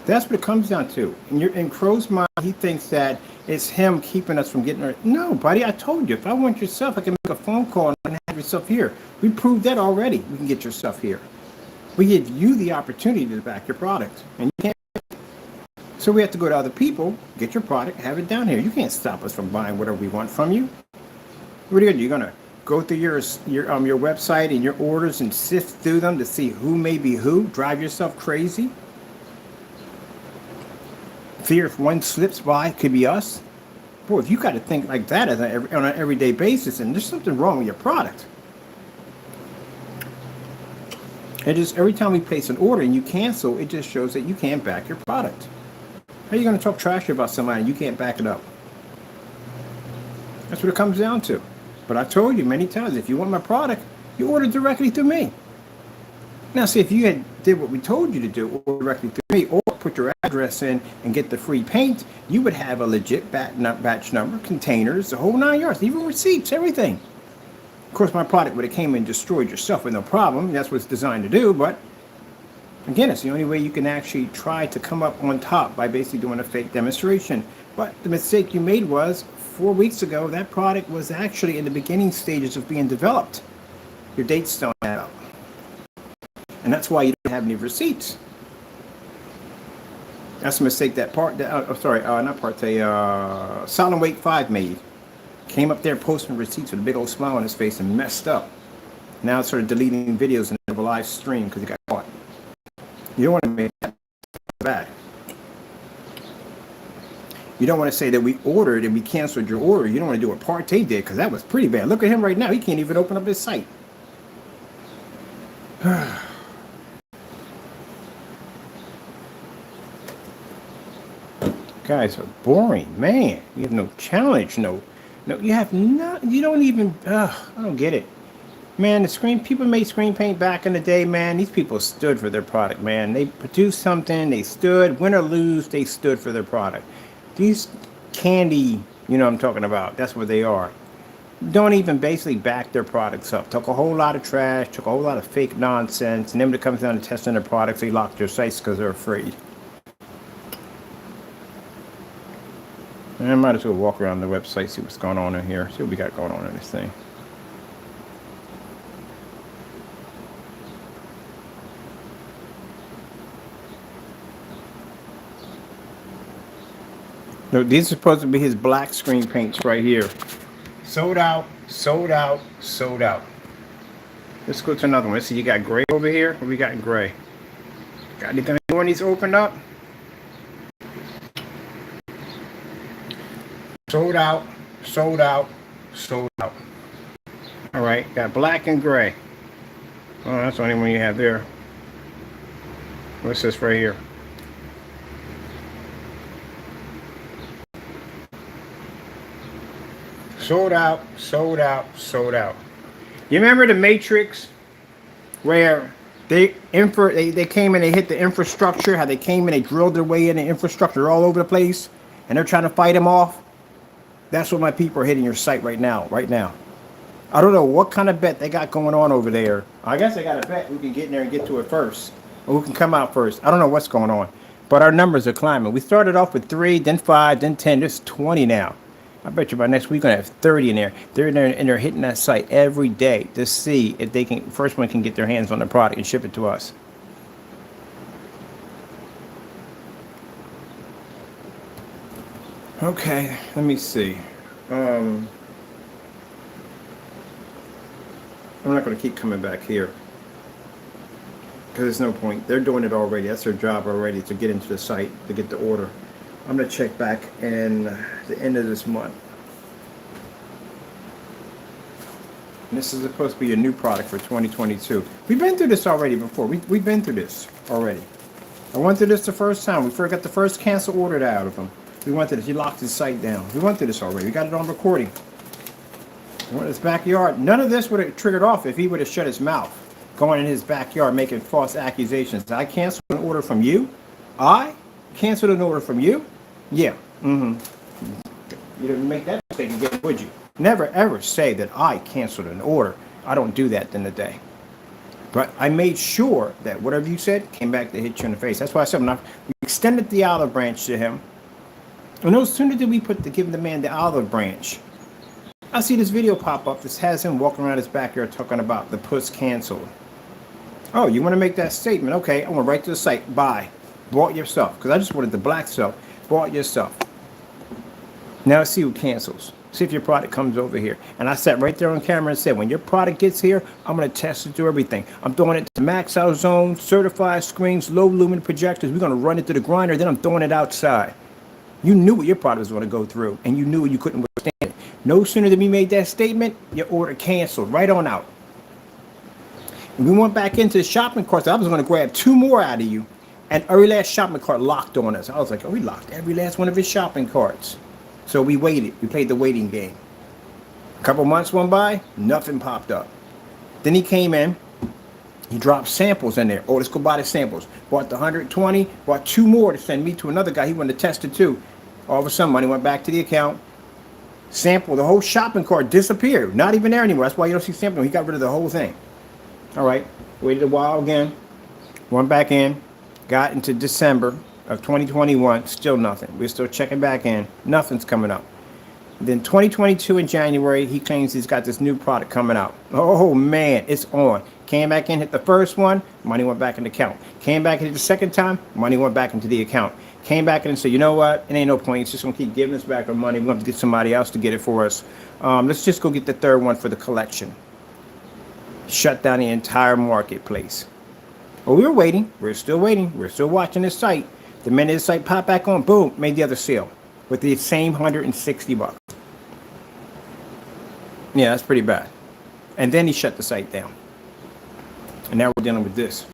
That's what it comes down to. In Crow's mind, he thinks that it's him keeping us from getting our... No, buddy, I told you. If I want your stuff, I can make a phone call and I can have your stuff here. We proved that already. We can get your stuff here. We give you the opportunity to back your product. And you can't. So we have to go to other people, get your product, have it down here. You can't stop us from buying whatever we want from you. What are you going to do? You're going to go through your website and your orders and sift through them to see who may be who? Drive yourself crazy? Fear if one slips by, it could be us. Boy, if you got to think like that on an everyday basis, and there's something wrong with your product. It just every time we place an order and you cancel, it just shows that you can't back your product. How are you going to talk trash about somebody and you can't back it up? That's what it comes down to. But I told you many times, if you want my product, you order directly through me. Now, see, if you did what we told you to do, order directly through me, or put your address in and get the free paint, you would have a legit batch number, containers, the whole 9 yards, even receipts, everything. Of course, my product would have came and destroyed your stuff with no problem. That's what it's designed to do. But again, it's the only way you can actually try to come up on top by basically doing a fake demonstration. But the mistake you made was 4 weeks ago, that product was actually in the beginning stages of being developed. Your dates don't add up. And that's why you don't have any receipts. That's a mistake that Solid Weight 5 made. Came up there posting receipts with a big old smile on his face and messed up. Now it's sort of deleting videos and have a live stream because he got caught. You don't want to make that bad. You don't want to say that we ordered and we canceled your order. You don't want to do what Partey did because that was pretty bad. Look at him right now. He can't even open up his site. Guys are boring, man. You have no challenge, no, you have not. You don't even. I don't get it, man. People made screen paint back in the day, man. These people stood for their product, man. They produced something. They stood, win or lose, they stood for their product. These candy, you know what I'm talking about. That's what they are. Don't even basically back their products up. Took a whole lot of trash, took a whole lot of fake nonsense, and then when it comes down to testing their products, they lock their sites because they're afraid. And I might as well walk around the website, see what's going on in here, see what we got going on in this thing. No, these are supposed to be his black screen paints right here. Sold out, sold out, sold out. Let's go to another one. Let's see, you got gray over here. What we got in gray? Got anything when these opened up? Sold out, sold out, sold out. All right, got black and gray. Oh, that's the only one you have there. What's this right here? Sold out, sold out, sold out. You remember the Matrix where they came and they hit the infrastructure, how they came and they drilled their way in the infrastructure all over the place, and they're trying to fight them off? That's what my people are hitting your site right now, right now. I don't know what kind of bet they got going on over there. I guess they got a bet who can get in there and get to it first, or who can come out first. I don't know what's going on, but our numbers are climbing. We started off with 3, then 5, then 10. There's 20 now. I bet you by next week we're gonna have 30 in there. They're in there and they're hitting that site every day to see if they can. First one can get their hands on the product and ship it to us. Okay, let me see. I'm not going to keep coming back here because there's no point. They're doing it already. That's their job already, to get into the site, to get the order. I'm going to check back in the end of this month. And this is supposed to be a new product for 2022. We've been through this already before. We've been through this already. I went through this the first time. We forgot the first cancel order out of him. We went through this. He locked his site down. We went through this already. We got it on recording. We went in his backyard. None of this would have triggered off if he would have shut his mouth, going in his backyard making false accusations. I canceled an order from you? I canceled an order from you? Yeah. You didn't make that mistake again, would you? Never ever say that I canceled an order. I don't do that in the day. But I made sure that whatever you said came back to hit you in the face. That's why I said we extended the olive branch to him. And no sooner did we give the man the olive branch, I see this video pop up. This has him walking around his backyard talking about the puss canceled. Oh, you want to make that statement? Okay, I went right to the site. Buy. Bought yourself. Because I just wanted the black stuff. Bought yourself. Now see who cancels. See if your product comes over here. And I sat right there on camera and said, when your product gets here, I'm going to test it through everything. I'm throwing it to max out zone, certified screens, low lumen projectors. We're going to run it through the grinder. Then I'm throwing it outside. You knew what your product was going to go through, and you knew you couldn't withstand it. No sooner than we made that statement, your order canceled right on out. And we went back into the shopping carts. I was going to grab 2 more out of you, and every last shopping cart locked on us. I was like, oh, we locked every last one of his shopping carts. So we waited. We played the waiting game. A couple months went by, nothing popped up. Then he came in. He dropped samples in there. Oh, let's go buy the samples. Bought the 120, bought 2 more to send me to another guy. He wanted to test it too. All of a sudden, money went back to the account. Sample, the whole shopping cart disappeared. Not even there anymore. That's why you don't see sampling. He got rid of the whole thing. All right. Waited a while again. Went back in. Got into December of 2021. Still nothing. We're still checking back in. Nothing's coming up. Then 2022 in January, he claims he's got this new product coming out. Oh, man, it's on. Came back in, hit the first one, money went back in the account. Came back in the second time, money went back into the account. Came back in and said, you know what? It ain't no point. It's just going to keep giving us back our money. We're going to have to get somebody else to get it for us. Let's just go get the third one for the collection. Shut down the entire marketplace. Well, we were waiting. We're still waiting. We're still watching this site. The minute the site popped back on, boom, made the other sale with the same $160. Yeah, that's pretty bad. And then he shut the site down. And now we're dealing with this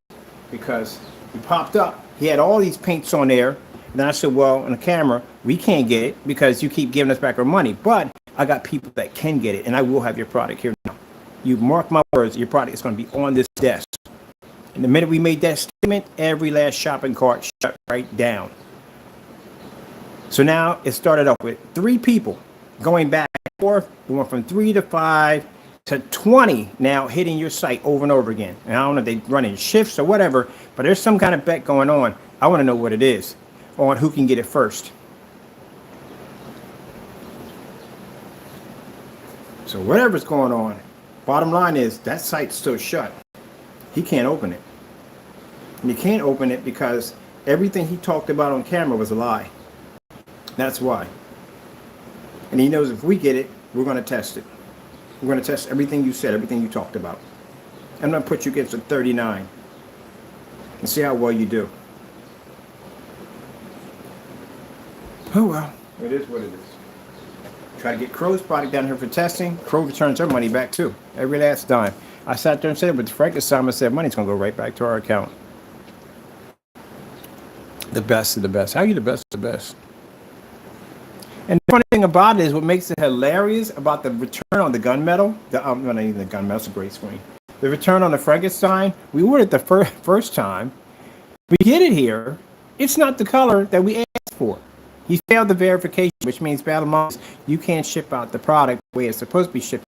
because he popped up. He had all these paints on there. And then I said, well, on the camera, we can't get it because you keep giving us back our money. But I got people that can get it, and I will have your product here now. You mark my words, your product is going to be on this desk. And the minute we made that statement, every last shopping cart shut right down. So now it started off with 3 people going back and forth. We went from 3 to 5 to 20 now hitting your site over and over again. And I don't know if they run in shifts or whatever, but there's some kind of bet going on. I want to know what it is on who can get it first. So whatever's going on, bottom line is that site's still shut. He can't open it. And he can't open it because everything he talked about on camera was a lie. That's why. And he knows if we get it, we're going to test it. We're going to test everything you said, everything you talked about. I'm going to put you against a 39 and see how well you do. Oh, well, it is what it is. Try to get Crow's product down here for testing. Crow returns their money back too, every last dime. I sat there and said, with Frankenstein, said money's going to go right back to our account. The best of the best. How are you the best of the best? And the funny thing about it is what makes it hilarious about the return on the gunmetal, not even the gunmetal, it's a great screen. The return on the Frankenstein, we ordered the first time. We get it here. It's not the color that we asked for. He failed the verification, which means bottom line, you can't ship out the product the way it's supposed to be shipped.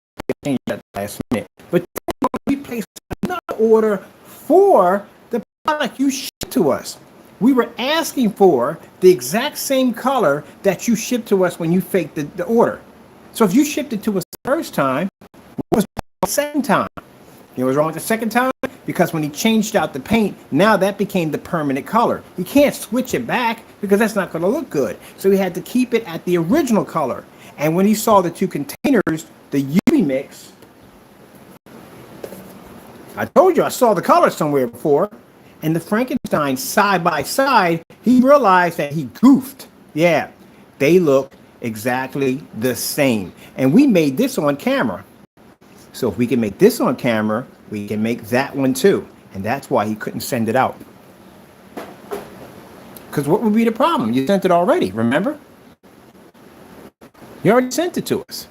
Change at the last minute. But we placed another order for the product you shipped to us. We were asking for the exact same color that you shipped to us when you faked the order. So if you shipped it to us the first time, what was the second time? You know what was wrong with the second time? Because when he changed out the paint, now that became the permanent color. You can't switch it back because that's not going to look good. So he had to keep it at the original color. And when he saw the two containers, the UV mix, I told you I saw the color somewhere before, and the Frankenstein side by side, he realized that he goofed. Yeah, they look exactly the same. And we made this on camera. So if we can make this on camera, we can make that one too. And that's why he couldn't send it out. Because what would be the problem? You sent it already, remember? You already sent it to us.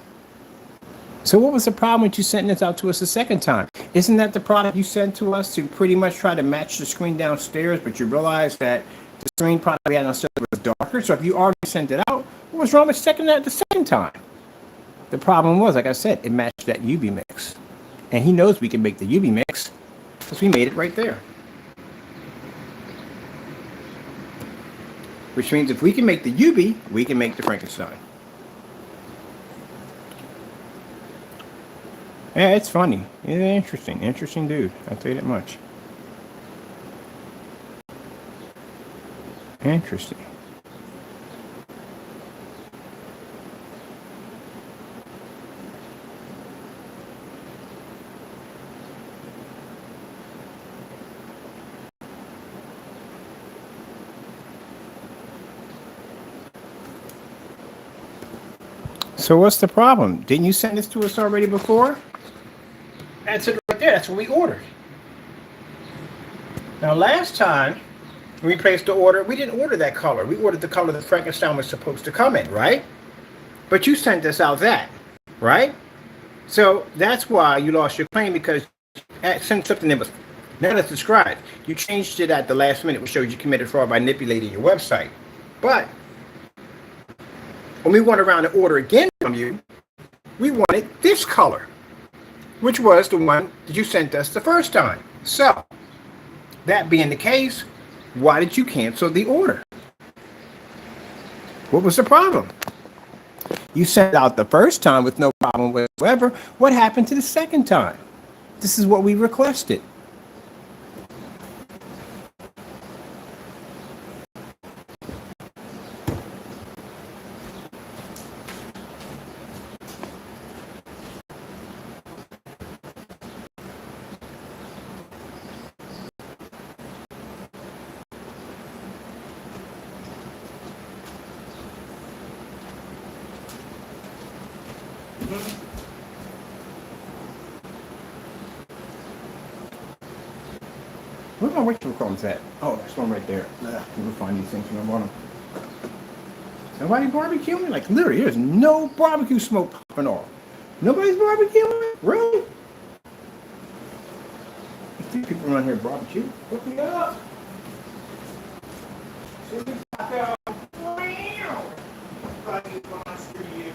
So what was the problem with you sending this out to us a second time? Isn't that the product you sent to us to pretty much try to match the screen downstairs, but you realized that the screen product we had downstairs was darker? So if you already sent it out, what was wrong with sending that the second time? The problem was, like I said, it matched that UV mix. And he knows we can make the UV mix because we made it right there. Which means if we can make the UV, we can make the Frankenstein. Yeah, it's funny. It's interesting. Interesting dude. I'll tell you that much. Interesting. So what's the problem? Didn't you send this to us already before? That's it right there. That's what we ordered. Now, last time we placed the order, we didn't order that color. We ordered the color that Frankenstein was supposed to come in, right? But you sent us out that, right? So that's why you lost your claim, because you sent something that was not as described. You changed it at the last minute, which shows you committed fraud by manipulating your website. But when we went around to order again from you, we wanted this color, which was the one that you sent us the first time. So, that being the case, why did you cancel the order? What was the problem? You sent out the first time with no problem whatsoever. What happened to the second time? This is what we requested. Where's my ritual combs at? Oh, there's one right there. We'll find these things when I want them. Nobody barbecuing? Like, literally, there's no barbecue smoke popping off. Nobody's barbecuing? Really? I see people around here barbecue. Look me up. See what we got. Wow. Buddy monster you.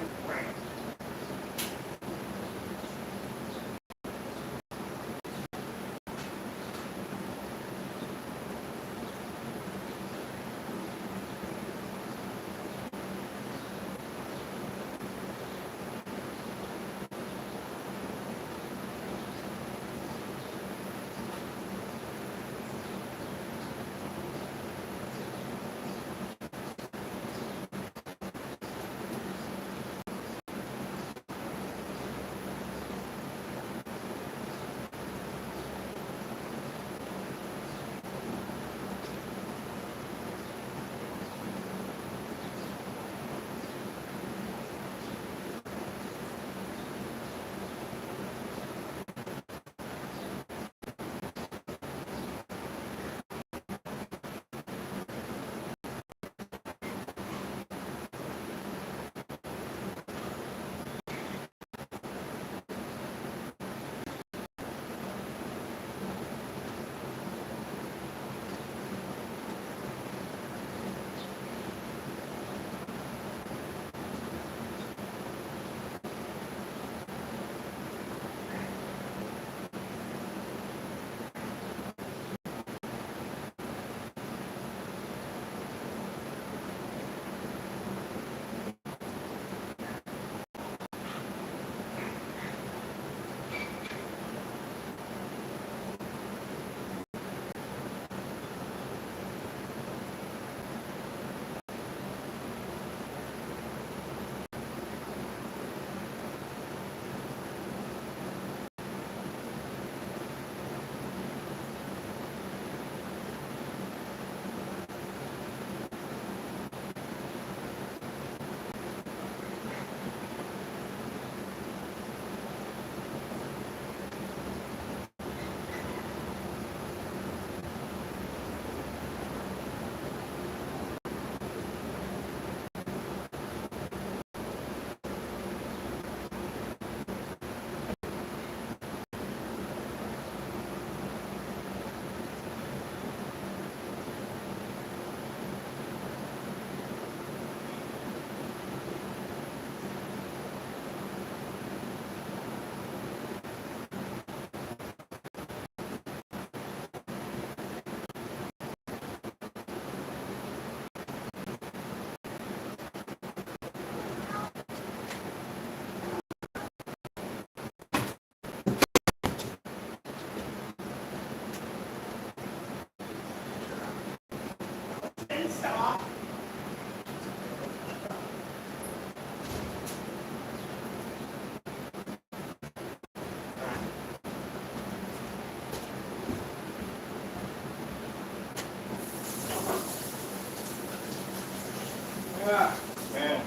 Ah, man.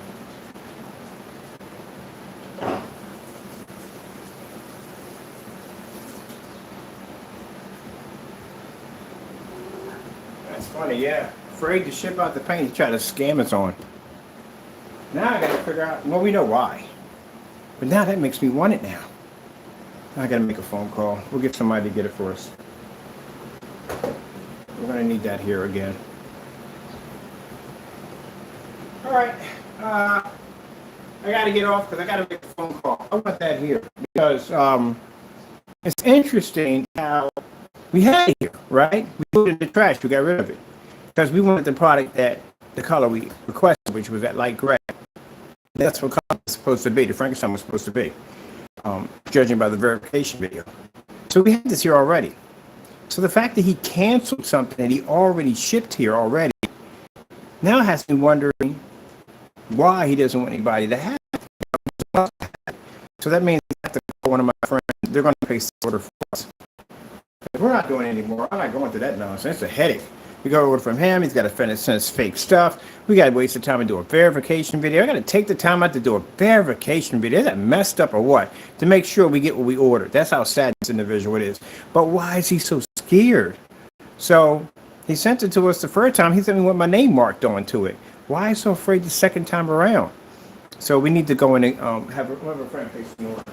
That's funny, yeah. Afraid to ship out the paint, he tried to scam us on. Now I gotta figure out, well, we know why. But now that makes me want it now. I gotta make a phone call. We'll get somebody to get it for us. We're gonna need that here again. All right. I gotta get off because I gotta make a phone call. I want that here because it's interesting how we had it here, right? We put it in the trash. We got rid of it because we wanted the product that the color we requested, which was that light gray. That's what color was supposed to be. The Frankenstein was supposed to be, judging by the verification video. So we had this here already. So the fact that he canceled something that he already shipped here already now has me wondering why he doesn't want anybody to have it. So that means I have to call one of my friends. They're going to place the order for us. We're not doing it anymore. I'm not going through that nonsense. It's a headache. We got to order from him. He's got to send us fake stuff. We got to waste the time and do a verification video. I got to take the time out to do a verification video. Is that messed up or what? To make sure we get what we ordered. That's how sad this individual it is. But why is he so scared? So he sent it to us the first time. He sent me with my name marked onto it. Why is he so afraid the second time around? So we need to go in and have a friend place an order.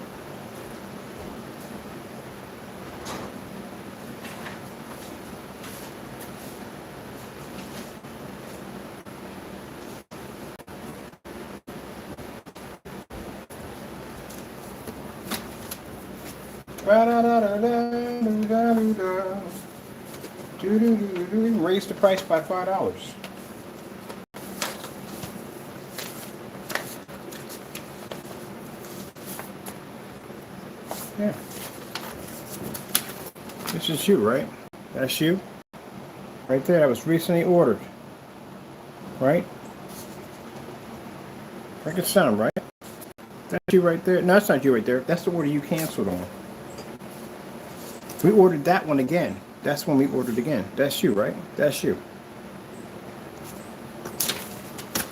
Raise the price by $5. Yeah. This is you, right? That's you? Right there, that was recently ordered. Right? Frankenstein, right? That's you right there. No, that's not you right there. That's the order you canceled on. We ordered that one again. That's when we ordered again. That's you, right? That's you.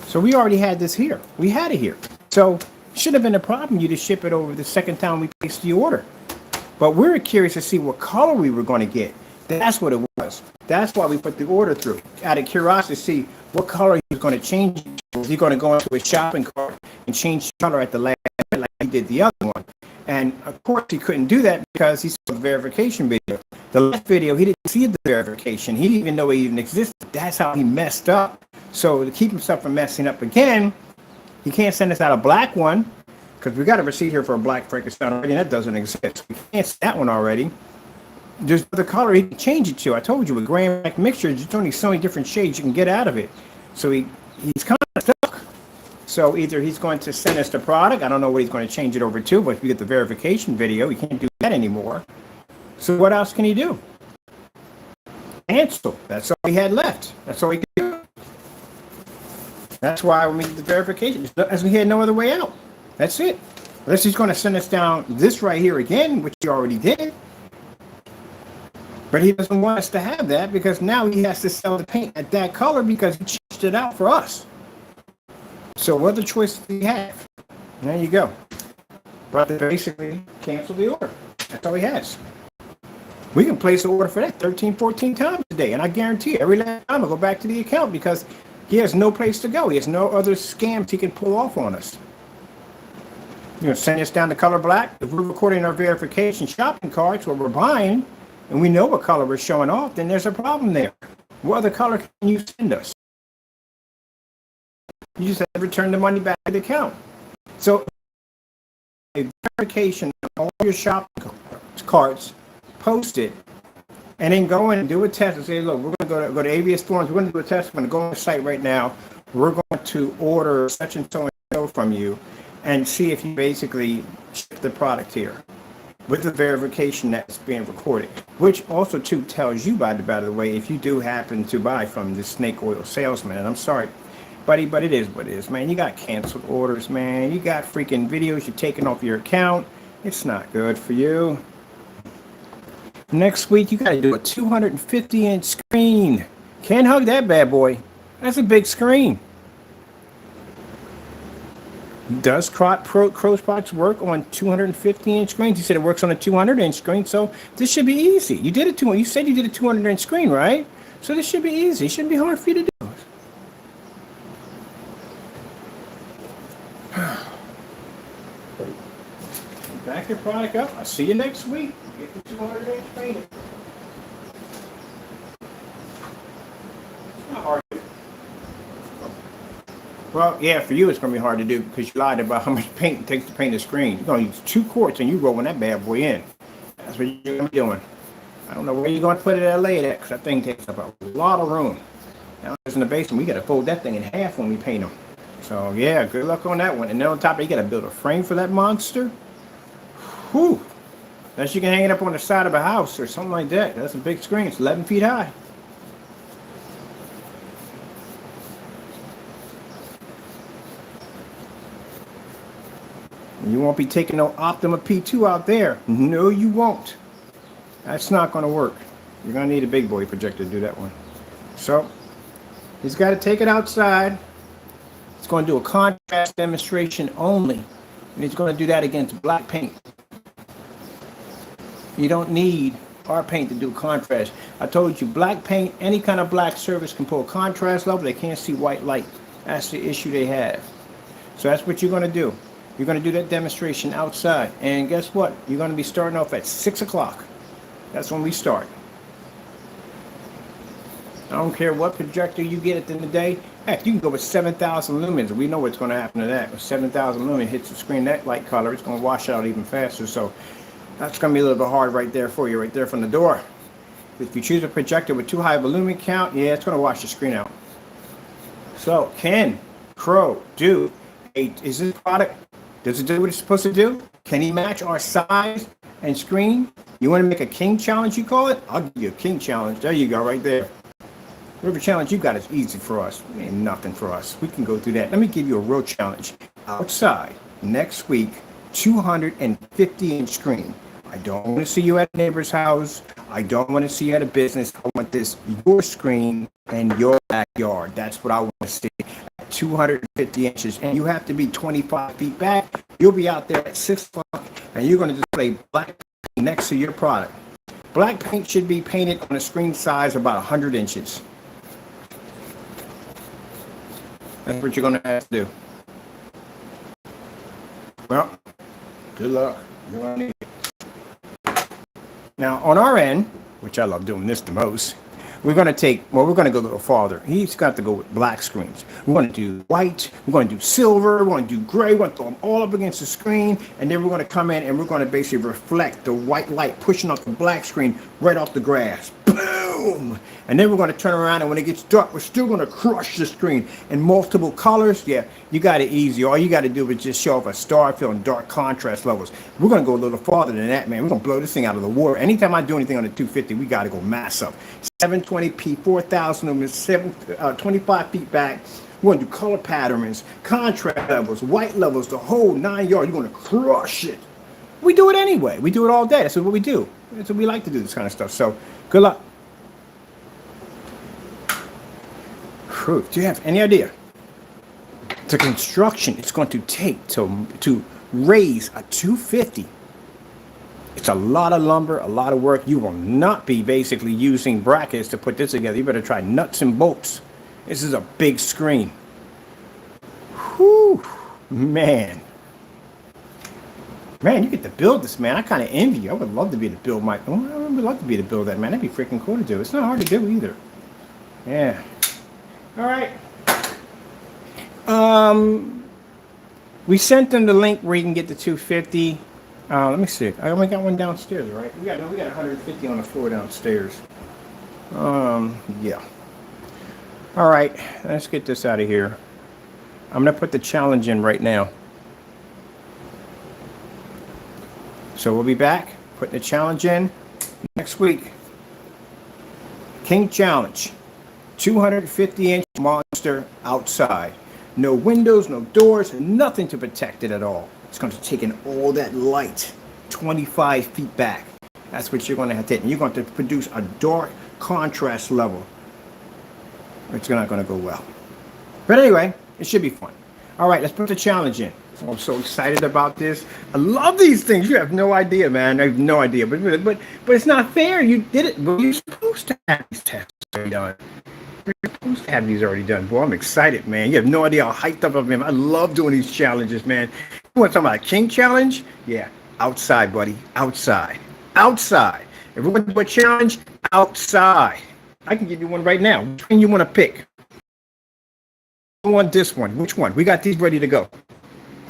So we already had this here. We had it here. So it shouldn't have been a problem you to ship it over the second time we placed the order. But we were curious to see what color we were going to get. That's what it was. That's why we put the order through. Out of curiosity to see what color he was going to change. Was he going to go into a shopping cart and change color at the last minute like he did the other one? And of course he couldn't do that because he saw the verification video. The last video, he didn't see the verification. He didn't even know it even existed. That's how he messed up. So to keep himself from messing up again, he can't send us out a black one because we got a receipt here for a black Frankenstein already, and that doesn't exist. We can't see that one already. There's the color he can change it to. I told you with gray and black mixture, there's only so many different shades you can get out of it. So he's kind of stuck. So either he's going to send us the product. I don't know what he's going to change it over to, but if we get the verification video, he can't do that anymore. So what else can he do? Cancel. That's all he had left. That's all he could do. That's why we need the verification. As we had no other way out. That's it. Unless he's going to send us down this right here again, which he already did. But he doesn't want us to have that because now he has to sell the paint at that color because he changed it out for us. So what other choice do we have? There you go. But they basically cancel the order. That's all he has. We can place an order for that 13, 14 times a day. And I guarantee every last time I'll go back to the account because he has no place to go. He has no other scams he can pull off on us. You know, send us down to color black. If we're recording our verification shopping carts where we're buying and we know what color we're showing off, then there's a problem there. What other color can you send us? You just have to return the money back to the account. So a verification of all your shopping carts, post it, and then go in and do a test and say, look, we're going to go to ABS Forms. We're going to do a test. We're going to go on the site right now. We're going to order such and so from you and see if you basically ship the product here with the verification that's being recorded, which also too tells you, by the way, if you do happen to buy from the snake oil salesman. And I'm sorry, buddy, but it is what it is, man. You got canceled orders, man. You got freaking videos you're taking off your account. It's not good for you. Next week, you got to do a 250-inch screen. Can't hug that bad boy. That's a big screen. Does Crow's Box work on 250-inch screens? You said it works on a 200-inch screen, so this should be easy. You did it to you said you did a 200-inch screen, right? So this should be easy. It shouldn't be hard for you to do. Back your product up. I'll see you next week. Get the 200-inch painted. It's not hard. Well, yeah, for you it's going to be hard to do because you lied about how much paint it takes to paint a screen. You're going to use 2 quarts and you rolling that bad boy in. That's what you're going to be doing. I don't know where you're going to put it at later because that thing takes up a lot of room. Now, in the basement, we got to fold that thing in half when we paint them. So, yeah, good luck on that one. And then on top of it, you got to build a frame for that monster. Whew. Unless you can hang it up on the side of a house or something like that. That's a big screen. It's 11 feet high. You won't be taking no Optima P2 out there. No, you won't. That's not going to work. You're going to need a big boy projector to do that one. So, he's got to take it outside. It's going to do a contrast demonstration only. And he's going to do that against black paint. You don't need our paint to do contrast. I told you, black paint, any kind of black surface can pull a contrast level. They can't see white light. That's the issue they have. So that's what you're going to do. You're going to do that demonstration outside. And guess what? You're going to be starting off at 6 o'clock. That's when we start. I don't care what projector you get at the end of the day. Heck, you can go with 7,000 lumens. We know what's going to happen to that. When 7,000 lumens hits the screen, that light color, it's going to wash out even faster. So that's going to be a little bit hard right there for you, right there from the door. If you choose a projector with too high of a lumen count, yeah, it's going to wash the screen out. So, can Crow do is this product, does it do what it's supposed to do? Can he match our size and screen? You want to make a king challenge, you call it? I'll give you a king challenge. There you go, right there. Whatever challenge you got is easy for us. It ain't nothing for us. We can go through that. Let me give you a real challenge. Outside, next week, 250-inch screen. I don't want to see you at a neighbor's house. I don't want to see you at a business. I want this, your screen and your backyard. That's what I want to see. 250 inches. And you have to be 25 feet back. You'll be out there at 6 o'clock and you're going to display black paint next to your product. Black paint should be painted on a screen size about 100 inches. That's what you're going to have to do. Well, good luck. You're going to need it. Now, on our end, which I love doing this the most, we're going to we're going to go a little farther. He's got to go with black screens. We're going to do white, we're going to do silver, we're going to do gray, we're going to throw them all up against the screen, and then we're going to come in and we're going to basically reflect the white light pushing off the black screen right off the grass. Boom! And then we're going to turn around, and when it gets dark, we're still going to crush the screen in multiple colors. Yeah, you got it easy. All you got to do is just show off a star fill and dark contrast levels. We're going to go a little farther than that, man. We're going to blow this thing out of the water. Anytime I do anything on the 250, we got to go mass up. 720p, 4,000 lumens, 25 feet back. We're going to do color patterns, contrast levels, white levels, the whole 9 yards. You're going to crush it. We do it anyway. We do it all day. That's what we do. That's what we like to do, this kind of stuff. So, good luck. Do you have any idea the construction it's going to take to raise a 250? It's a lot of lumber, a lot of work. You will not be basically using brackets to put this together. You better try nuts and bolts. This is a big screen. Whew, man. Man, you get to build this, man. I kind of envy you. I would love to be able to build I would love to be able to build that, man. That'd be freaking cool to do. It's not hard to do either. Yeah. All right. We sent them the link where you can get the 250. Let me see. I only got one downstairs, right? We got 150 on the floor downstairs. Yeah. All right. Let's get this out of here. I'm gonna put the challenge in right now. So we'll be back putting the challenge in next week. King Challenge. 250-inch monster outside. No windows, no doors, nothing to protect it at all. It's going to take in all that light 25 feet back. That's what you're going to have to hit. And you're going to produce a dark contrast level. It's not going to go well. But anyway, it should be fun. All right, let's put the challenge in. Oh, I'm so excited about this. I love these things. You have no idea, man. I have no idea. But it's not fair. You did it. Well, you're supposed to have these tests already done. You're supposed to have these already done. Boy, I'm excited, man. You have no idea how hyped up I am. I love doing these challenges, man. You want to talk about a king challenge? Yeah, outside, buddy. Outside. Outside. If we want to do a challenge, outside. I can give you one right now. Which one you want to pick? I want this one. Which one? We got these ready to go.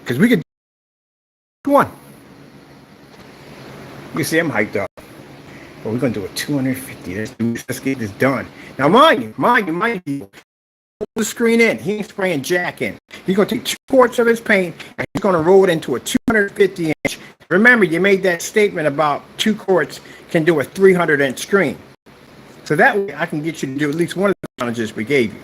Because we could do one. You see, I'm hyped up. But we're going to do a 250. Let's get this done. Now, mind you, pull the screen in. He ain't spraying jack in. He's going to take 2 quarts of his paint, and he's going to roll it into a 250-inch. Remember, you made that statement about 2 quarts can do a 300-inch screen. So that way, I can get you to do at least one of the challenges we gave you.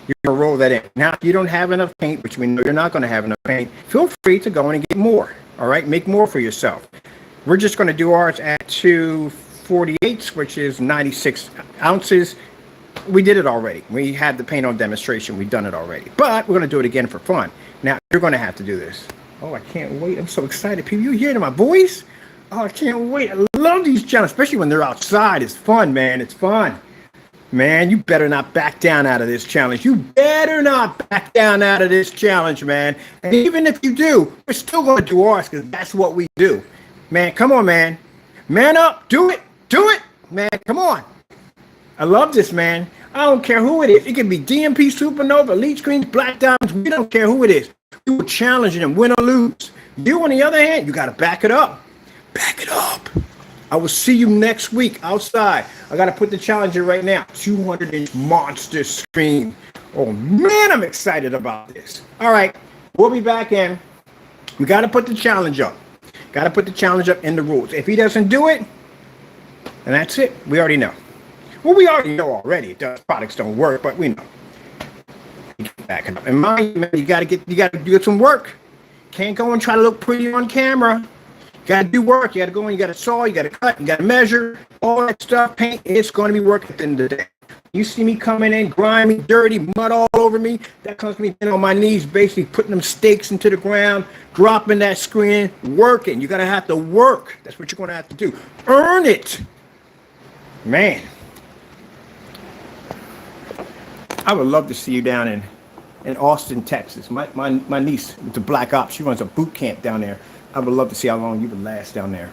You're going to roll that in. Now, if you don't have enough paint, which we know you're not going to have enough paint, feel free to go in and get more. All right? Make more for yourself. We're just going to do ours at 248, which is 96 ounces. We did it already. We had the paint on demonstration. We've done it already. But we're going to do it again for fun. Now, you're going to have to do this. Oh, I can't wait. I'm so excited. People, you hearing my voice? Oh, I can't wait. I love these challenges, especially when they're outside. It's fun, man. It's fun. Man, you better not back down out of this challenge. You better not back down out of this challenge, man. And even if you do, we're still going to do ours because that's what we do. Man, come on, man. Man up. Do it. Do it. Man, come on. I love this, man. I don't care who it is. It can be DMP, Supernova, Elite Screens, Black Diamonds. We don't care who it is. We will challenge them, win or lose. You, on the other hand, you got to back it up. Back it up. I will see you next week outside. I got to put the challenge in right now. 200-inch monster screen. Oh, man, I'm excited about this. All right, we'll be back in. We got to put the challenge up. Got to put the challenge up in the rules. If he doesn't do it, then that's it. We already know. Well, we already know already. The products don't work, but we know. Back it up. And mind you, man, you got to do some work. Can't go and try to look pretty on camera. Got to do work. You got to go in, you got to saw, you got to cut, you got to measure, all that stuff, paint. It's going to be work at the end of the day. You see me coming in, grimy, dirty, mud all over me. That comes from me being on my knees, basically putting them stakes into the ground, dropping that screen, working. You're going to have to work. That's what you're going to have to do. Earn it. Man. I would love to see you down in Austin, Texas. My niece, the Black Ops, she runs a boot camp down there. I would love to see how long you would last down there.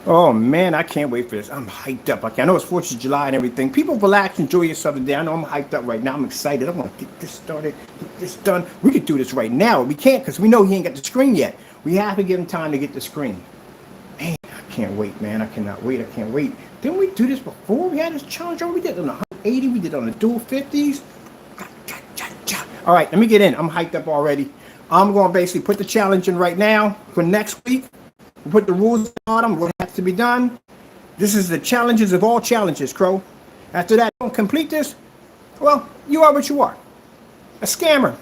Oh, man, I can't wait for this. I'm hyped up. I know it's 4th of July and everything. People relax, enjoy yourself today. I know I'm hyped up right now. I'm excited. I want to get this started, get this done. We could do this right now. We can't because we know he ain't got the screen yet. We have to give him time to get the screen. Man, I can't wait, man. I cannot wait. I can't wait. Didn't we do this before? We had this challenge. We did it on the 180. We did it on the dual 50s. All right, let me get in. I'm hyped up already. I'm going to basically put the challenge in right now for next week. We'll put the rules on them, what has to be done. This is the challenges of all challenges, Crow. After that, don't complete this, well, you are what you are. A scammer,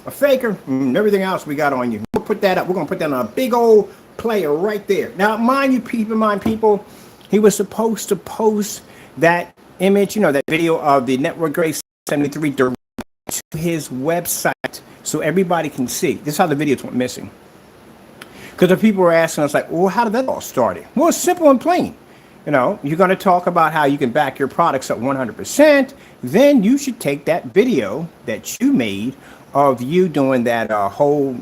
a faker, and everything else we got on you. We'll put that up. We're going to put that on a big old player right there. Now, mind you, keep in mind, people, he was supposed to post that image, that video of the Network Grade 73 direct to his website so everybody can see. This is how the videos went missing. Because the people were asking us, like, well, how did that all start? Well, it's simple and plain. You're going to talk about how you can back your products up 100%. Then you should take that video that you made of you doing that whole,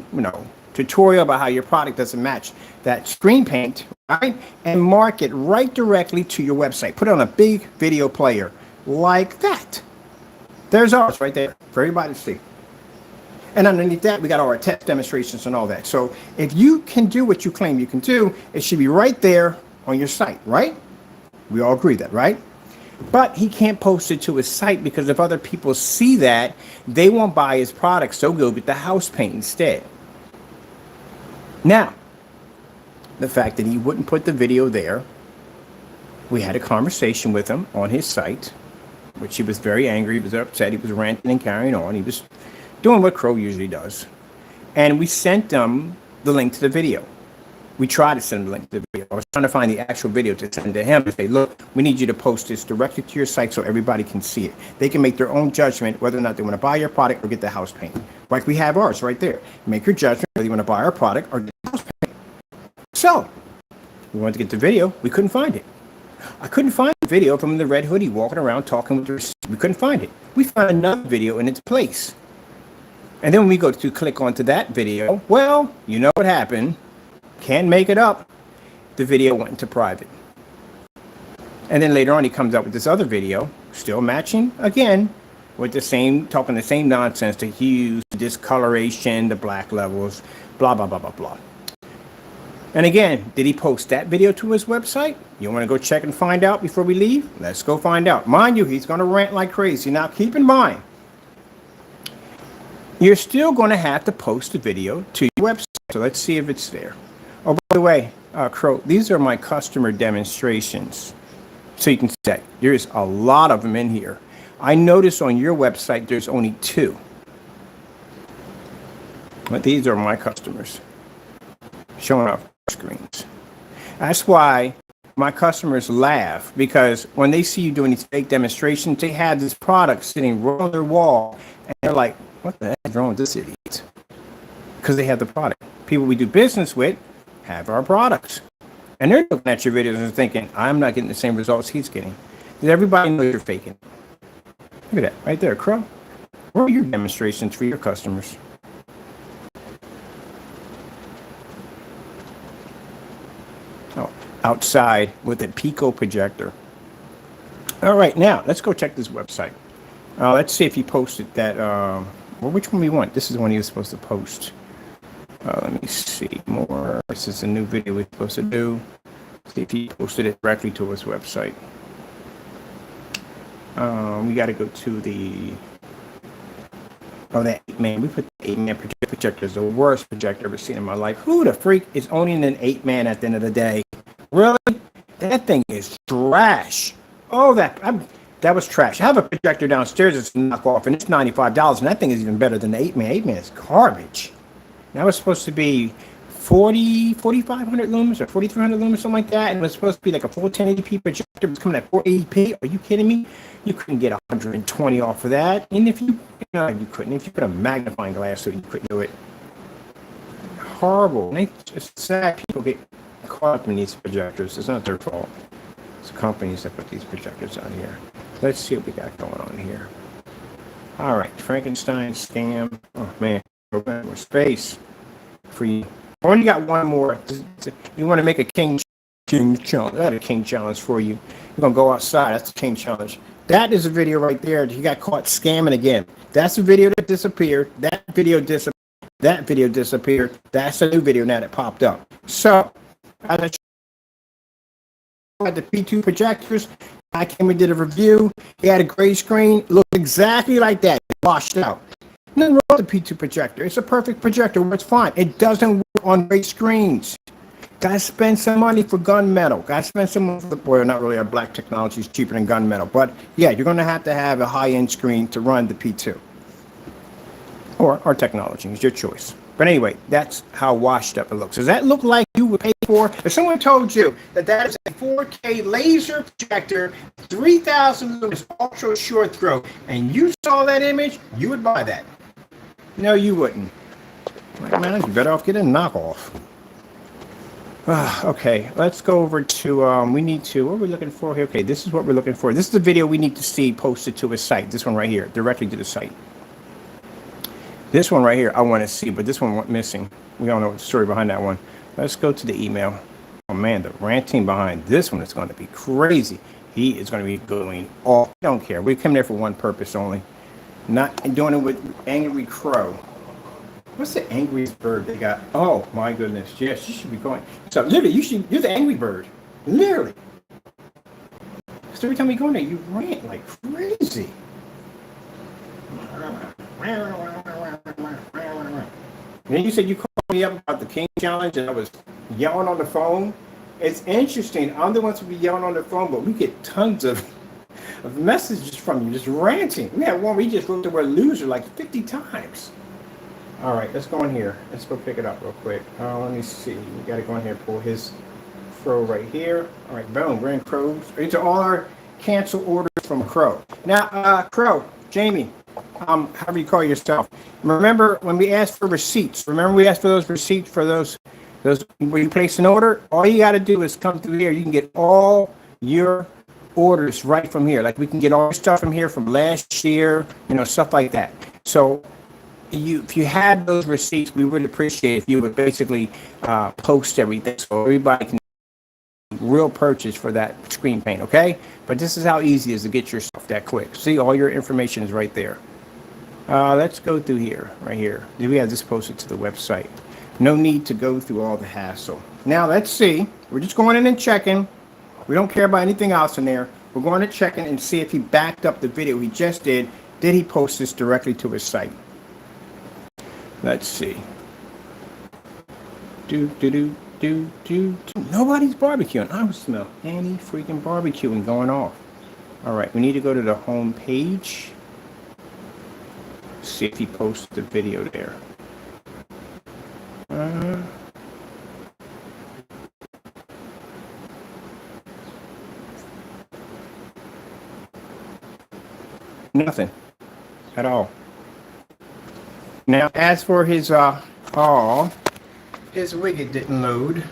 tutorial about how your product doesn't match that screen paint, right? And mark it right directly to your website. Put it on a big video player like that. There's ours right there for everybody to see. And underneath that, we got all our test demonstrations and all that. So if you can do what you claim you can do, it should be right there on your site, right? We all agree that, right? But he can't post it to his site because if other people see that, they won't buy his product, so we'll get the house paint instead. Now, the fact that he wouldn't put the video there, we had a conversation with him on his site, which he was very angry, he was upset, he was ranting and carrying on, he was doing what Crow usually does. And we sent them the link to the video. We tried to send him a link to the video. I was trying to find the actual video to send to him and say, look, we need you to post this directly to your site so everybody can see it. They can make their own judgment whether or not they want to buy your product or get the house paint. Like we have ours right there. Make your judgment whether you want to buy our product or get the house paint. So, we wanted to get the video. We couldn't find it. I couldn't find the video of him in the red hoodie walking around talking with the receipt. We couldn't find it. We found another video in its place. And then when we go to click onto that video, well, you know what happened. Can't make it up. The video went into private. And then later on, he comes up with this other video, still matching again, with the same, talking the same nonsense, the hues, the discoloration, the black levels, blah, blah, blah, blah, blah. And again, did he post that video to his website? You want to go check and find out before we leave? Let's go find out. Mind you, he's going to rant like crazy. Now, keep in mind, you're still going to have to post the video to your website. So let's see if it's there. Oh, by the way, Crow, these are my customer demonstrations. So you can see that there's a lot of them in here. I notice on your website there's only 2. But these are my customers showing off screens. That's why my customers laugh, because when they see you doing these fake demonstrations, they have this product sitting right on their wall, and they're like, what the heck is wrong with this idiot? Because they have the product. People we do business with have our products. And they're looking at your videos and thinking, I'm not getting the same results he's getting. Does everybody know you're faking? Look at that, right there, Crow. Where are your demonstrations for your customers? Oh, outside with a Pico projector. All right, now let's go check this website. Let's see if he posted that. Well, which one we want? This is the one he was supposed to post. Let me see more. This is a new video we're supposed to do. See if he posted it directly to his website. We got to go to the. Oh, that 8-man. We put the 8-man projector is the worst projector I've ever seen in my life. Who the freak is owning an 8-man at the end of the day? Really? That thing is trash. Oh, that was trash. I have a projector downstairs that's a knockoff, and it's $95, and that thing is even better than the 8-man. 8-man is garbage. That was supposed to be 4,500 lumens or 4,300 lumens, something like that, and it was supposed to be like a full 1080p projector. It was coming at 480p. Are you kidding me? You couldn't get 120 off of that. And if you couldn't. If you put a magnifying glass to it, you couldn't do it. Horrible. And it's sad people get caught up in these projectors. It's not their fault. It's companies that put these projectors on here. Let's see what we got going on here. All right, Frankenstein scam. Oh man, more space for you. I only got one more. You want to make a king challenge? I got a king challenge for you. You're gonna go outside. That's the king challenge. That is a video right there. He got caught scamming again. That's a video that disappeared. That video disappeared. That video disappeared. That's a new video now that popped up. So, as I had the P2 projectors, I came and did a review. He had a gray screen. Looked exactly like that. Washed out. Nothing wrong with the P2 projector. It's a perfect projector. It's fine. It doesn't work on gray screens. Gotta spend some money for gunmetal. Gotta spend some money for the, well, not really. Our black technology is cheaper than gunmetal. But yeah, you're gonna have to have a high-end screen to run the P2. Or our technology. It's your choice. But anyway, that's how washed up it looks. Does that look like you would pay for? If someone told you that is a 4K laser projector, 3,000 lumens, ultra short throw, and you saw that image, you would buy that. No, you wouldn't. Like, man, you're better off getting a knockoff. Okay, let's go over to, we need to, what are we looking for here? Okay, this is what we're looking for. This is the video we need to see posted to his site. This one right here, directly to the site. This one right here, I want to see, but this one went missing. We don't know the story behind that one. Let's go to the email. Oh man, the ranting behind this one is going to be crazy. He is going to be going off. I don't care. We come there for one purpose only. Not doing it with Angry Crow. What's the angriest bird they got? Oh my goodness. Yes, you should be going. So literally, you're the angry bird. Literally. So every time we go in there, you rant like crazy. And then you said you called me up about the King Challenge and I was yelling on the phone. It's interesting. I'm the one to be yelling on the phone, but we get tons of messages from you just ranting. We had one where he just wrote the word loser like 50 times. All right, let's go in here. Let's go pick it up real quick. Let me see. We got to go in here and pull his Crow right here. All right, boom, we're in Crows. These are all our cancel orders from Crow. Now, Crow, Jamie, however you call yourself. Remember when we asked for receipts? Remember we asked for those receipts for those where you place an order? All you got to do is come through here. You can get all your orders right from here. Like we can get all your stuff from here from last year, stuff like that. So if you had those receipts, we would appreciate if you would basically post everything so everybody can real purchase for that screen paint, okay? But this is how easy it is to get your stuff that quick. See, all your information is right there. Let's go through here, right here. We have this posted to the website. No need to go through all the hassle. Now, let's see. We're just going in and checking. We don't care about anything else in there. We're going to check in and see if he backed up the video he just did. Did he post this directly to his site? Let's see. Nobody's barbecuing. I don't smell any freaking barbecuing going off. All right, we need to go to the home page. See if he posted the video there. Nothing at all. Now, as for his haul, his widget didn't load.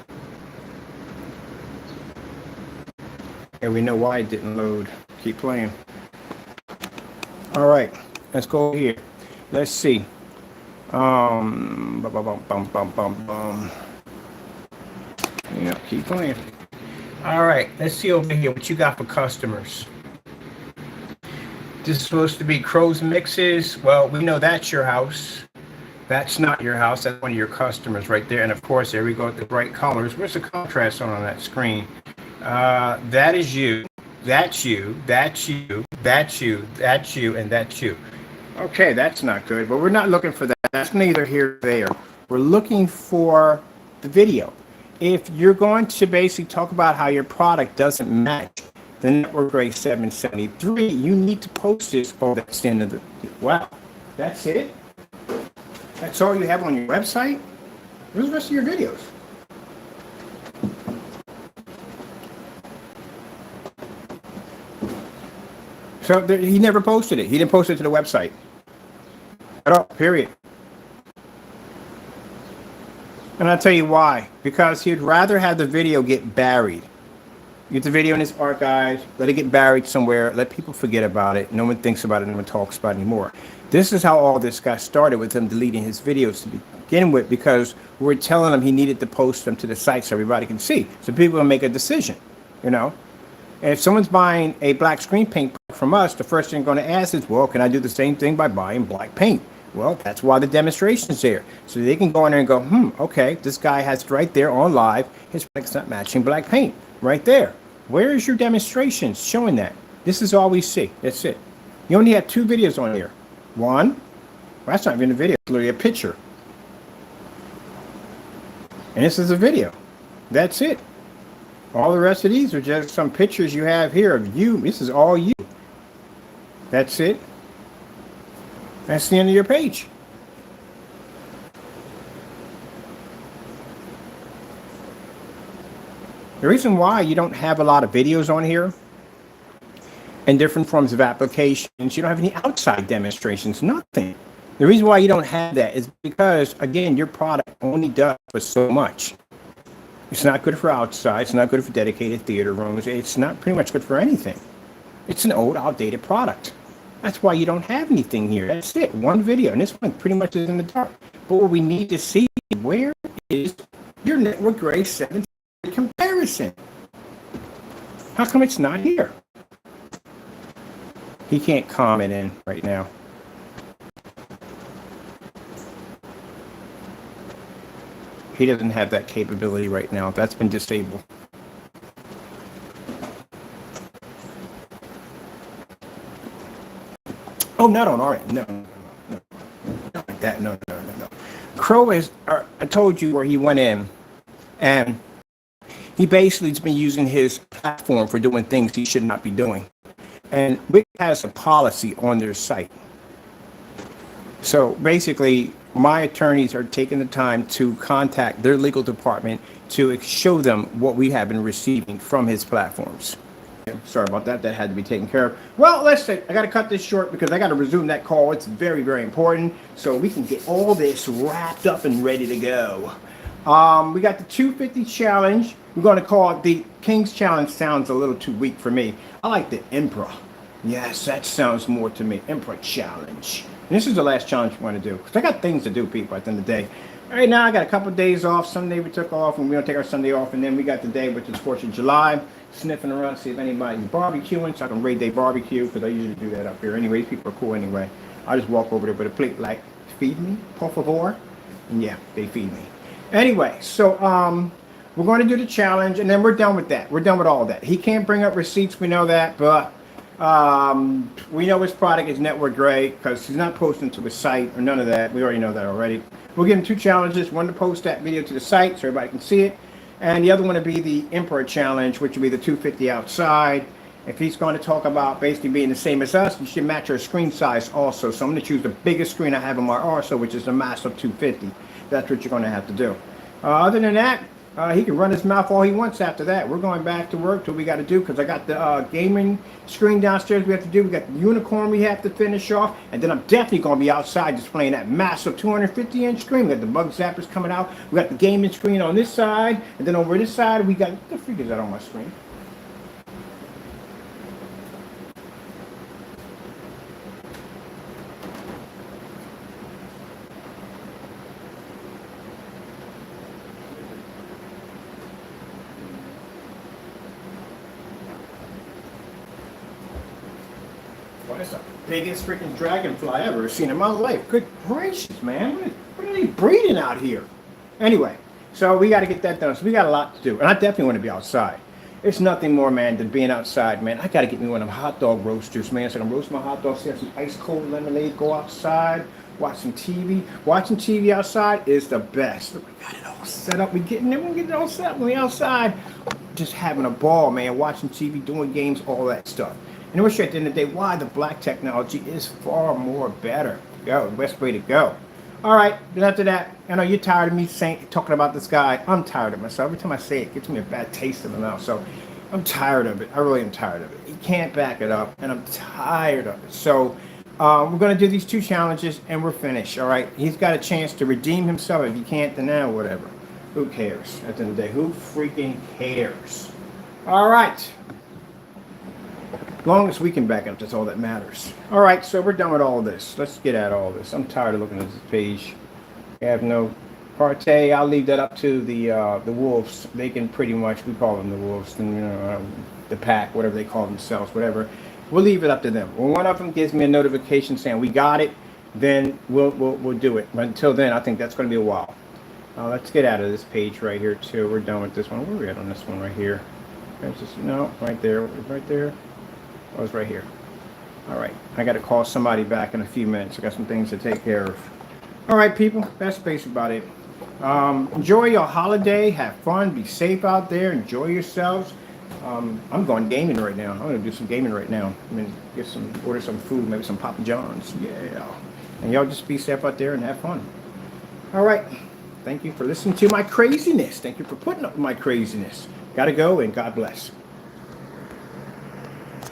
And we know why it didn't load. Keep playing. All right, let's go here. Let's see. Yeah, keep playing. All right, let's see over here what you got for customers. This is supposed to be Crow's Mixes. Well, we know that's your house. That's not your house. That's one of your customers right there. And of course, there we go with the bright colors. Where's the contrast on that screen? That is you. That's you. That's you. That's you. That's you. And that's you. Okay, that's not good. But we're not looking for that. That's neither here nor there. We're looking for the video. If you're going to basically talk about how your product doesn't match the Network Grade 773, you need to post this. Oh, that's the end of the... Wow. That's it? That's all you have on your website? Where's the rest of your videos? So he never posted it. He didn't post it to the website at all, period. And I'll tell you why. Because he'd rather have the video get buried. Get the video in his archives, let it get buried somewhere, let people forget about it. No one thinks about it, no one talks about it anymore. This is how all this got started, with him deleting his videos to begin with, because we're telling him he needed to post them to the site so everybody can see. So people will make a decision, And if someone's buying a black screen paint from us, the first thing they're going to ask is, well, can I do the same thing by buying black paint? Well, that's why the demonstration's there. So they can go in there and go, okay, this guy has right there on live, his product's not matching black paint. Right there. Where is your demonstrations showing that? This is all we see. That's it. You only have 2 videos on here. One, well, that's not even a video. It's literally a picture. And this is a video. That's it. All the rest of these are just some pictures you have here of you. This is all you. That's it. That's the end of your page. The reason why you don't have a lot of videos on here and different forms of applications, you don't have any outside demonstrations, nothing. The reason why you don't have that is because, again, your product only does for so much. It's not good for outside. It's not good for dedicated theater rooms. It's not pretty much good for anything. It's an old, outdated product. That's why you don't have anything here. That's it. One video. And this one pretty much is in the dark. But what we need to see, where is your Network Grade 7 comparison? How come it's not here? He can't comment in right now. He doesn't have that capability right now. That's been disabled. Oh, not on our end. No. Not like that. No. Crow is, I told you where he went in, and he basically has been using his platform for doing things he should not be doing. And Wix has a policy on their site. So basically, my attorneys are taking the time to contact their legal department to show them what we have been receiving from his platforms. Sorry about that. That had to be taken care of. Well, let's say I got to cut this short because I got to resume that call. It's very, very important so we can get all this wrapped up and ready to go. We got the 250 challenge. We're going to call it the King's Challenge. Sounds a little too weak for me. I like the Emperor. Yes, that sounds more to me. Emperor Challenge. And this is the last challenge we want to do because I got things to do, people, at the end of the day. Right now, I got a couple of days off. Sunday we took off, and we're going to take our Sunday off. And then we got the day, which is 4th of July, sniffing around to see if anybody's barbecuing, so I can raid their barbecue, because I usually do that up here anyway. People are cool anyway. I just walk over there with a plate like, feed me, por favor. And yeah, they feed me. Anyway, so we're going to do the challenge, and then we're done with that. We're done with all of that. He can't bring up receipts, we know that, but we know his product is network grade because he's not posting to his site or none of that. We already know that already. We'll give him 2 challenges. One to post that video to the site so everybody can see it, and the other one to be the Emperor Challenge, which will be the 250 outside. If he's going to talk about basically being the same as us, you should match our screen size also. So I'm going to choose the biggest screen I have on my arsenal, which is the massive 250. That's what you're going to have to do. Other than that, he can run his mouth all he wants after that. We're going back to work till we got to do, because I got the gaming screen downstairs we have to do. We got the unicorn we have to finish off. And then I'm definitely going to be outside displaying that massive 250-inch screen. We got the bug zappers coming out. We got the gaming screen on this side. And then over this side, we got, what the freak is that on my screen? Well, that's the biggest freaking dragonfly I've ever seen in my life. Good gracious, man. What are they breeding out here? Anyway, so we got to get that done. So we got a lot to do. And I definitely want to be outside. There's nothing more, man, than being outside, man. I got to get me one of them hot dog roasters, man, so I can roast my hot dogs, have some ice cold lemonade, go outside, watch some TV. Watching TV outside is the best. Look, we got it all set up. We getting it all set up when we outside. Just having a ball, man, watching TV, doing games, all that stuff. And we'll show you at the end of the day why the black technology is far more better. Go, the best way to go. All right, then after that, I know you're tired of me talking about this guy. I'm tired of myself. Every time I say it, it gives me a bad taste in the mouth. So I'm tired of it. I really am tired of it. He can't back it up, and I'm tired of it. So we're going to do these 2 challenges, and we're finished. All right, he's got a chance to redeem himself. If he can't, then now whatever. Who cares? At the end of the day, who freaking cares? All right. As long as we can back up, that's all that matters. All right, so we're done with all this. Let's get at all this. I'm tired of looking at this page. We have no partay. I'll leave that up to the wolves. They can pretty much, we call them the wolves, and the pack, whatever they call themselves, whatever. We'll leave it up to them. When one of them gives me a notification saying we got it, then we'll do it. But until then, I think that's going to be a while. Let's get out of this page right here too. We're done with this one. Where are we at on this one right here? There's just, no, right there, right there. I was right here. All right, I got to call somebody back in a few minutes. I got some things to take care of. All right, people, that's basically about it. Enjoy your holiday. Have fun. Be safe out there. Enjoy yourselves. I'm going gaming right now. I'm going to do some gaming right now. I mean, order some food, maybe some Papa John's. Yeah. And y'all just be safe out there and have fun. All right. Thank you for listening to my craziness. Thank you for putting up with my craziness. Got to go, and God bless.